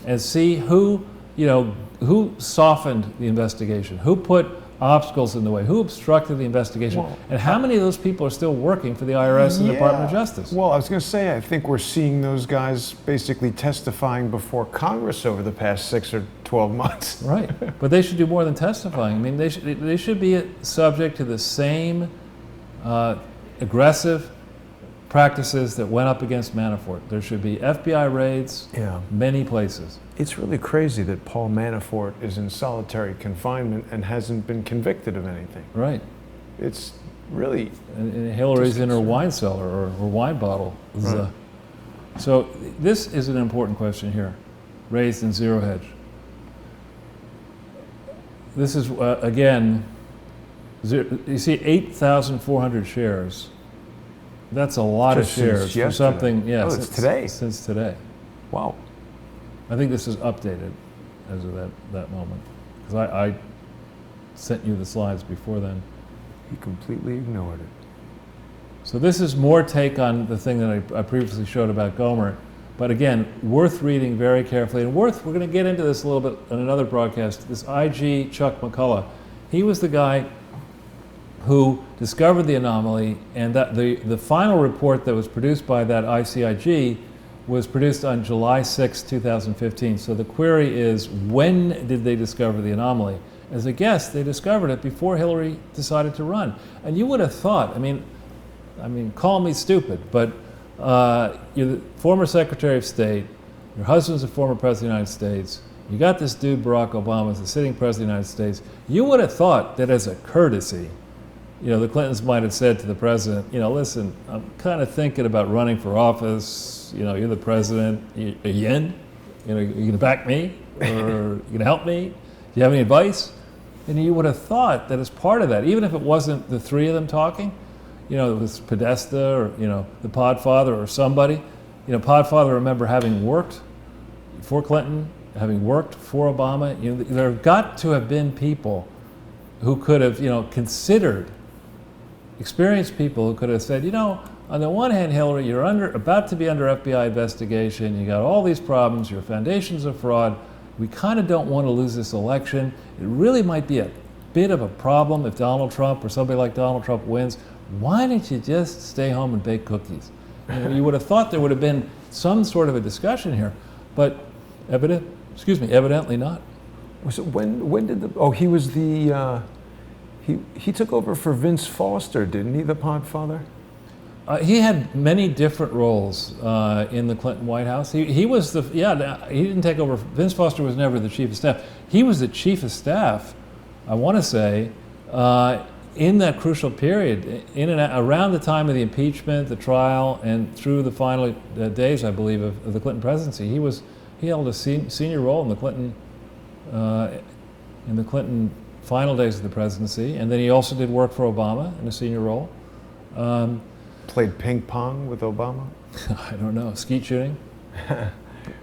[SPEAKER 2] and see who, you know, who softened the investigation, who put obstacles in the way, who obstructed the investigation, and how many of those people are still working for the IRS and the Department of Justice?
[SPEAKER 1] Well, I was going to say, I think we're seeing those guys basically testifying before Congress over the past 6 or 12 months.
[SPEAKER 2] Right, but they should do more than testifying. I mean, they should be subject to the same aggressive practices that went up against Manafort. There should be FBI raids, many places.
[SPEAKER 1] It's really crazy that Paul Manafort is in solitary confinement and hasn't been convicted of anything.
[SPEAKER 2] Right.
[SPEAKER 1] It's really...
[SPEAKER 2] And Hillary's in her wine cellar or her wine bottle. Right. So this is an important question here, raised in Zero Hedge. This is, again, you see 8,400 shares. That's a lot of shares for something,
[SPEAKER 1] oh, it's today.
[SPEAKER 2] Since today.
[SPEAKER 1] Wow.
[SPEAKER 2] I think this is updated as of that moment. Because I sent you the slides before then.
[SPEAKER 1] He completely ignored it.
[SPEAKER 2] So this is more take on the thing that I previously showed about Gomer. But again, worth reading very carefully. And we're going to get into this a little bit in another broadcast. This IG Chuck McCullough, he was the guy who discovered the anomaly, and that the final report that was produced by that ICIG was produced on July 6, 2015. So the query is, when did they discover the anomaly? As a guess, they discovered it before Hillary decided to run. And you would have thought, I mean, call me stupid, but you're the former Secretary of State, your husband's a former President of the United States, you got this dude Barack Obama as the sitting President of the United States, you would have thought that as a courtesy, you know, the Clintons might have said to the president, you know, listen, I'm kind of thinking about running for office. You know, you're the president. Are you in? You know, are you going to back me? Or are you going to help me? Do you have any advice? And you would have thought that as part of that, even if it wasn't the three of them talking, you know, it was Podesta or, you know, the Podfather or somebody. You know, Podfather, remember, having worked for Clinton, having worked for Obama, you know, there have got to have been people who could have, you know, considered, experienced people who could have said, you know, on the one hand, Hillary, you're about to be under FBI investigation, you got all these problems, your foundation's a fraud, we kind of don't want to lose this election. It really might be a bit of a problem if Donald Trump or somebody like Donald Trump wins. Why don't you just stay home and bake cookies? You know, you would have thought there would have been some sort of a discussion here, but evidently not.
[SPEAKER 1] So when did he was the, he took over for Vince Foster, didn't he, the Podfather?
[SPEAKER 2] He had many different roles in the Clinton White House. He was he didn't take over. Vince Foster was never the chief of staff. He was the chief of staff, I want to say, in that crucial period, around the time of the impeachment, the trial, and through the final days, I believe, of the Clinton presidency, he held a senior role in the Clinton final days of the presidency, and then he also did work for Obama in a senior role.
[SPEAKER 1] Played ping pong with Obama?
[SPEAKER 2] I don't know, skeet shooting.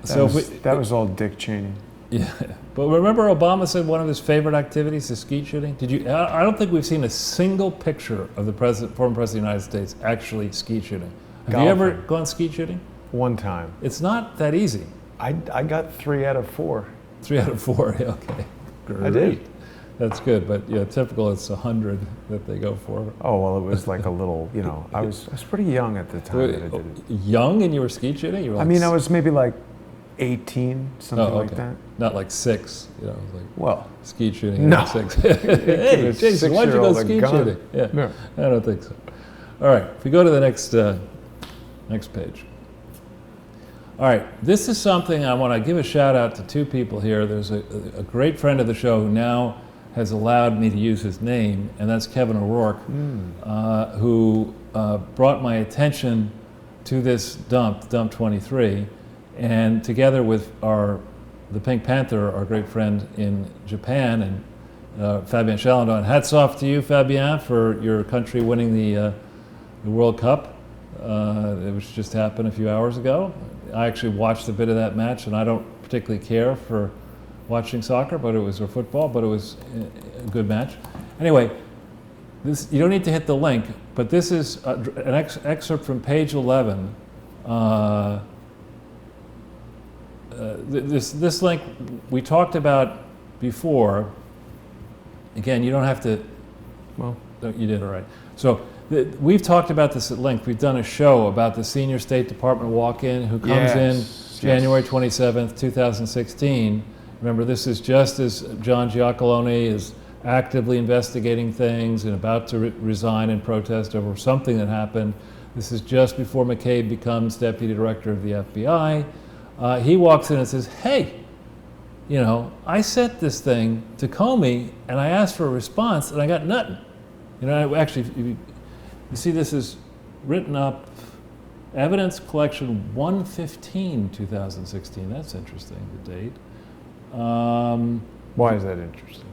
[SPEAKER 1] That was all Dick Cheney.
[SPEAKER 2] Yeah, but remember Obama said one of his favorite activities is skeet shooting? I don't think we've seen a single picture of the former president of the United States actually skeet shooting. Have you ever gone skeet shooting?
[SPEAKER 1] One time.
[SPEAKER 2] It's not that easy.
[SPEAKER 1] I got 3 out of 4.
[SPEAKER 2] 3 out of 4, okay. Great.
[SPEAKER 1] I did.
[SPEAKER 2] That's good, but yeah, typical it's 100 that they go for.
[SPEAKER 1] Oh, well, it was like a little, I was pretty young at the time that I did it.
[SPEAKER 2] Young and you were skeet shooting? You were like
[SPEAKER 1] I was maybe like 18, something like that.
[SPEAKER 2] Not like 6, like
[SPEAKER 1] well,
[SPEAKER 2] skeet shooting
[SPEAKER 1] no.
[SPEAKER 2] at 6. Hey, Jason, why'd you go skeet shooting? Yeah,
[SPEAKER 1] no.
[SPEAKER 2] I don't think so. All right, if we go to the next page. All right, this is something I want to give a shout out to 2 people here. There's a great friend of the show who now has allowed me to use his name, and that's Kevin O'Rourke, who brought my attention to this dump 23, and together with the Pink Panther, our great friend in Japan, and Fabien Chalandon. Hats off to you, Fabien, for your country winning the World Cup, which just happened a few hours ago. I actually watched a bit of that match, and I don't particularly care for watching soccer, or football, but it was a good match. Anyway, you don't need to hit the link, but this is an excerpt from page 11. This link we talked about before. Again, you don't have to. Well, you did all right. So we've talked about this at length. We've done a show about the senior State Department walk-in who comes in January 27th, 2016. Remember, this is just as John Giacolone is actively investigating things and about to resign in protest over something that happened. This is just before McCabe becomes deputy director of the FBI. He walks in and says, hey, I sent this thing to Comey and I asked for a response and I got nothing. Actually, you see this is written up, evidence collection 1/15/2016. That's interesting, the date.
[SPEAKER 1] Why is that interesting?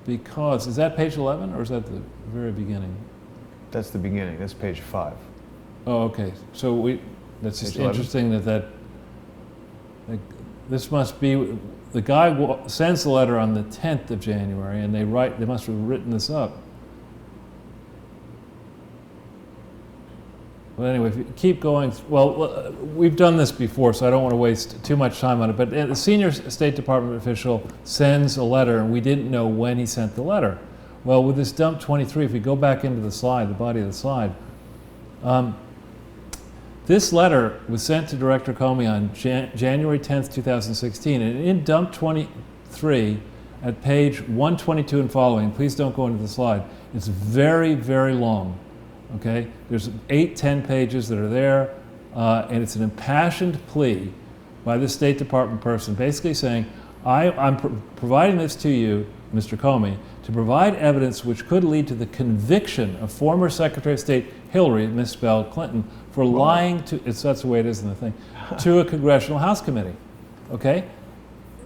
[SPEAKER 2] Because, is that page 11 or is that the very beginning?
[SPEAKER 1] That's the beginning. That's page 5.
[SPEAKER 2] Oh, okay. So that's just interesting that this must be, the guy sends the letter on the 10th of January and they must have written this up. Well, anyway, if you keep going, well, we've done this before, so I don't want to waste too much time on it, but the senior State Department official sends a letter, and we didn't know when he sent the letter. Well, with this dump 23, if we go back into the slide, the body of the slide, this letter was sent to Director Comey on January 10th, 2016, and in dump 23, at page 122 and following, please don't go into the slide, it's very, very long. Okay, there's 8-10 pages that are there, and it's an impassioned plea by the State Department person, basically saying, I'm providing this to you, Mr. Comey, to provide evidence which could lead to the conviction of former Secretary of State Hillary, misspelled Clinton, for lying to, that's the way it is in the thing, to a Congressional House Committee. Okay,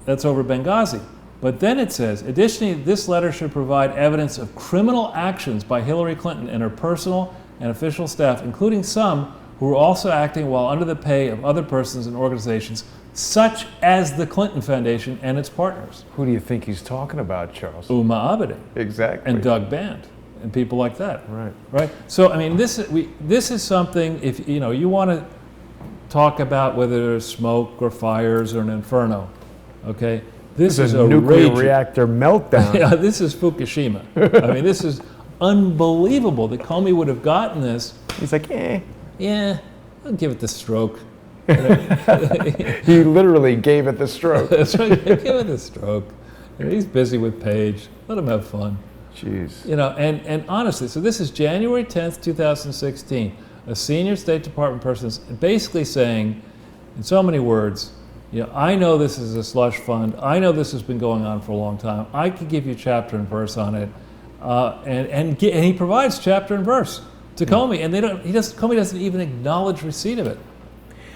[SPEAKER 2] that's over Benghazi. But then it says, additionally, this letter should provide evidence of criminal actions by Hillary Clinton and her personal and official staff, including some who were also acting while under the pay of other persons and organizations, such as the Clinton Foundation and its partners.
[SPEAKER 1] Who do you think he's talking about, Charles?
[SPEAKER 2] Umar Abedin.
[SPEAKER 1] Exactly.
[SPEAKER 2] And Doug Band and people like that.
[SPEAKER 1] Right.
[SPEAKER 2] Right. So I mean, this is something. If you want to talk about whether there's smoke or fires or an inferno, okay. This is a
[SPEAKER 1] nuclear
[SPEAKER 2] raging
[SPEAKER 1] reactor meltdown.
[SPEAKER 2] Yeah, this is Fukushima. I mean, this is unbelievable that Comey would have gotten this.
[SPEAKER 1] He's like,
[SPEAKER 2] yeah, I'll give it the stroke.
[SPEAKER 1] He literally gave it the stroke.
[SPEAKER 2] That's right, give it the stroke. He's busy with Paige. Let him have fun.
[SPEAKER 1] Jeez.
[SPEAKER 2] And honestly, so this is January 10th, 2016. A senior State Department person is basically saying, in so many words, I know this is a slush fund. I know this has been going on for a long time. I could give you chapter and verse on it. and he provides chapter and verse to Comey, and Comey doesn't even acknowledge receipt of it.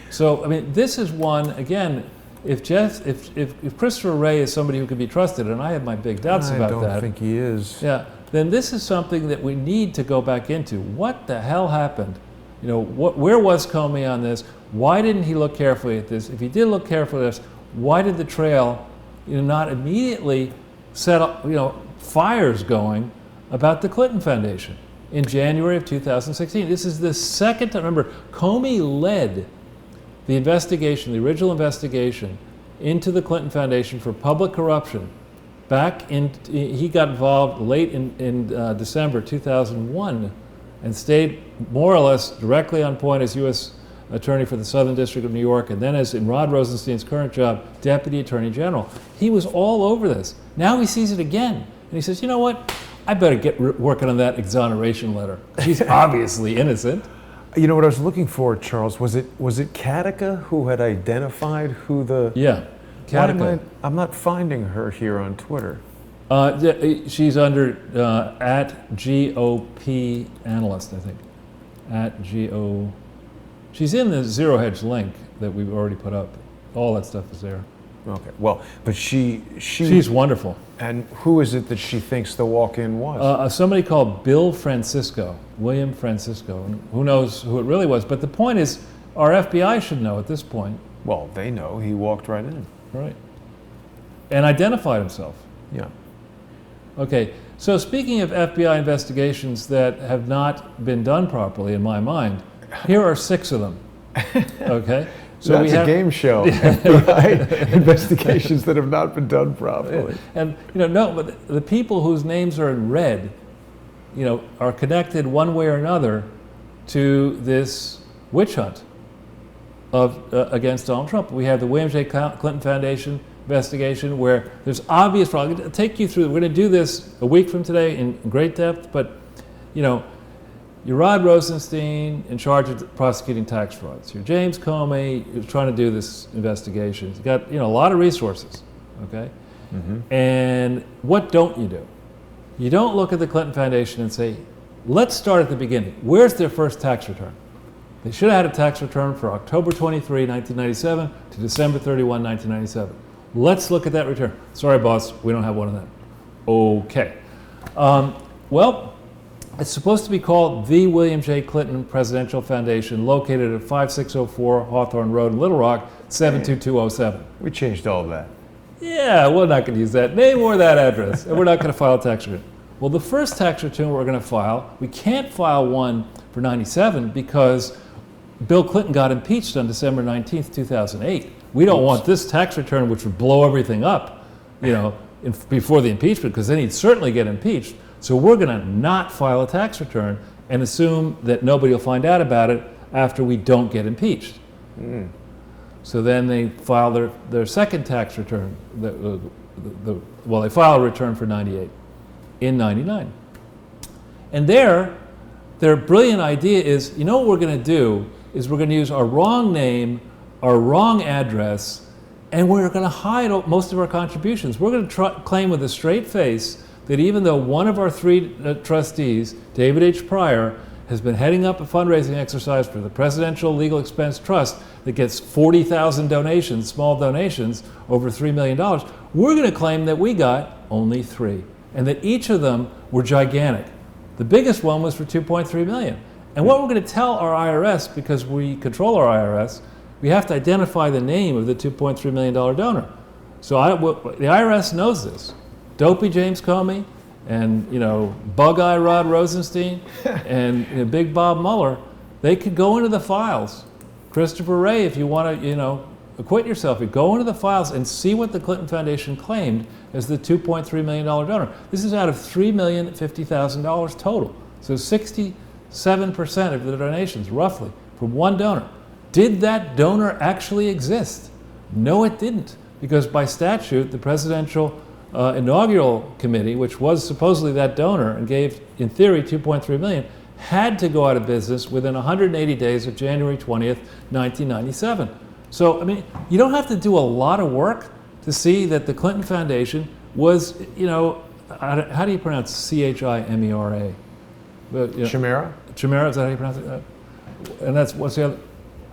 [SPEAKER 2] So I mean, this is one again. If Christopher Wray is somebody who can be trusted, and I have my big doubts about that.
[SPEAKER 1] I don't think he is.
[SPEAKER 2] Yeah, then this is something that we need to go back into. What the hell happened? You know, where was Comey on this? Why didn't he look carefully at this? If he did look carefully at this, why did the trail, not immediately set up, fires going about the Clinton Foundation in January of 2016? This is the second time. Remember, Comey led the investigation, the original investigation into the Clinton Foundation for public corruption. He got involved late in December 2001 and stayed more or less directly on point as U.S. Attorney for the Southern District of New York, and then as in Rod Rosenstein's current job, Deputy Attorney General. He was all over this. Now he sees it again, and he says, you know what? I better get working on that exoneration letter. She's obviously innocent.
[SPEAKER 1] You know what I was looking for, Charles? Was it Katica who had identified who the...
[SPEAKER 2] Yeah, Katica.
[SPEAKER 1] I'm not finding her here on Twitter.
[SPEAKER 2] She's under at GOP analyst, I think. At GO. She's in the Zero Hedge link that we've already put up. All that stuff is there.
[SPEAKER 1] Okay, well, but
[SPEAKER 2] she's wonderful.
[SPEAKER 1] And who is it that she thinks the walk-in was?
[SPEAKER 2] Somebody called William Francisco. And who knows who it really was. But the point is, our FBI should know at this point.
[SPEAKER 1] Well, they know. He walked right in.
[SPEAKER 2] Right. And identified himself.
[SPEAKER 1] Yeah.
[SPEAKER 2] Okay, so speaking of FBI investigations that have not been done properly, in my mind, here are 6 of them. Okay?
[SPEAKER 1] So that's a game show. FBI investigations that have not been done properly.
[SPEAKER 2] And but the people whose names are in red, are connected one way or another to this witch hunt against Donald Trump. We have the William J. Clinton Foundation investigation where there's obvious fraud. I'm going to take you through. We're going to do this a week from today in great depth, but you're Rod Rosenstein in charge of prosecuting tax frauds. You're James Comey, you're trying to do this investigation. You've got a lot of resources, okay? Mm-hmm. And what don't you do? You don't look at the Clinton Foundation and say, let's start at the beginning. Where's their first tax return? They should have had a tax return for October 23, 1997 to December 31, 1997. Let's look at that return. Sorry, boss, we don't have one of them. Okay. Well, it's supposed to be called the William J. Clinton Presidential Foundation, located at 5604 Hawthorne Road in Little Rock, 72207.
[SPEAKER 1] We changed all of that.
[SPEAKER 2] Yeah, we're not going to use that name or that address, and we're not going to file a tax return. Well, the first tax return we're going to file, we can't file one for 97 because Bill Clinton got impeached on December 19th, 2008. We don't want this tax return, which would blow everything up, before the impeachment, because then he'd certainly get impeached. So we're going to not file a tax return and assume that nobody will find out about it after we don't get impeached. Mm. So then they file their second tax return. They file a return for 98 in 99. And their brilliant idea is, what we're going to do is we're going to use our wrong name, our wrong address, and we're going to hide most of our contributions. We're going to claim with a straight face that even though one of our 3 trustees, David H. Pryor, has been heading up a fundraising exercise for the Presidential Legal Expense Trust that gets 40,000 donations, small donations, over $3 million, we're going to claim that we got only 3, and that each of them were gigantic. The biggest one was for $2.3 million. And what we're going to tell our IRS, because we control our IRS, we have to identify the name of the $2.3 million donor. So the IRS knows this. Dopey James Comey and Bug-Eye Rod Rosenstein and Big Bob Mueller, they could go into the files. Christopher Wray, if you want to acquit yourself, you go into the files and see what the Clinton Foundation claimed as the $2.3 million donor. This is out of $3,050,000 total. So 67% of the donations, roughly, from one donor. Did that donor actually exist? No, it didn't, because by statute, the Presidential Inaugural Committee, which was supposedly that donor and gave, in theory, $2.3 million, had to go out of business within 180 days of January 20th, 1997. So, you don't have to do a lot of work to see that the Clinton Foundation was, how do you pronounce CHIMERA?
[SPEAKER 1] Chimera?
[SPEAKER 2] Chimera, is that how you pronounce it? And what's the other?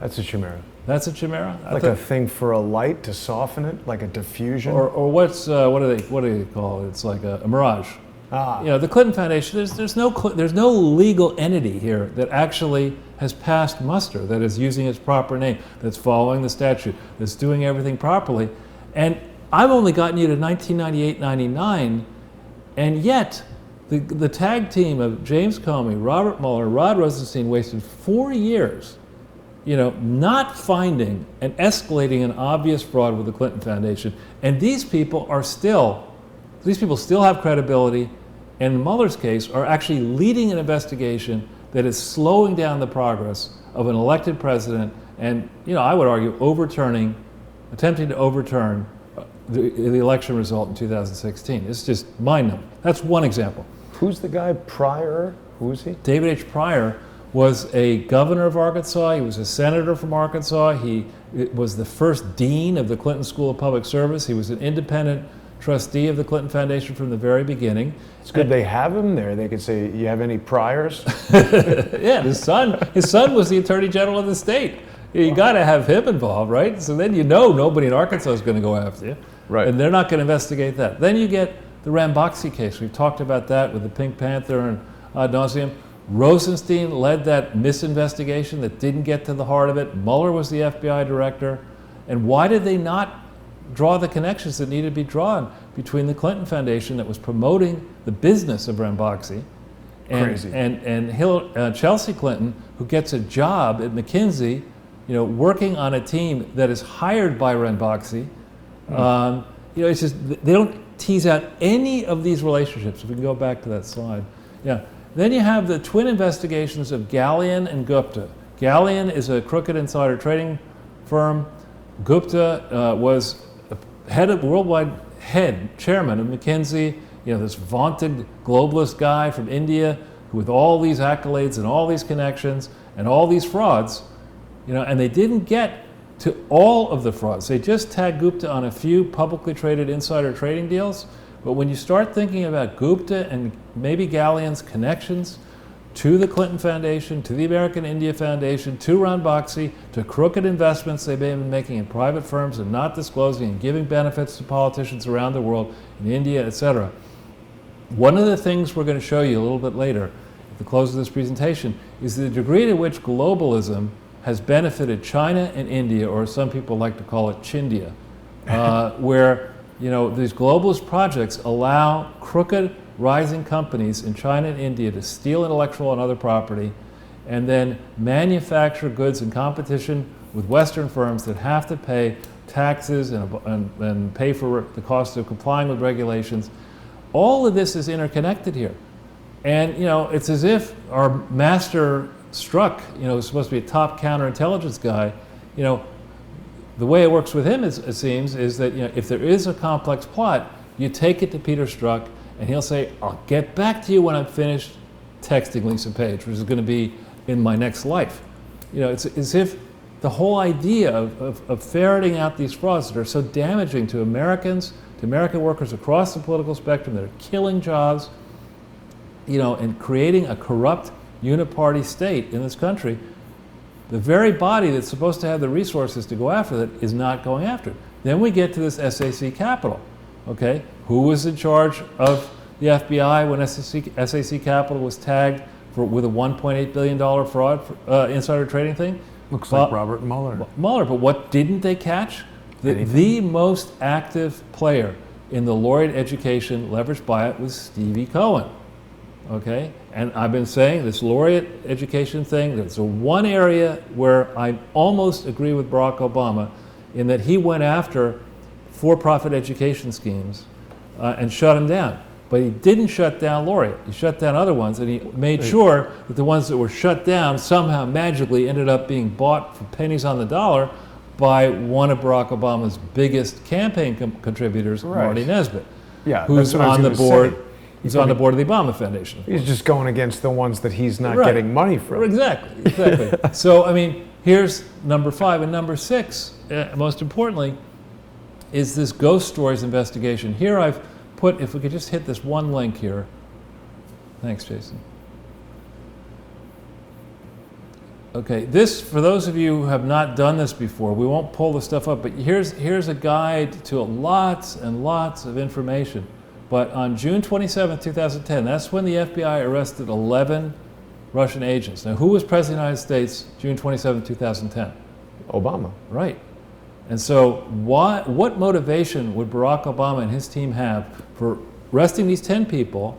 [SPEAKER 1] That's a chimera.
[SPEAKER 2] That's a chimera?
[SPEAKER 1] Like a thing for a light to soften it, like a diffusion?
[SPEAKER 2] Or what do they call it? It's like a mirage. The Clinton Foundation, there's no legal entity here that actually has passed muster, that is using its proper name, that's following the statute, that's doing everything properly. And I've only gotten you to 1998, 99, and yet the tag team of James Comey, Robert Mueller, Rod Rosenstein wasted 4 years, not finding and escalating an obvious fraud with the Clinton Foundation. And these people still have credibility, and in Mueller's case are actually leading an investigation that is slowing down the progress of an elected president and, I would argue, attempting to overturn the election result in 2016. It's just mind-numbing. That's one example.
[SPEAKER 1] Who's the guy? Pryor? Who is he?
[SPEAKER 2] David H. Pryor was a governor of Arkansas. He was a senator from Arkansas. He was the first dean of the Clinton School of Public Service. He was an independent trustee of the Clinton Foundation from the very beginning.
[SPEAKER 1] It's good they have him there. They could say, you have any priors?
[SPEAKER 2] Yeah, his son was the attorney general of the state. You got to have him involved, right? So then nobody in Arkansas is going to go after you.
[SPEAKER 1] Right.
[SPEAKER 2] And they're not going to investigate that. Then you get the Ramboxy case. We've talked about that with the Pink Panther and ad nauseum. Rosenstein led that misinvestigation that didn't get to the heart of it. Mueller was the FBI director. And why did they not draw the connections that needed to be drawn between the Clinton Foundation that was promoting the business of Ramboxy and Chelsea Clinton, who gets a job at McKinsey, working on a team that is hired by Ramboxy. It's just, they don't tease out any of these relationships. If we can go back to that slide. Yeah. Then you have the twin investigations of Gallion and Gupta. Gallion is a crooked insider trading firm. Gupta was worldwide chairman of McKinsey, this vaunted globalist guy from India with all these accolades and all these connections and all these frauds, and they didn't get to all of the frauds. They just tagged Gupta on a few publicly traded insider trading deals. But when you start thinking about Gupta and maybe Gallion's connections to the Clinton Foundation, to the American India Foundation, to Ramboxy, to crooked investments they've been making in private firms and not disclosing and giving benefits to politicians around the world, in India, etc. One of the things we're going to show you a little bit later at the close of this presentation is the degree to which globalism has benefited China and India, or some people like to call it Chindia, where these globalist projects allow crooked rising companies in China and India to steal intellectual and other property and then manufacture goods in competition with Western firms that have to pay taxes and pay for the cost of complying with regulations. All of this is interconnected here. And it's as if our master Strzok, who's supposed to be a top counterintelligence guy, the way it works with him, it seems, is that if there is a complex plot, you take it to Peter Strzok, and he'll say, "I'll get back to you when I'm finished texting Lisa Page, which is going to be in my next life." It's as if the whole idea of ferreting out these frauds that are so damaging to Americans, to American workers across the political spectrum, that are killing jobs, and creating a corrupt uniparty state in this country, the very body that's supposed to have the resources to go after that is not going after it. Then we get to this SAC Capital, okay? Who was in charge of the FBI when SAC Capital was tagged with a $1.8 billion fraud insider trading thing?
[SPEAKER 1] Looks like Robert Mueller.
[SPEAKER 2] But what didn't they catch? The most active player in the laureate education leveraged buyout was Stevie Cohen. Okay, and I've been saying this laureate education thing, there's one area where I almost agree with Barack Obama in that he went after for-profit education schemes and shut them down. But he didn't shut down laureate. He shut down other ones, and he made sure that the ones that were shut down somehow magically ended up being bought for pennies on the dollar by one of Barack Obama's biggest campaign contributors, Marty Nesbitt, who's on the board. He's on the board of the Obama Foundation.
[SPEAKER 1] He's just going against the ones that he's not getting money from.
[SPEAKER 2] Exactly. So, here's number 5. And number 6, most importantly, is this ghost stories investigation. Here I've put, if we could just hit this one link here. Thanks, Jason. Okay, this, for those of you who have not done this before, we won't pull the stuff up, but here's a guide to lots and lots of information. But on June 27, 2010, that's when the FBI arrested 11 Russian agents. Now, who was President of the United States June 27, 2010?
[SPEAKER 1] Obama.
[SPEAKER 2] Right. And so what motivation would Barack Obama and his team have for arresting these 10 people,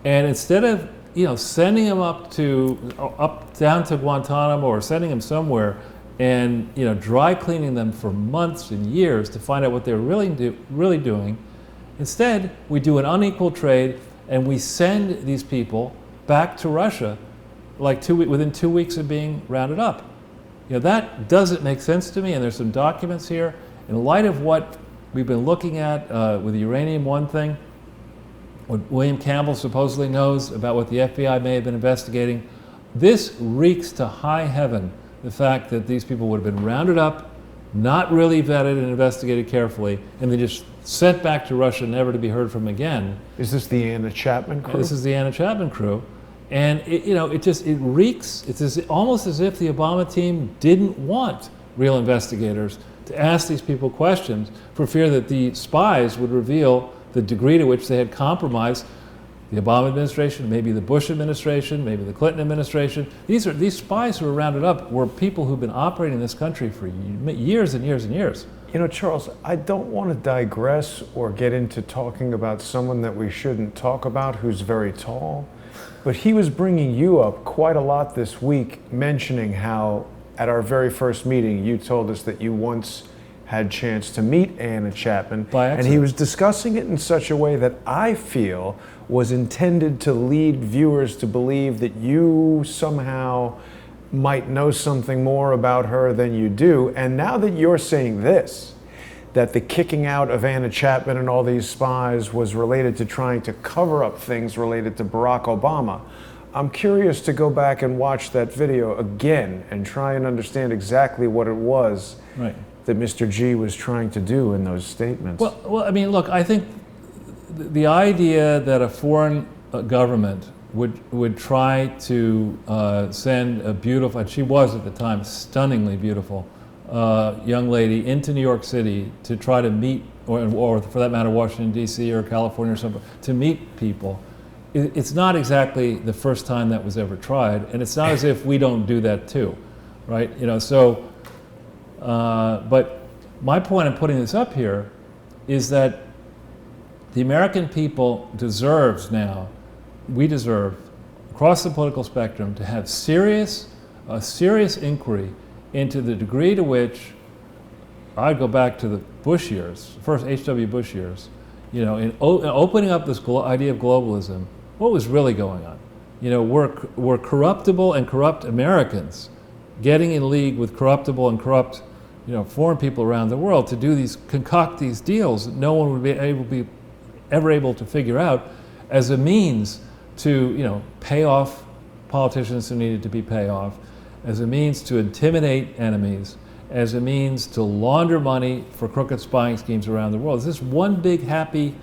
[SPEAKER 2] and instead of sending them up down to Guantanamo or sending them somewhere and dry cleaning them for months and years to find out what they're really doing, instead we do an unequal trade and we send these people back to Russia like within 2 weeks of being rounded up. That doesn't make sense to me, and there's some documents here. In light of what we've been looking at with the Uranium One thing, what William Campbell supposedly knows about what the FBI may have been investigating, this reeks to high heaven, the fact that these people would have been rounded up, not really vetted and investigated carefully, and then just sent back to Russia, never to be heard from again.
[SPEAKER 1] Is this the Anna Chapman crew?
[SPEAKER 2] This is the Anna Chapman crew. And it reeks, it's almost as if the Obama team didn't want real investigators to ask these people questions for fear that the spies would reveal the degree to which they had compromised the Obama administration, maybe the Bush administration, maybe the Clinton administration. These spies who were rounded up were people who've been operating in this country for years and years and years.
[SPEAKER 1] Charles, I don't want to digress or get into talking about someone that we shouldn't talk about who's very tall, but he was bringing you up quite a lot this week, mentioning how at our very first meeting you told us that you once had a chance to meet Anna Chapman, and he was discussing it in such a way that I feel was intended to lead viewers to believe that you somehow might know something more about her than you do. And now that you're saying this, that the kicking out of Anna Chapman and all these spies was related to trying to cover up things related to Barack Obama, I'm curious to go back and watch that video again and try and understand exactly what it was that Mr. G was trying to do in those statements.
[SPEAKER 2] Well, I mean, look, I think the idea that a foreign government would try to send a beautiful, and she was at the time stunningly beautiful, young lady into New York City to try to meet, or for that matter, Washington, D.C. or California or something, to meet people. It's not exactly the first time that was ever tried, and it's not as if we don't do that too, right? But my point in putting this up here is that the American people deserves now, we deserve, across the political spectrum, to have a serious inquiry into the degree to which, I'd go back to the Bush years, first H.W. Bush years, in opening up this idea of globalism, what was really going on? Were corruptible and corrupt Americans getting in league with corruptible and corrupt foreign people around the world to concoct these deals that no one would be ever able to figure out as a means to, pay off politicians who needed to be paid off, as a means to intimidate enemies, as a means to launder money for crooked spying schemes around the world. Is this one big happy,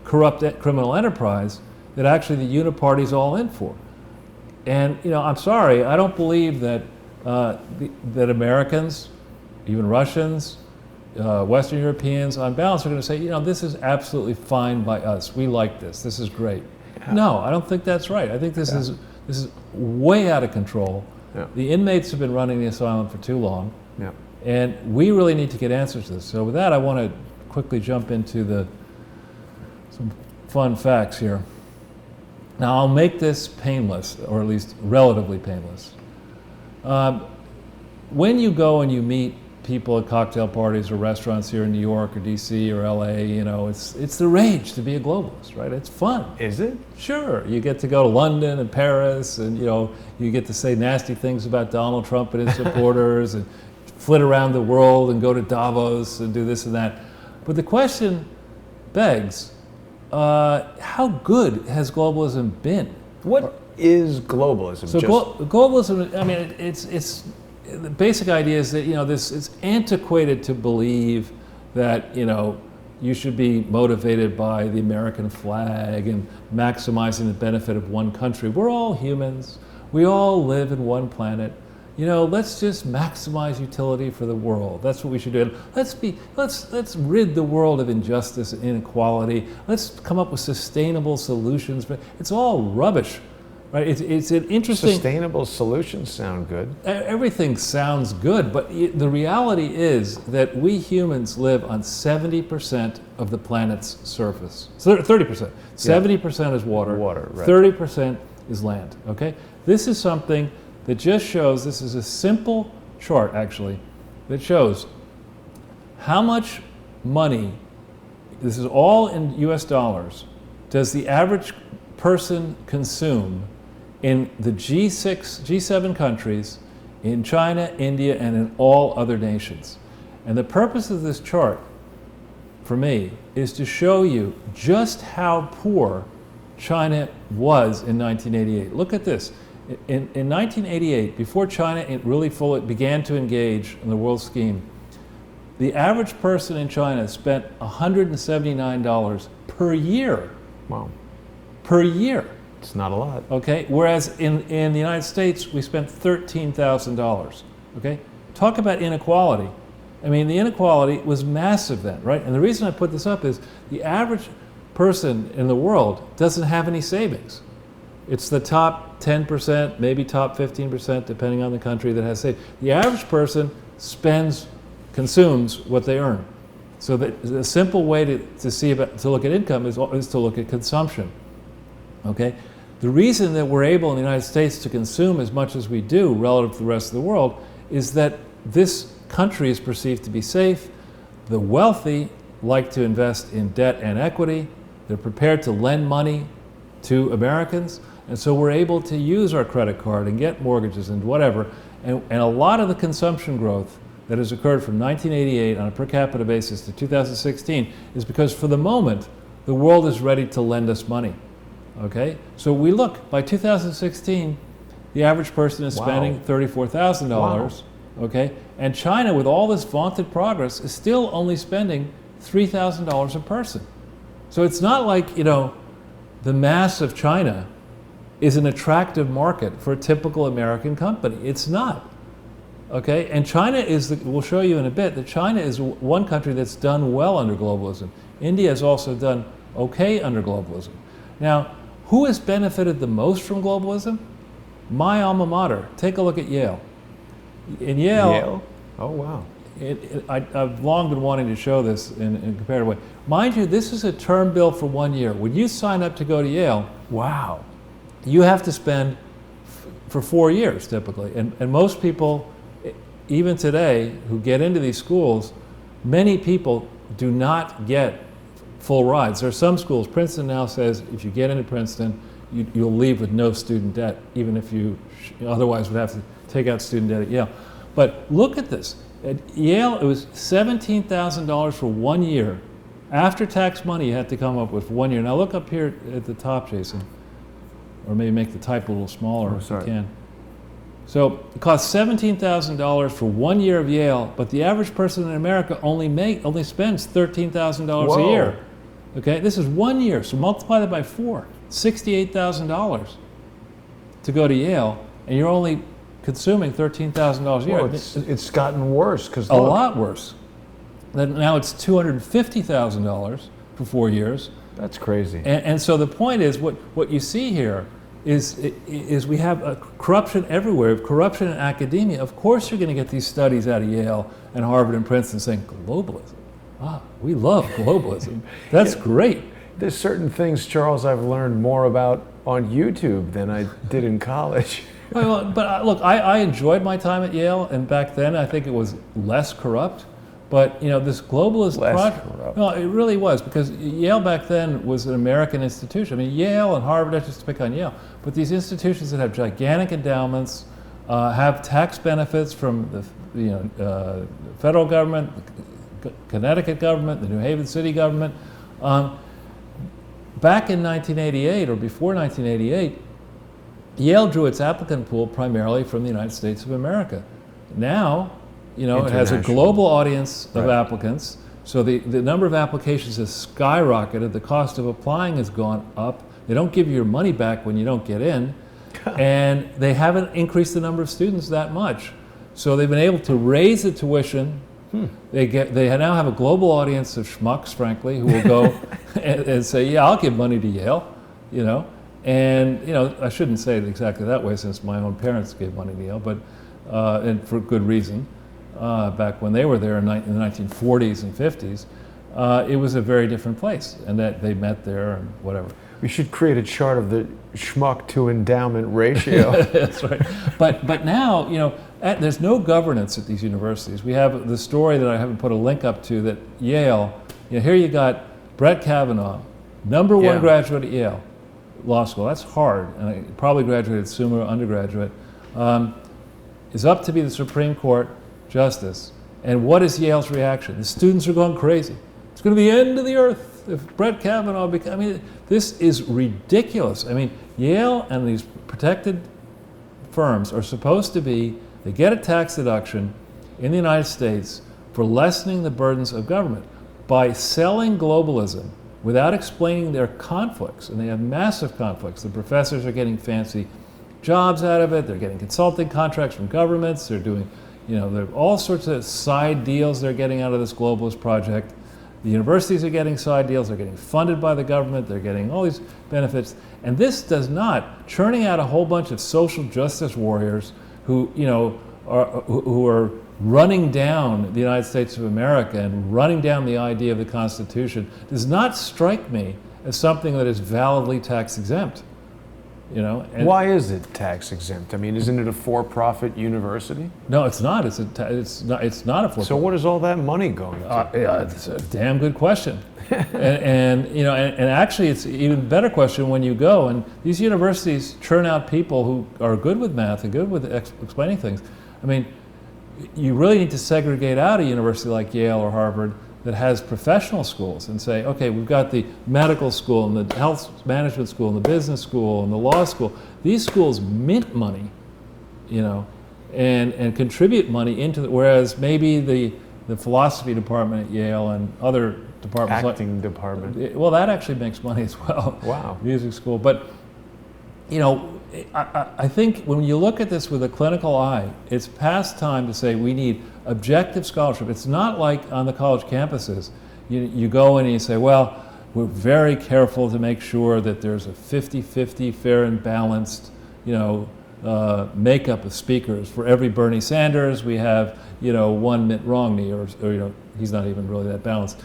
[SPEAKER 2] corrupt criminal enterprise that actually the uniparty's all in for? And I'm sorry, I don't believe that that Americans, even Russians, Western Europeans, on balance, are going to say, this is absolutely fine by us. We like this. This is great. Yeah. No, I don't think that's right. I think this is way out of control. Yeah. The inmates have been running the asylum for too long, and we really need to get answers to this. So with that, I want to quickly jump into some fun facts here. Now, I'll make this painless, or at least relatively painless. When you go and you meet people at cocktail parties or restaurants here in New York or DC or LA, it's the rage to be a globalist, right? It's fun.
[SPEAKER 1] Is it?
[SPEAKER 2] Sure. You get to go to London and Paris, and you get to say nasty things about Donald Trump and his supporters, and flit around the world and go to Davos and do this and that. But the question begs, how good has globalism been?
[SPEAKER 1] What is globalism?
[SPEAKER 2] So globalism, I mean, it's the basic idea is that it's antiquated to believe that you should be motivated by the American flag and maximizing the benefit of one country. We're all humans. We all live in one planet. You know, let's just maximize utility for the world. That's what we should do. Let's rid the world of injustice and inequality. Let's come up with sustainable solutions. But it's all rubbish, right? It's an interesting.
[SPEAKER 1] Sustainable solutions sound good.
[SPEAKER 2] Everything sounds good, but the reality is that we humans live on 70% of the planet's surface. So 30%. 70% is water.
[SPEAKER 1] Water, right.
[SPEAKER 2] 30% is land. Okay. This is something that just shows, this is a simple chart actually, that shows how much money, this is all in US dollars, does the average person consume in the G6, G7 countries, in China, India, and in all other nations. And the purpose of this chart, for me, is to show you just how poor China was in 1988. Look at this. In 1988, before China really fully began to engage in the world scheme, the average person in China spent $179 per year.
[SPEAKER 1] Wow.
[SPEAKER 2] Per year.
[SPEAKER 1] It's not a lot.
[SPEAKER 2] Okay, whereas in the United States, we spent $13,000. Okay, talk about inequality. I mean, the inequality was massive then, right? And the reason I put this up is the average person in the world doesn't have any savings. It's the top 10%, maybe top 15%, depending on the country that has savings. The average person consumes what they earn. So the simple way to look at income is to look at consumption. Okay, the reason that we're able in the United States to consume as much as we do relative to the rest of the world is that this country is perceived to be safe. The wealthy like to invest in debt and equity. They're prepared to lend money to Americans. And so we're able to use our credit card and get mortgages and whatever. And a lot of the consumption growth that has occurred from 1988 on a per capita basis to 2016 is because for the moment, the world is ready to lend us money. Okay? So we look, by 2016, the average person is spending $34,000. Wow. Okay? And China, with all this vaunted progress, is still only spending $3,000 a person. So it's not like, you know, the mass of China is an attractive market for a typical American company. It's not. Okay? And China is, we'll show you in a bit, that China is one country that's done well under globalism. India has also done okay under globalism. Now, who has benefited the most from globalism? My alma mater. Take a look at Yale. In Yale?
[SPEAKER 1] Oh, wow.
[SPEAKER 2] I've long been wanting to show this in a comparative way. Mind you, this is a term bill for 1 year. When you sign up to go to Yale,
[SPEAKER 1] wow,
[SPEAKER 2] you have to spend for 4 years typically. And most people, even today, who get into these schools, many people do not get full rides. There are some schools, Princeton now says if you get into Princeton, you'll leave with no student debt, even if you otherwise would have to take out student debt at Yale. But look at this. At Yale, it was $17,000 for 1 year. After-tax money you had to come up with 1 year. Now look up here at the top, Jason. Or maybe make the type a little smaller if you can. So it costs $17,000 for 1 year of Yale, but the average person in America only spends $13,000 a year. Okay, this is 1 year, so multiply that by 4, $68,000 to go to Yale, and you're only consuming $13,000 a year.
[SPEAKER 1] Well, it's gotten worse because
[SPEAKER 2] a lot worse. Now it's $250,000 for 4 years.
[SPEAKER 1] That's crazy.
[SPEAKER 2] And so the point is, what you see here is we have a corruption everywhere, corruption in academia. Of course you're going to get these studies out of Yale and Harvard and Princeton saying, globalism. Ah, we love globalism. That's great.
[SPEAKER 1] There's certain things, Charles, I've learned more about on YouTube than I did in college.
[SPEAKER 2] Well, but look, I enjoyed my time at Yale, and back then I think it was less corrupt. But you know, this globalist project, no, it really was, because Yale back then was an American institution. I mean, Yale and Harvard, I just pick on Yale, but these institutions that have gigantic endowments, have tax benefits from the federal government, the Connecticut government, the New Haven city government. Back in 1988 or before 1988, Yale drew its applicant pool primarily from the United States of America. Now, you know, it has a global audience of applicants. So the number of applications has skyrocketed. The cost of applying has gone up. They don't give you your money back when you don't get in. And they haven't increased the number of students that much. So they've been able to raise the tuition. They now have a global audience of schmucks, frankly, who will go and say, yeah, I'll give money to Yale, you know. And, you know, I shouldn't say it exactly that way since my own parents gave money to Yale, but, and for good reason. Back when they were there in the 1940s and 50s, it was a very different place, and that they met there and whatever.
[SPEAKER 1] We should create a chart of the schmuck to endowment ratio.
[SPEAKER 2] That's right. But now, you know, there's no governance at these universities. We have the story that I haven't put a link up to that Yale, you know, here you got Brett Kavanaugh, #1 graduate at Yale Law School. That's hard, and I probably graduated summa undergraduate. Is up to be the Supreme Court Justice. And what is Yale's reaction? The students are going crazy. It's going to be the end of the earth if Brett Kavanaugh becomes. I mean, this is ridiculous. I mean, Yale and these protected firms are supposed to be, they get a tax deduction in the United States for lessening the burdens of government by selling globalism without explaining their conflicts. And they have massive conflicts. The professors are getting fancy jobs out of it. They're getting consulting contracts from governments. They're doing, you know, there are all sorts of side deals they're getting out of this globalist project. The universities are getting side deals. They're getting funded by the government. They're getting all these benefits. And this does not, churning out a whole bunch of social justice warriors who, you know, who are running down the United States of America and running down the idea of the Constitution, does not strike me as something that is validly tax exempt. You know, and
[SPEAKER 1] why is it tax exempt? I mean, isn't it a for-profit university?
[SPEAKER 2] No, it's not. It's not a for-profit.
[SPEAKER 1] So what is all that money going to?
[SPEAKER 2] Yeah, it's a damn good question. and you know, and actually, it's an even better question when you go and these universities churn out people who are good with math and good with explaining things. I mean, you really need to segregate out a university like Yale or Harvard that has professional schools and say, okay, we've got the medical school and the health management school and the business school and the law school. These schools mint money, you know, and contribute money into the, whereas maybe the philosophy department at Yale and other departments.
[SPEAKER 1] Acting department.
[SPEAKER 2] Well, that actually makes money as well.
[SPEAKER 1] Wow.
[SPEAKER 2] Music school. But, you know, I think when you look at this with a clinical eye, it's past time to say we need objective scholarship. It's not like on the college campuses. You go in and you say, well, we're very careful to make sure that there's a 50-50 fair and balanced, you know, makeup of speakers. For every Bernie Sanders, we have, you know, one Mitt Romney, or you know, he's not even really that balanced.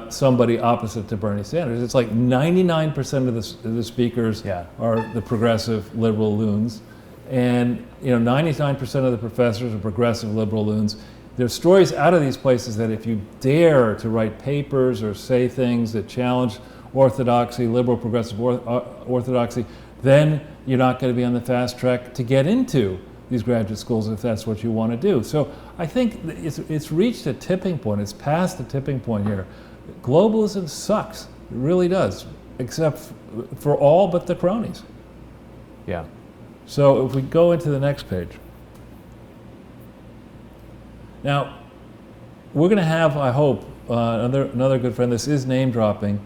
[SPEAKER 2] Somebody opposite to Bernie Sanders. It's like 99% of the speakers are the progressive liberal loons, and you know 99% of the professors are progressive liberal loons. There's stories out of these places that if you dare to write papers or say things that challenge orthodoxy, liberal progressive orthodoxy, then you're not going to be on the fast track to get into these graduate schools if that's what you want to do. So I think it's reached a tipping point. It's past the tipping point here. Globalism sucks. It really does, except for all but the cronies.
[SPEAKER 1] Yeah.
[SPEAKER 2] So if we go into the next page. Now, we're going to have, I hope, another good friend. This is name dropping,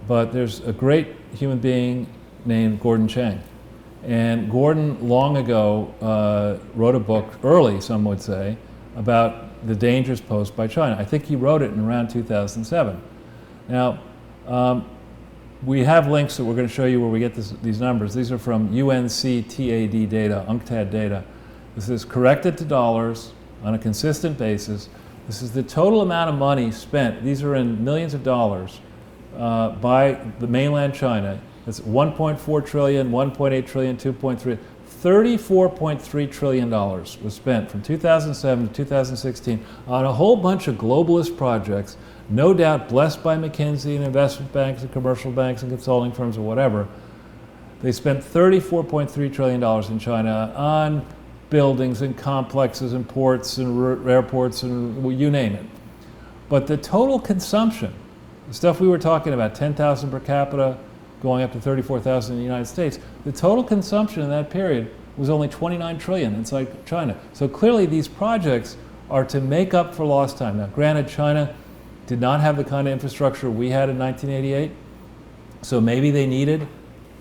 [SPEAKER 2] but there's a great human being named Gordon Chang. And Gordon, long ago, wrote a book, early some would say, about the dangers posed by China. I think he wrote it in around 2007. Now, we have links that we're going to show you where we get these numbers. These are from UNCTAD data, UNCTAD data. This is corrected to dollars on a consistent basis. This is the total amount of money spent. These are in millions of dollars by the mainland China. It's 1.4 trillion, 1.8 trillion, 2.3, $34.3 trillion was spent from 2007 to 2016 on a whole bunch of globalist projects, no doubt blessed by McKinsey and investment banks and commercial banks and consulting firms or whatever. They spent $34.3 trillion in China on buildings and complexes and ports and airports and you name it. But the total consumption, the stuff we were talking about, 10,000 per capita, going up to 34,000 in the United States, the total consumption in that period was only 29 trillion inside China. So clearly these projects are to make up for lost time. Now granted, China did not have the kind of infrastructure we had in 1988. So maybe they needed,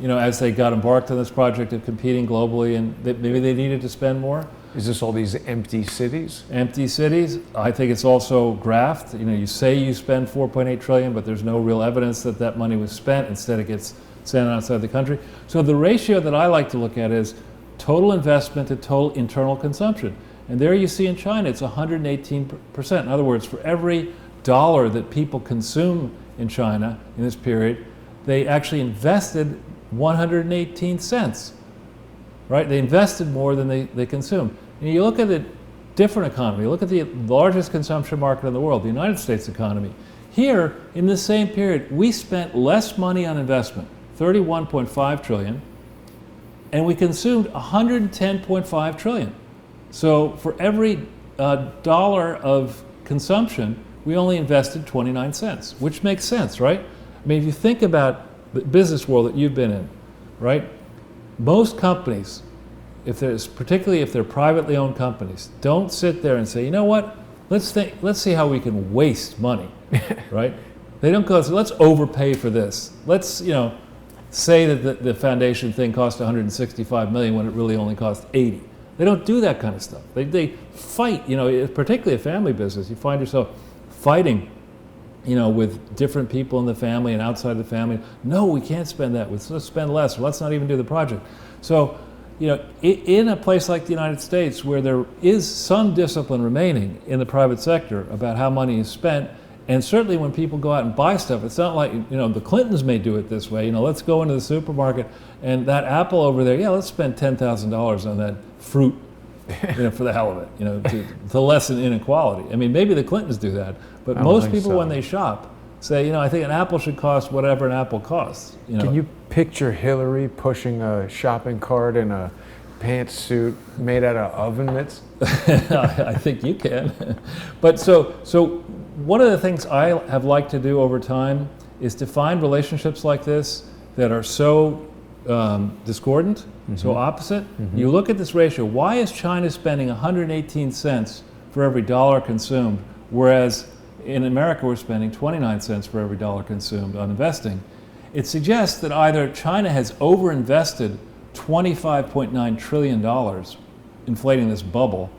[SPEAKER 2] as they got embarked on this project of competing globally, and maybe they needed to spend more.
[SPEAKER 1] Is this all these empty cities?
[SPEAKER 2] Empty cities. I think it's also graft. You say you spend 4.8 trillion, but there's no real evidence that that money was spent. Instead, it gets sent outside the country. So the ratio that I like to look at is total investment to total internal consumption. And there you see in China, it's 118%. In other words, for every dollar that people consume in China in this period, they actually invested 118 cents. Right? They invested more than they consumed. And you look at a different economy, look at the largest consumption market in the world, the United States economy. Here, in the same period, we spent less money on investment, 31.5 trillion, and we consumed 110.5 trillion. So for every dollar of consumption, we only invested 29 cents, which makes sense, right? I mean, if you think about the business world that you've been in, right? Most companies, particularly if they're privately owned companies, don't sit there and say, you know what, let's see how we can waste money, right? They don't go, so let's overpay for this. Let's, say that the foundation thing cost 165 million when it really only cost 80. They don't do that kind of stuff. They fight, particularly a family business. You find yourself fighting, with different people in the family and outside the family. No, we can't spend that. Let's spend less, or let's not even do the project. So, in a place like the United States, where there is some discipline remaining in the private sector about how money is spent, and certainly when people go out and buy stuff, it's not like, the Clintons may do it this way. Let's go into the supermarket and that apple over there, let's spend $10,000 on that fruit, for the hell of it, to lessen inequality. I mean, maybe the Clintons do that, but most people when they shop say, I think an apple should cost whatever an apple costs.
[SPEAKER 1] Can you picture Hillary pushing a shopping cart in a pantsuit made out of oven mitts?
[SPEAKER 2] I think you can. But so one of the things I have liked to do over time is to find relationships like this that are so discordant, so opposite. You look at this ratio. Why is China spending 118 cents for every dollar consumed, whereas in America we're spending 29 cents for every dollar consumed on investing? It suggests that either China has overinvested $25.9 trillion, inflating this bubble,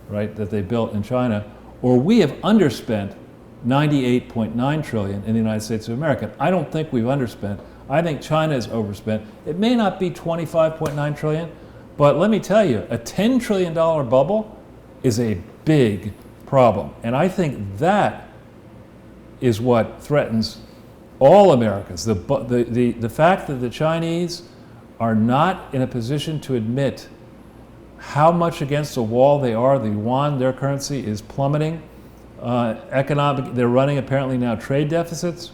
[SPEAKER 2] right, that they built in China, or we have underspent 98.9 trillion in the United States of America. I don't think we've underspent. I think China has overspent. It may not be 25.9 trillion, but let me tell you, a $10 trillion bubble is a big problem. And I think that is what threatens all Americans. The fact that the Chinese are not in a position to admit how much against the wall they are. The yuan, their currency, is plummeting. They're running apparently now trade deficits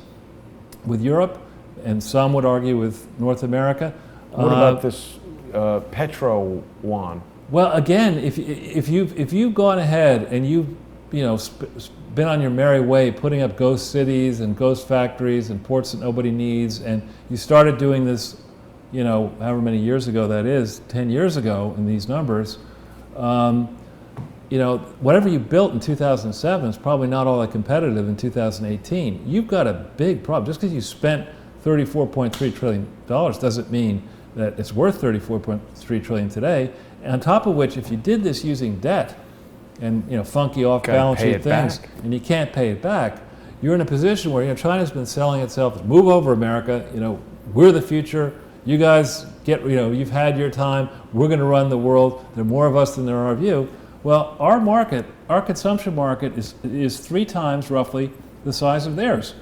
[SPEAKER 2] with Europe, and some would argue with North America.
[SPEAKER 1] What about this petro yuan?
[SPEAKER 2] Well, again, if you've gone ahead and you've been on your merry way putting up ghost cities and ghost factories and ports that nobody needs, and you started doing this, however many years ago that is, 10 years ago in these numbers, whatever you built in 2007 is probably not all that competitive in 2018. You've got a big problem. Just because you spent $34.3 trillion doesn't mean that it's worth $34.3 trillion today. And on top of which, if you did this using debt and funky off-balance sheet things, and you can't pay it back, you're in a position where China's been selling itself. Move over, America. We're the future. You guys you've had your time. We're going to run the world. There are more of us than there are of you. Well, our market, our consumption market, is 3 times roughly the size of theirs.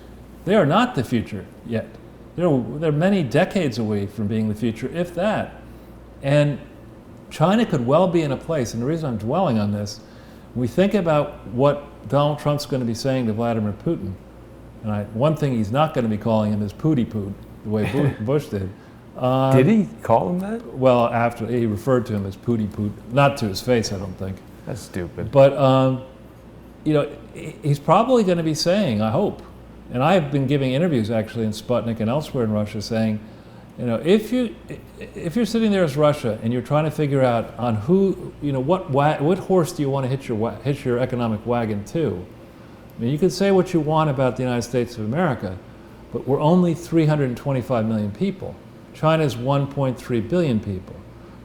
[SPEAKER 2] They are not the future yet. They're many decades away from being the future, if that. And China could well be in a place, and the reason I'm dwelling on this, when we think about what Donald Trump's going to be saying to Vladimir Putin, and one thing he's not going to be calling him is Pooty Poot, the way Bush did.
[SPEAKER 1] Did he call him that?
[SPEAKER 2] Well, after he referred to him as Pooty Poot, not to his face, I don't think.
[SPEAKER 1] That's stupid.
[SPEAKER 2] But he's probably going to be saying, I hope, and I've been giving interviews actually in Sputnik and elsewhere in Russia saying, if you're sitting there as Russia and you're trying to figure out on who, what horse do you want to hitch your economic wagon to, I mean, you can say what you want about the United States of America, but we're only 325 million people. China's 1.3 billion people.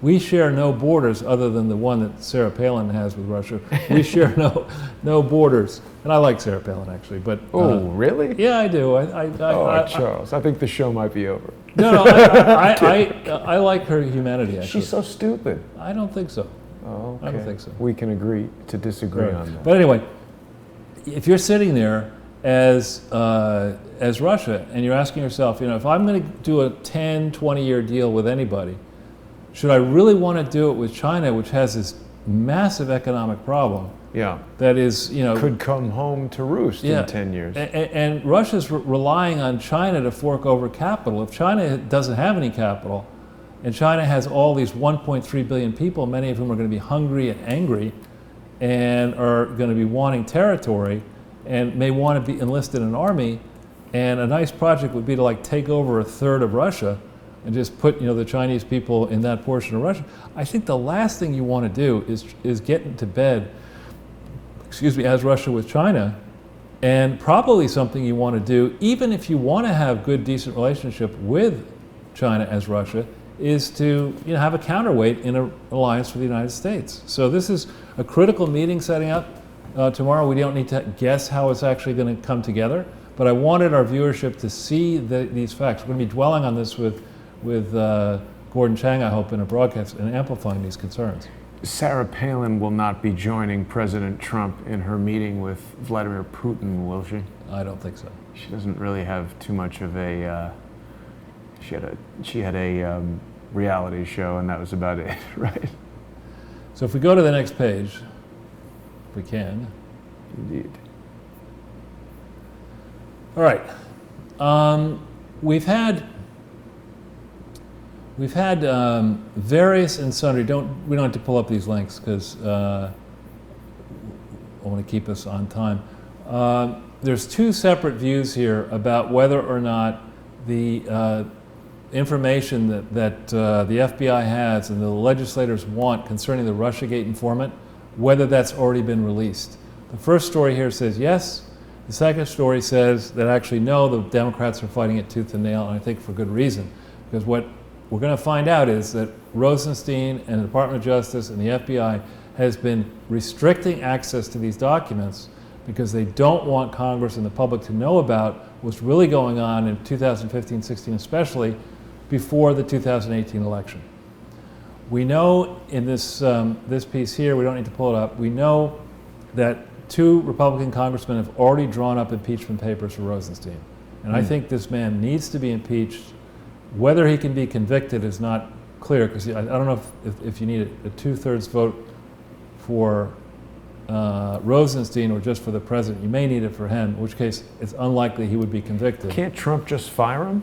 [SPEAKER 2] We share no borders other than the one that Sarah Palin has with Russia. We share no borders. And I like Sarah Palin, actually. But
[SPEAKER 1] oh, really?
[SPEAKER 2] Yeah, I do.
[SPEAKER 1] Charles, I think the show might be over.
[SPEAKER 2] No, I like her humanity, actually.
[SPEAKER 1] She's so stupid.
[SPEAKER 2] I don't think so.
[SPEAKER 1] Oh, okay.
[SPEAKER 2] I don't think so.
[SPEAKER 1] We can agree to disagree on that.
[SPEAKER 2] But anyway, if you're sitting there as Russia and you're asking yourself, if I'm going to do a 10, 20-year deal with anybody, should I really want to do it with China, which has this massive economic problem?
[SPEAKER 1] Yeah.
[SPEAKER 2] That is,
[SPEAKER 1] could come home to roost in 10 years.
[SPEAKER 2] And Russia's relying on China to fork over capital. If China doesn't have any capital, and China has all these 1.3 billion people, many of whom are going to be hungry and angry, and are going to be wanting territory, and may want to be enlisted in an army, and a nice project would be to take over a third of Russia, and just put the Chinese people in that portion of Russia. I think the last thing you want to do is get into bed, as Russia with China, and probably something you want to do, even if you want to have good, decent relationship with China as Russia, is to have a counterweight in an alliance with the United States. So this is a critical meeting setting up tomorrow. We don't need to guess how it's actually going to come together, but I wanted our viewership to see these facts. We're going to be dwelling on this with Gordon Chang, I hope, in a broadcast and amplifying these concerns.
[SPEAKER 1] Sarah Palin will not be joining President Trump in her meeting with Vladimir Putin, will she?
[SPEAKER 2] I don't think so.
[SPEAKER 1] She doesn't really have too much of a. She had a reality show, and that was about it, right?
[SPEAKER 2] So if we go to the next page, if we can.
[SPEAKER 1] Indeed.
[SPEAKER 2] All right. We've had various and sundry. We don't have to pull up these links because I want to keep us on time. There's two separate views here about whether or not the information that the FBI has and the legislators want concerning the Russiagate informant, whether that's already been released. The first story here says yes. The second story says that actually no, the Democrats are fighting it tooth and nail, and I think for good reason, because what we're going to find out is that Rosenstein and the Department of Justice and the FBI has been restricting access to these documents because they don't want Congress and the public to know about what's really going on in 2015-16, especially before the 2018 election. We know in this piece here, we don't need to pull it up, we know that 2 Republican congressmen have already drawn up impeachment papers for Rosenstein. And I think this man needs to be impeached. Whether he can be convicted is not clear, because I don't know if you need a 2/3 vote for Rosenstein or just for the president. You may need it for him, in which case it's unlikely he would be convicted.
[SPEAKER 1] Can't Trump just fire him?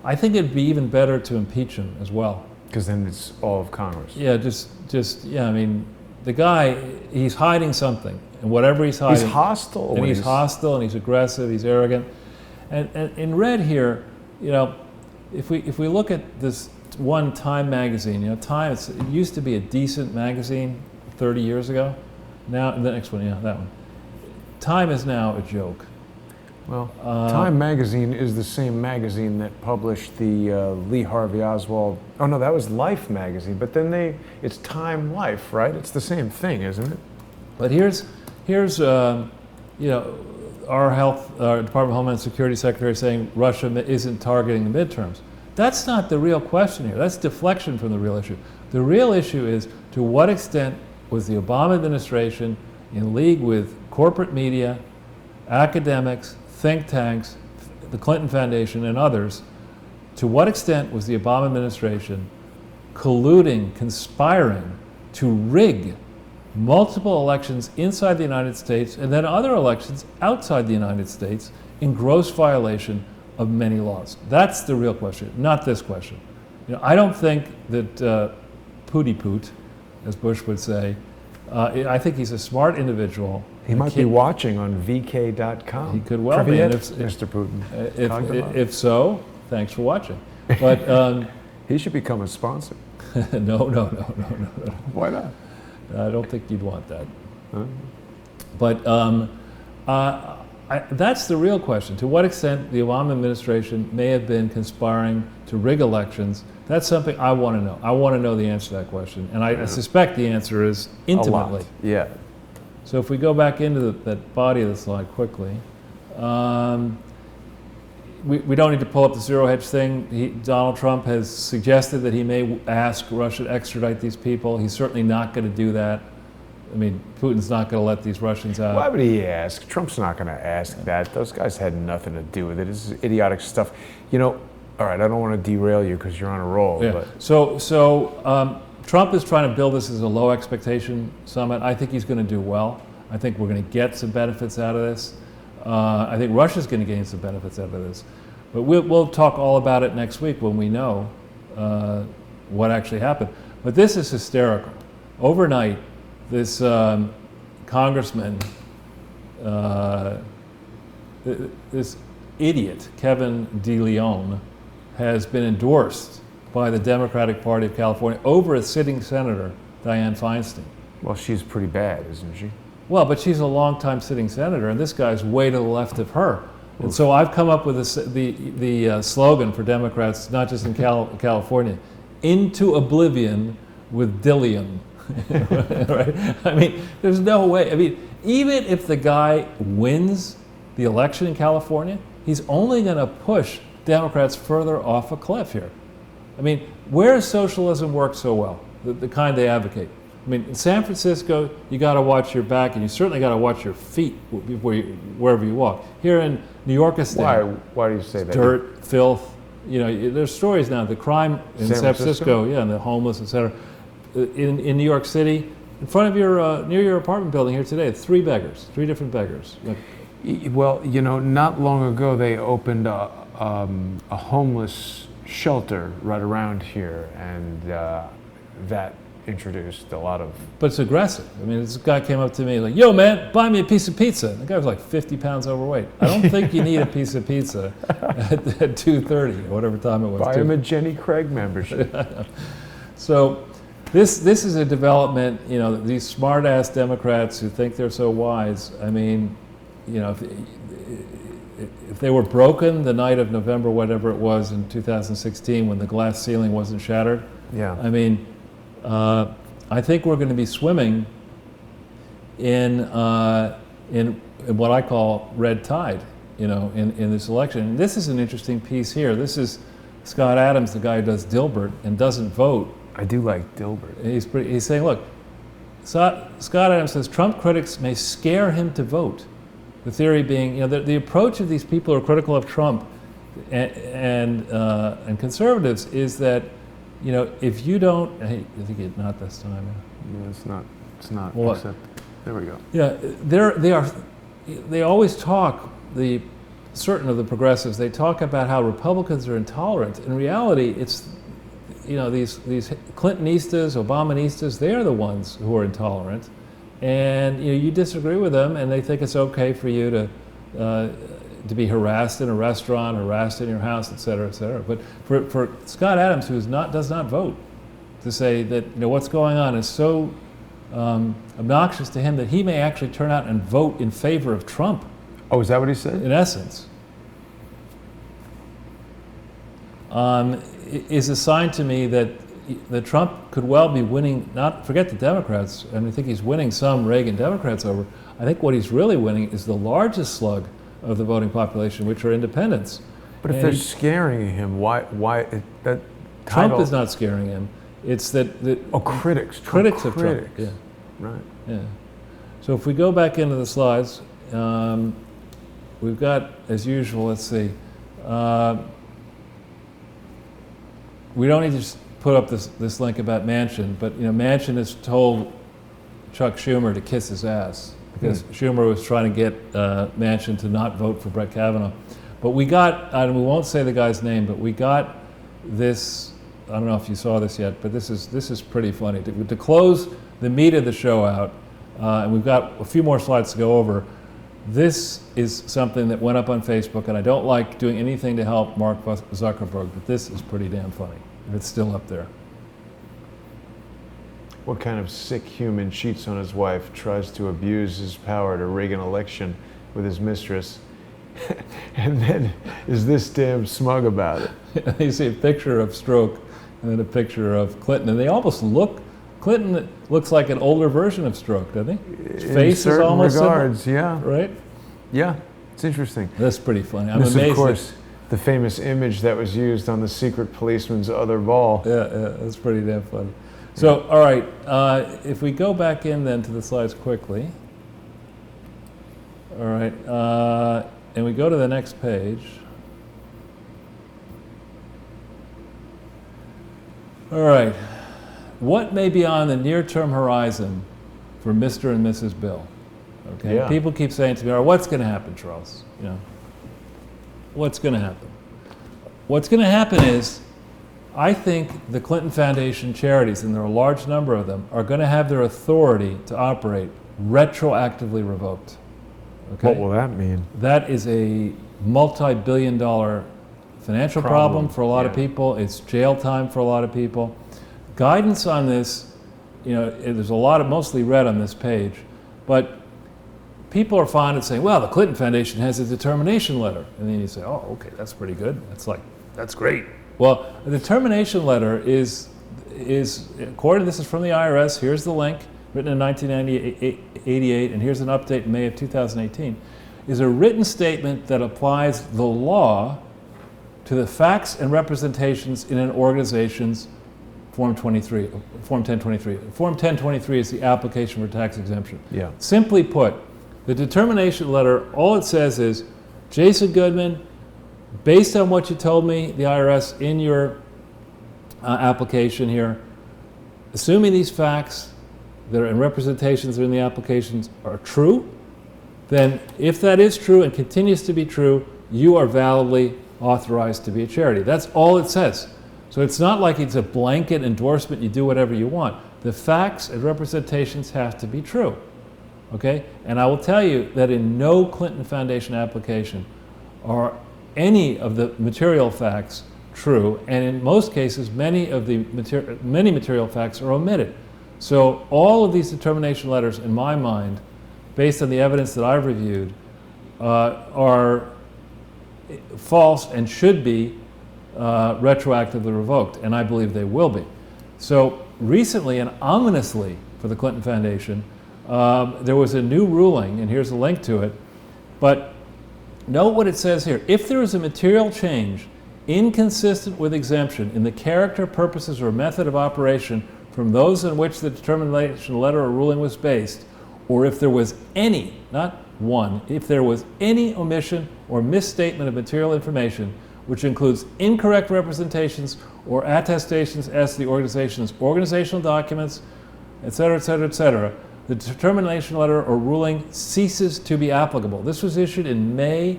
[SPEAKER 2] I think it'd be even better to impeach him as well.
[SPEAKER 1] Because then it's all of Congress.
[SPEAKER 2] Yeah, I mean, the guy, he's hiding something, and whatever he's hiding.
[SPEAKER 1] He's hostile.
[SPEAKER 2] And he's hostile, and he's aggressive, he's arrogant. And in red here, if we look at this one Time magazine, Time, it used to be a decent magazine 30 years ago. Now, the next one, that one. Time is now a joke.
[SPEAKER 1] Well, Time magazine is the same magazine that published the Lee Harvey Oswald. Oh no, that was Life magazine. But then it's Time Life, right? It's the same thing, isn't it?
[SPEAKER 2] But here's our Department of Homeland Security Secretary saying Russia isn't targeting the midterms. That's not the real question here. That's deflection from the real issue. The real issue is, to what extent was the Obama administration in league with corporate media, academics, think tanks, the Clinton Foundation, and others, to what extent was the Obama administration colluding, conspiring to rig multiple elections inside the United States and then other elections outside the United States in gross violation of many laws? That's the real question, not this question. I don't think that Pooty Poot, as Bush would say, I think he's a smart individual.
[SPEAKER 1] He might be watching on VK.com.
[SPEAKER 2] He could well be.
[SPEAKER 1] Mr. Putin.
[SPEAKER 2] If so, thanks for watching. But
[SPEAKER 1] he should become a sponsor.
[SPEAKER 2] No.
[SPEAKER 1] Why not?
[SPEAKER 2] I don't think you'd want that.
[SPEAKER 1] Huh?
[SPEAKER 2] But That's the real question. To what extent the Obama administration may have been conspiring to rig elections, that's something I want to know. I want to know the answer to that question. And I suspect the answer is intimately.
[SPEAKER 1] A lot. Yeah.
[SPEAKER 2] So if we go back into that body of the slide quickly, we don't need to pull up the zero hedge thing. Donald Trump has suggested that he may ask Russia to extradite these people. He's certainly not going to do that. I mean, Putin's not going to let these Russians out.
[SPEAKER 1] Why would he ask? Trump's not going to ask that. Those guys had nothing to do with it. This is idiotic stuff. You know, all right, I don't want to derail you because you're on a roll.
[SPEAKER 2] Yeah.
[SPEAKER 1] But.
[SPEAKER 2] So Trump is trying to build this as a low expectation summit. I think he's going to do well. I think we're going to get some benefits out of this. I think Russia's going to gain some benefits out of this. But we'll talk all about it next week when we know what actually happened. But this is hysterical. Overnight, this congressman, this idiot, Kevin DeLeon, has been endorsed by the Democratic Party of California over a sitting senator, Dianne Feinstein.
[SPEAKER 1] Well, she's pretty bad, isn't she?
[SPEAKER 2] Well, but she's a longtime sitting senator, and this guy's way to the left of her. And so I've come up with the slogan for Democrats, not just in California, into oblivion with Dillion. Right? I mean, there's no way. I mean, even if the guy wins the election in California, he's only going to push Democrats further off a cliff here. I mean, where does socialism work so well? The kind they advocate. I mean, in San Francisco, you got to watch your back, and you certainly got to watch your feet wherever you walk. Here in New York,
[SPEAKER 1] why do you say that?
[SPEAKER 2] Dirt, filth. You know, there's stories now. The crime in San Francisco, yeah, and the homeless, etc. In New York City, in front of your near your apartment building here today, it's three different beggars.
[SPEAKER 1] Well, you know, not long ago they opened a homeless shelter right around here, and that introduced a lot of...
[SPEAKER 2] But it's aggressive. I mean, this guy came up to me like, "Yo, man, buy me a piece of pizza." And the guy was like 50 pounds overweight. I don't think you need a piece of pizza at 2:30 or whatever time it was.
[SPEAKER 1] Buy him a Jenny Craig membership.
[SPEAKER 2] So this is a development, you know, these smart-ass Democrats who think they're so wise. I mean, you know, if they were broken the night of November, whatever it was in 2016 when the glass ceiling wasn't shattered,
[SPEAKER 1] Yeah.
[SPEAKER 2] I mean, I think we're going to be swimming in what I call red tide, you know, in this election. And this is an interesting piece here. This is Scott Adams, the guy who does Dilbert and doesn't vote.
[SPEAKER 1] I do like Dilbert.
[SPEAKER 2] He's saying, look, Scott Adams says Trump critics may scare him to vote. The theory being, you know, the approach of these people who are critical of Trump and conservatives is that, you know, if you don't, hey, I think it's not this time.
[SPEAKER 1] Yeah, it's not.
[SPEAKER 2] Well,
[SPEAKER 1] except, there we go.
[SPEAKER 2] Yeah, they always talk, certain of the progressives, they talk about how Republicans are intolerant. In reality, it's, you know, these Clintonistas, Obaministas, they're the ones who are intolerant. And, you know, you disagree with them and they think it's okay for you to be harassed in a restaurant, harassed in your house, et cetera, et cetera. But for Scott Adams, who does not vote, to say that, you know, what's going on is so obnoxious to him that he may actually turn out and vote in favor of Trump.
[SPEAKER 1] Oh, is that what he said?
[SPEAKER 2] In essence, is a sign to me that Trump could well be winning, forget the Democrats, and I think he's winning some Reagan Democrats over. I think what he's really winning is the largest slug of the voting population, which are independents.
[SPEAKER 1] But if they're scaring him, why that
[SPEAKER 2] Trump
[SPEAKER 1] title...
[SPEAKER 2] is not scaring him. It's that
[SPEAKER 1] critics
[SPEAKER 2] of Trump. Yeah.
[SPEAKER 1] Right.
[SPEAKER 2] Yeah. So if we go back into the slides, we've got, as usual, let's see. We don't need to just put up this link about Manchin, but, you know, Manchin has told Chuck Schumer to kiss his ass because Schumer was trying to get Manchin to not vote for Brett Kavanaugh. But we got, and we won't say the guy's name, but we got this. I don't know if you saw this yet, but this is pretty funny. To close the meat of the show out, and we've got a few more slides to go over. This is something that went up on Facebook, and I don't like doing anything to help Mark Zuckerberg, but this is pretty damn funny, if it's still up there.
[SPEAKER 1] What kind of sick human cheats on his wife, tries to abuse his power to rig an election with his mistress, and then is this damn smug about it.
[SPEAKER 2] You see a picture of Stroke and then a picture of Clinton, and they almost look. Clinton looks like an older version of Stroke, doesn't he? His face is almost
[SPEAKER 1] regards,
[SPEAKER 2] similar,
[SPEAKER 1] yeah.
[SPEAKER 2] right?
[SPEAKER 1] Yeah, it's interesting.
[SPEAKER 2] That's pretty funny. I'm
[SPEAKER 1] this,
[SPEAKER 2] amazed.
[SPEAKER 1] Of course, the famous image that was used on the secret policeman's other ball.
[SPEAKER 2] Yeah, that's pretty damn funny. So, all right, if we go back in then to the slides quickly. All right, and we go to the next page. All right, what may be on the near-term horizon for Mr. and Mrs. Bill? Okay,
[SPEAKER 1] Yeah.
[SPEAKER 2] People keep saying to me, "Oh, what's going to happen, Charles? You know, what's going to happen?" What's going to happen is, I think the Clinton Foundation charities, and there are a large number of them, are going to have their authority to operate retroactively revoked. Okay?
[SPEAKER 1] What will that mean?
[SPEAKER 2] That is a multi-billion-dollar financial problem for a lot of people. It's jail time for a lot of people. Guidance on this, you know, there's a lot of mostly red on this page, but people are fond of saying, well, the Clinton Foundation has a determination letter. And then you say, oh, okay, that's pretty good. That's great. Well, a determination letter is according, this is from the IRS, here's the link, written in 1988, and here's an update in May of 2018, is a written statement that applies the law to the facts and representations in an organization's Form 23, Form 1023. Form 1023 is the application for tax exemption.
[SPEAKER 1] Yeah.
[SPEAKER 2] Simply put, the determination letter, all it says is, Jason Goodman, based on what you told me, the IRS, in your application here, assuming these facts that are in representations that are in the applications are true, then if that is true and continues to be true, you are validly authorized to be a charity. That's all it says. So it's not like it's a blanket endorsement, you do whatever you want. The facts and representations have to be true. Okay? And I will tell you that in no Clinton Foundation application are any of the material facts true, and in most cases, many material facts are omitted. So all of these determination letters, in my mind, based on the evidence that I've reviewed, are false and should be retroactively revoked, and I believe they will be. So recently and ominously for the Clinton Foundation, there was a new ruling, and here's a link to it, but note what it says here. If there is a material change inconsistent with exemption in the character, purposes, or method of operation from those in which the determination letter or ruling was based, or if there was any, not one, if there was any omission or misstatement of material information, which includes incorrect representations or attestations as to the organization's organizational documents, et cetera, the determination letter or ruling ceases to be applicable. This was issued in May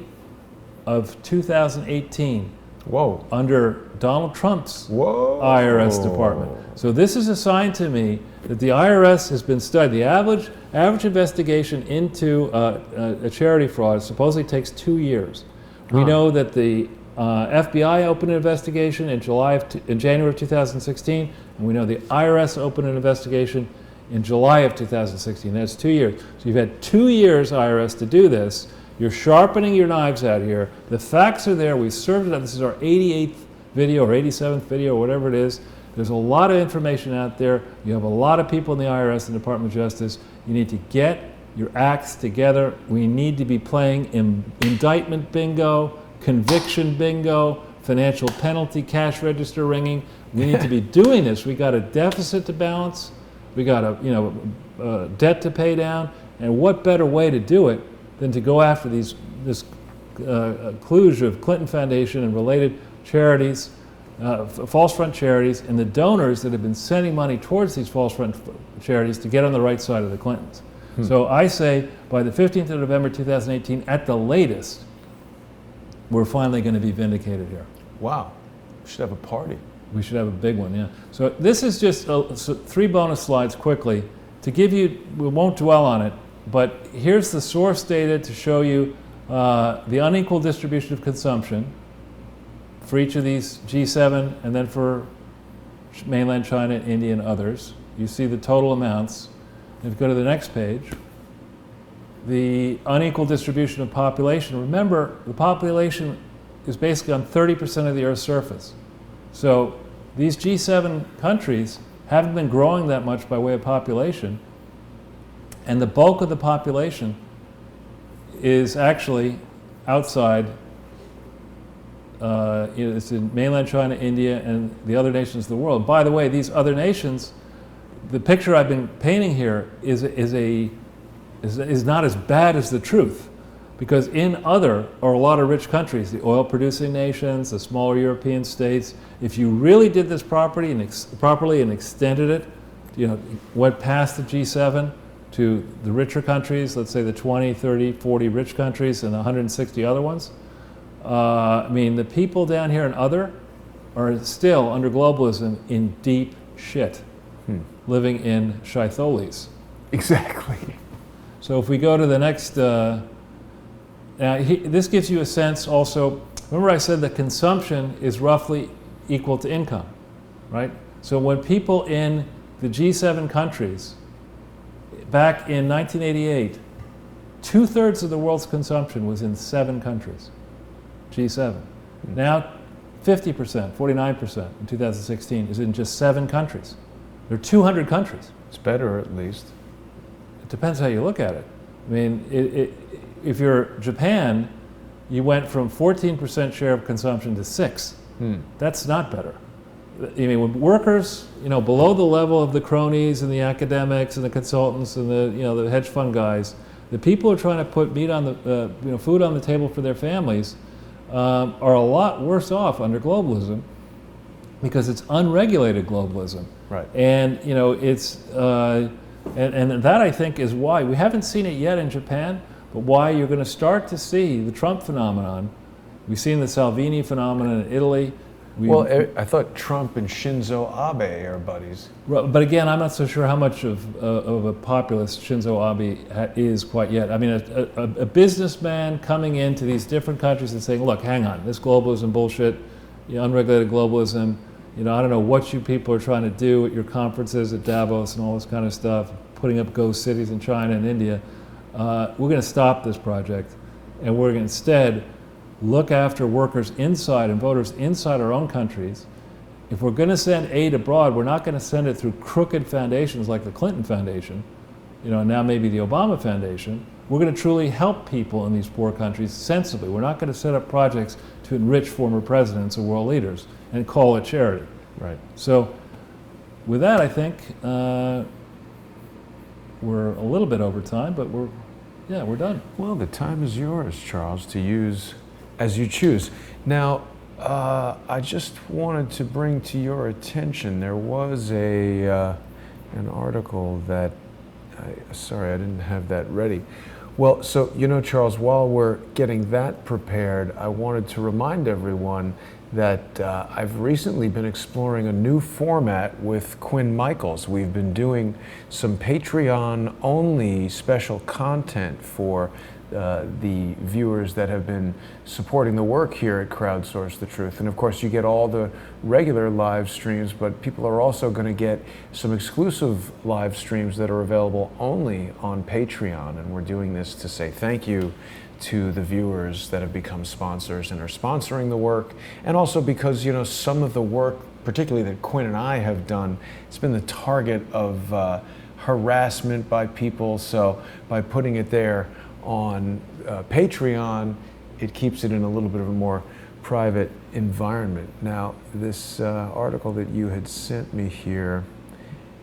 [SPEAKER 2] of 2018.
[SPEAKER 1] Whoa.
[SPEAKER 2] Under Donald Trump's
[SPEAKER 1] Whoa.
[SPEAKER 2] IRS department. So this is a sign to me that the IRS has been studied. The average investigation into a charity fraud supposedly takes 2 years. We know that the FBI opened an investigation in January of 2016, and we know the IRS opened an investigation in July of 2016. That's 2 years. So you've had 2 years, IRS, to do this. You're sharpening your knives out here. The facts are there. We served it up. This is our 88th video or 87th video or whatever it is. There's a lot of information out there. You have a lot of people in the IRS and Department of Justice. You need to get your acts together. We need to be playing indictment bingo, conviction bingo, financial penalty, cash register ringing. We need to be doing this. We got a deficit to balance. We got a debt to pay down. And what better way to do it than to go after this kludge of Clinton Foundation and related charities, false front charities, and the donors that have been sending money towards these false front charities to get on the right side of the Clintons. So I say by the 15th of November 2018, at the latest, we're finally going to be vindicated here.
[SPEAKER 1] Wow. We should have a party.
[SPEAKER 2] We should have a big one, yeah. So this is just 3 bonus slides quickly to give you, we won't dwell on it, but here's the source data to show you the unequal distribution of consumption for each of these G7 and then for mainland China, India, and others. You see the total amounts. If you go to the next page, the unequal distribution of population. Remember, the population is basically on 30% of the Earth's surface. So these G7 countries haven't been growing that much by way of population, and the bulk of the population is actually outside. It's in mainland China, India, and the other nations of the world. By the way, these other nations, the picture I've been painting here is not as bad as the truth, because in other are a lot of rich countries, the oil-producing nations, the smaller European states. If you really did this properly and extended it, went past the G7 to the richer countries, let's say the 20, 30, 40 rich countries and the 160 other ones, the people down here and other are still, under globalism, in deep shit, living in shitholes.
[SPEAKER 1] Exactly.
[SPEAKER 2] So if we go to the next, this gives you a sense also, remember I said that consumption is roughly equal to income, right? So when people in the G7 countries, back in 1988, 2/3 of the world's consumption was in 7 countries. G7. Now 50%, 49% in 2016 is in just 7 countries. There are 200 countries.
[SPEAKER 1] It's better, at least.
[SPEAKER 2] It depends how you look at it. If you're Japan, you went from 14% share of consumption to 6. That's not better. When workers, below the level of the cronies and the academics and the consultants and the hedge fund guys, the people who are trying to put meat on the, food on the table for their families, are a lot worse off under globalism, because it's unregulated globalism.
[SPEAKER 1] Right.
[SPEAKER 2] And it's and that, I think, is why we haven't seen it yet in Japan, but why you're going to start to see the Trump phenomenon. We've seen the Salvini phenomenon in Italy.
[SPEAKER 1] I thought Trump and Shinzo Abe are buddies.
[SPEAKER 2] But again, I'm not so sure how much of a populist Shinzo Abe is quite yet. A businessman coming into these different countries and saying, look, hang on, this globalism bullshit, unregulated globalism, I don't know what you people are trying to do at your conferences at Davos and all this kind of stuff, putting up ghost cities in China and India. We're going to stop this project, and we're going to instead look after workers inside and voters inside our own countries. If we're going to send aid abroad, we're not going to send it through crooked foundations like the Clinton Foundation, now maybe the Obama Foundation. We're going to truly help people in these poor countries sensibly. We're not going to set up projects to enrich former presidents or world leaders and call it charity.
[SPEAKER 1] Right.
[SPEAKER 2] So with that, I think we're a little bit over time, but we're done.
[SPEAKER 1] Well, the time is yours, Charles, to use as you choose. Now, I just wanted to bring to your attention, there was an article that, sorry, I didn't have that ready. Well, so, Charles, while we're getting that prepared, I wanted to remind everyone that I've recently been exploring a new format with Quinn Michaels. We've been doing some Patreon-only special content for the viewers that have been supporting the work here at Crowdsource the Truth. And of course, you get all the regular live streams, but people are also going to get some exclusive live streams that are available only on Patreon. And we're doing this to say thank you to the viewers that have become sponsors and are sponsoring the work, and also because some of the work, particularly that Quinn and I have done, it's been the target of harassment by people. So by putting it there on Patreon, it keeps it in a little bit of a more private environment. Now, this article that you had sent me here,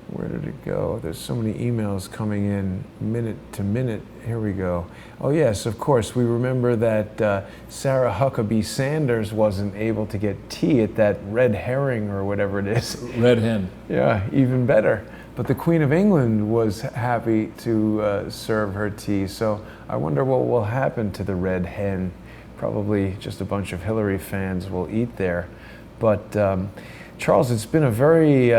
[SPEAKER 1] where did it go? There's so many emails coming in minute to minute. Here we go. Oh yes, of course, we remember that Sarah Huckabee Sanders wasn't able to get tea at that Red Herring or whatever it is.
[SPEAKER 2] Red Hen.
[SPEAKER 1] Yeah, even better. But the Queen of England was happy to serve her tea. So I wonder what will happen to the Red Hen. Probably just a bunch of Hillary fans will eat there. But Charles, it's been a very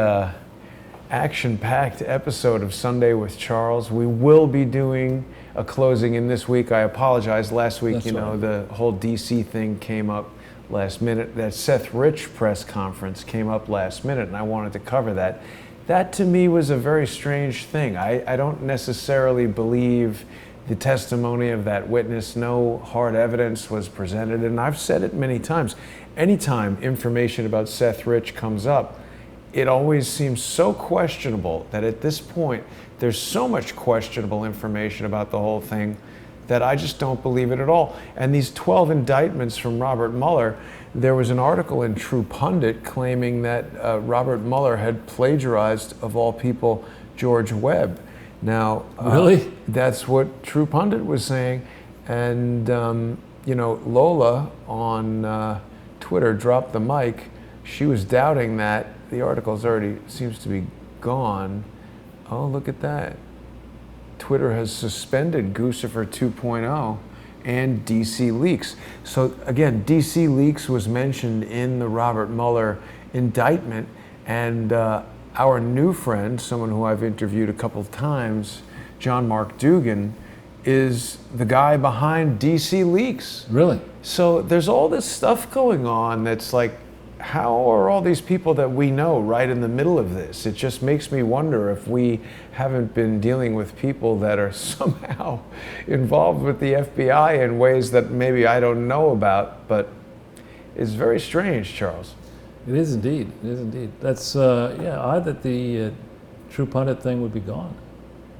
[SPEAKER 1] action-packed episode of Sunday with Charles. We will be doing a closing in this week. I apologize. Last week, the whole DC thing came up last minute. That Seth Rich press conference came up last minute, and I wanted to cover that. That to me was a very strange thing. I don't necessarily believe the testimony of that witness. No hard evidence was presented. And I've said it many times. Anytime information about Seth Rich comes up, it always seems so questionable that at this point, there's so much questionable information about the whole thing that I just don't believe it at all. And these 12 indictments from Robert Mueller, there was an article in True Pundit claiming that Robert Mueller had plagiarized, of all people, George Webb. Now,
[SPEAKER 2] Really?
[SPEAKER 1] That's what True Pundit was saying. And, you know, Lola on Twitter dropped the mic. She was doubting that. The article's already seems to be gone. Oh, look at that. Twitter has suspended Guccifer 2.0 and DC Leaks. So again, DC Leaks was mentioned in the Robert Mueller indictment, and our new friend, someone who I've interviewed a couple of times, John Mark Dugan, is the guy behind DC Leaks.
[SPEAKER 2] Really?
[SPEAKER 1] So there's all this stuff going on that's like, how are all these people that we know right in the middle of this? It just makes me wonder if we haven't been dealing with people that are somehow involved with the FBI in ways that maybe I don't know about, but it's very strange, Charles.
[SPEAKER 2] It is indeed. It is indeed. That's, yeah, odd that the True Pundit thing would be gone.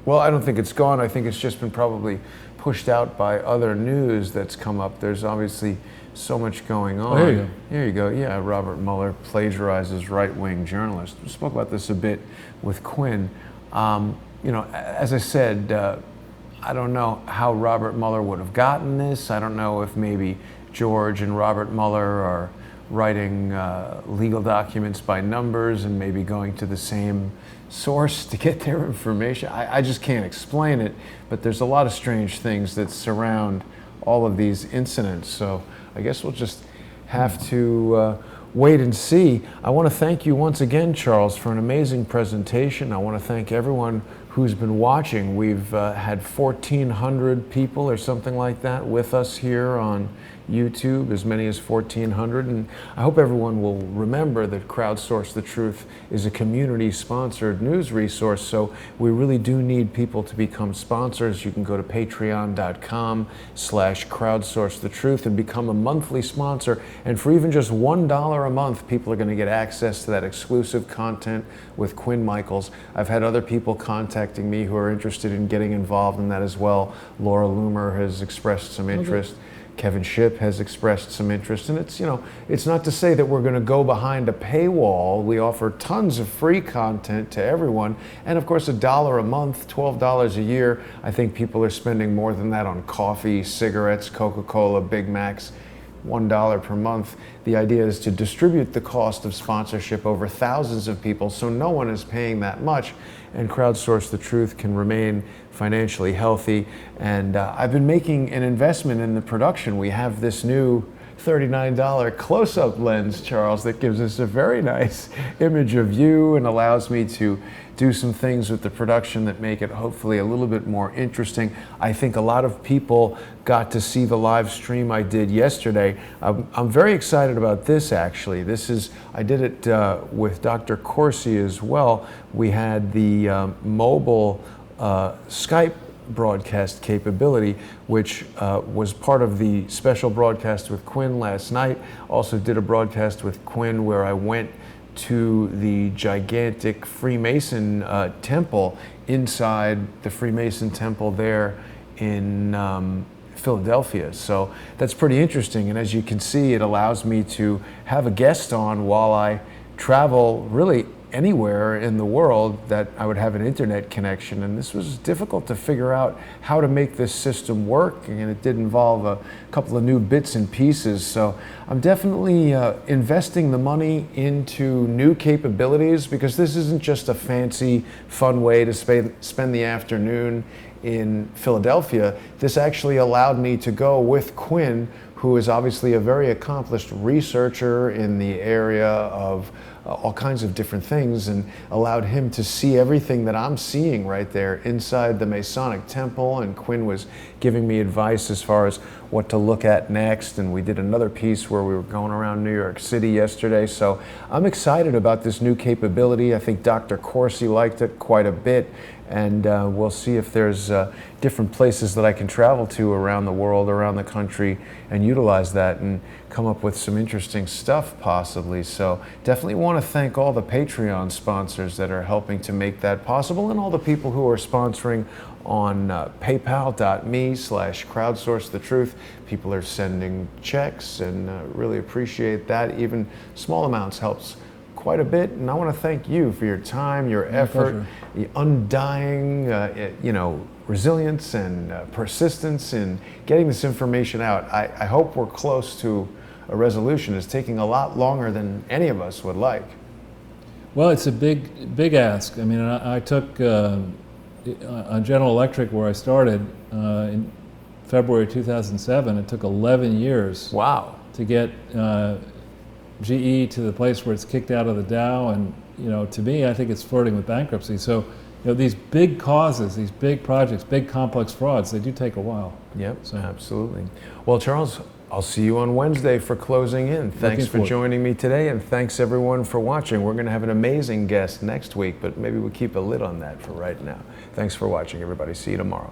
[SPEAKER 1] Well, I don't think it's gone. I think it's just been probably pushed out by other news that's come up. There's obviously so much going on.
[SPEAKER 2] Oh, there you go.
[SPEAKER 1] There you go. Yeah, Robert Mueller plagiarizes right-wing journalists. We spoke about this a bit with Quinn. You know, as I said, I don't know how Robert Mueller would have gotten this. I don't know if maybe George and Robert Mueller are writing legal documents by numbers and maybe going to the same source to get their information. I just can't explain it, but there's a lot of strange things that surround all of these incidents. So I guess we'll just have to wait and see. I want to thank you once again, Charles, for an amazing presentation. I want to thank everyone who's been watching. We've had 1,400 people or something like that with us here on YouTube, as many as 1,400. And I hope everyone will remember that Crowdsource the Truth is a community-sponsored news resource, so we really do need people to become sponsors. You can go to patreon.com/crowdsourcethetruth and become a monthly sponsor. And for even just $1 a month, people are going to get access to that exclusive content with Quinn Michaels. I've had other people contacting me who are interested in getting involved in that as well. Laura Loomer has expressed some interest. Okay. Kevin Shipp has expressed some interest, and it's, you know, it's not to say that we're going to go behind a paywall. We offer tons of free content to everyone, and of course $1 a month, $12 a year. I think people are spending more than that on coffee, cigarettes, Coca-Cola, Big Macs. $1 per month. The idea is to distribute the cost of sponsorship over thousands of people, so no one is paying that much, and Crowdsource the Truth can remain financially healthy. And I've been making an investment in the production. We have this new $39 close-up lens, Charles, that gives us a very nice image of you and allows me to do some things with the production that make it hopefully a little bit more interesting. I think a lot of people got to see the live stream I did yesterday. I'm very excited about this, actually. I did it with Dr. Corsi as well. We had the mobile Skype broadcast capability, which was part of the special broadcast with Quinn last night. Also did a broadcast with Quinn where I went to the gigantic Freemason temple, inside the Freemason temple there in Philadelphia. So that's pretty interesting, and as you can see, it allows me to have a guest on while I travel really anywhere in the world that I would have an internet connection. And this was difficult to figure out how to make this system work, and it did involve a couple of new bits and pieces. So I'm definitely investing the money into new capabilities, because this isn't just a fancy, fun way to spend the afternoon in Philadelphia. This actually allowed me to go with Quinn, who is obviously a very accomplished researcher in the area of all kinds of different things, and allowed him to see everything that I'm seeing right there inside the Masonic temple. And Quinn was giving me advice as far as what to look at next, and we did another piece where we were going around New York City yesterday. So I'm excited about this new capability. I think Dr. Corsi liked it quite a bit, and we'll see if there's different places that I can travel to around the world, around the country, and utilize that and come up with some interesting stuff possibly. So definitely want to thank all the Patreon sponsors that are helping to make that possible, and all the people who are sponsoring on paypal.me/crowdsourcethetruth. People are sending checks, and really appreciate that. Even small amounts helps quite a bit, and I want to thank you for your time, your effort, the undying, resilience and persistence in getting this information out. I hope we're close to a resolution. It's taking a lot longer than any of us would like.
[SPEAKER 2] Well, it's a big ask. I mean, I took on General Electric, where I started in February 2007. It took 11 years.
[SPEAKER 1] Wow.
[SPEAKER 2] To get GE to the place where it's kicked out of the Dow, and to me, I think it's flirting with bankruptcy. So, these big causes, these big projects, big complex frauds, they do take a while.
[SPEAKER 1] Yep, so. Absolutely. Well, Charles, I'll see you on Wednesday for Closing In. Thanks for joining me today, and thanks everyone for watching. We're going to have an amazing guest next week, but maybe we'll keep a lid on that for right now. Thanks for watching, everybody. See you tomorrow.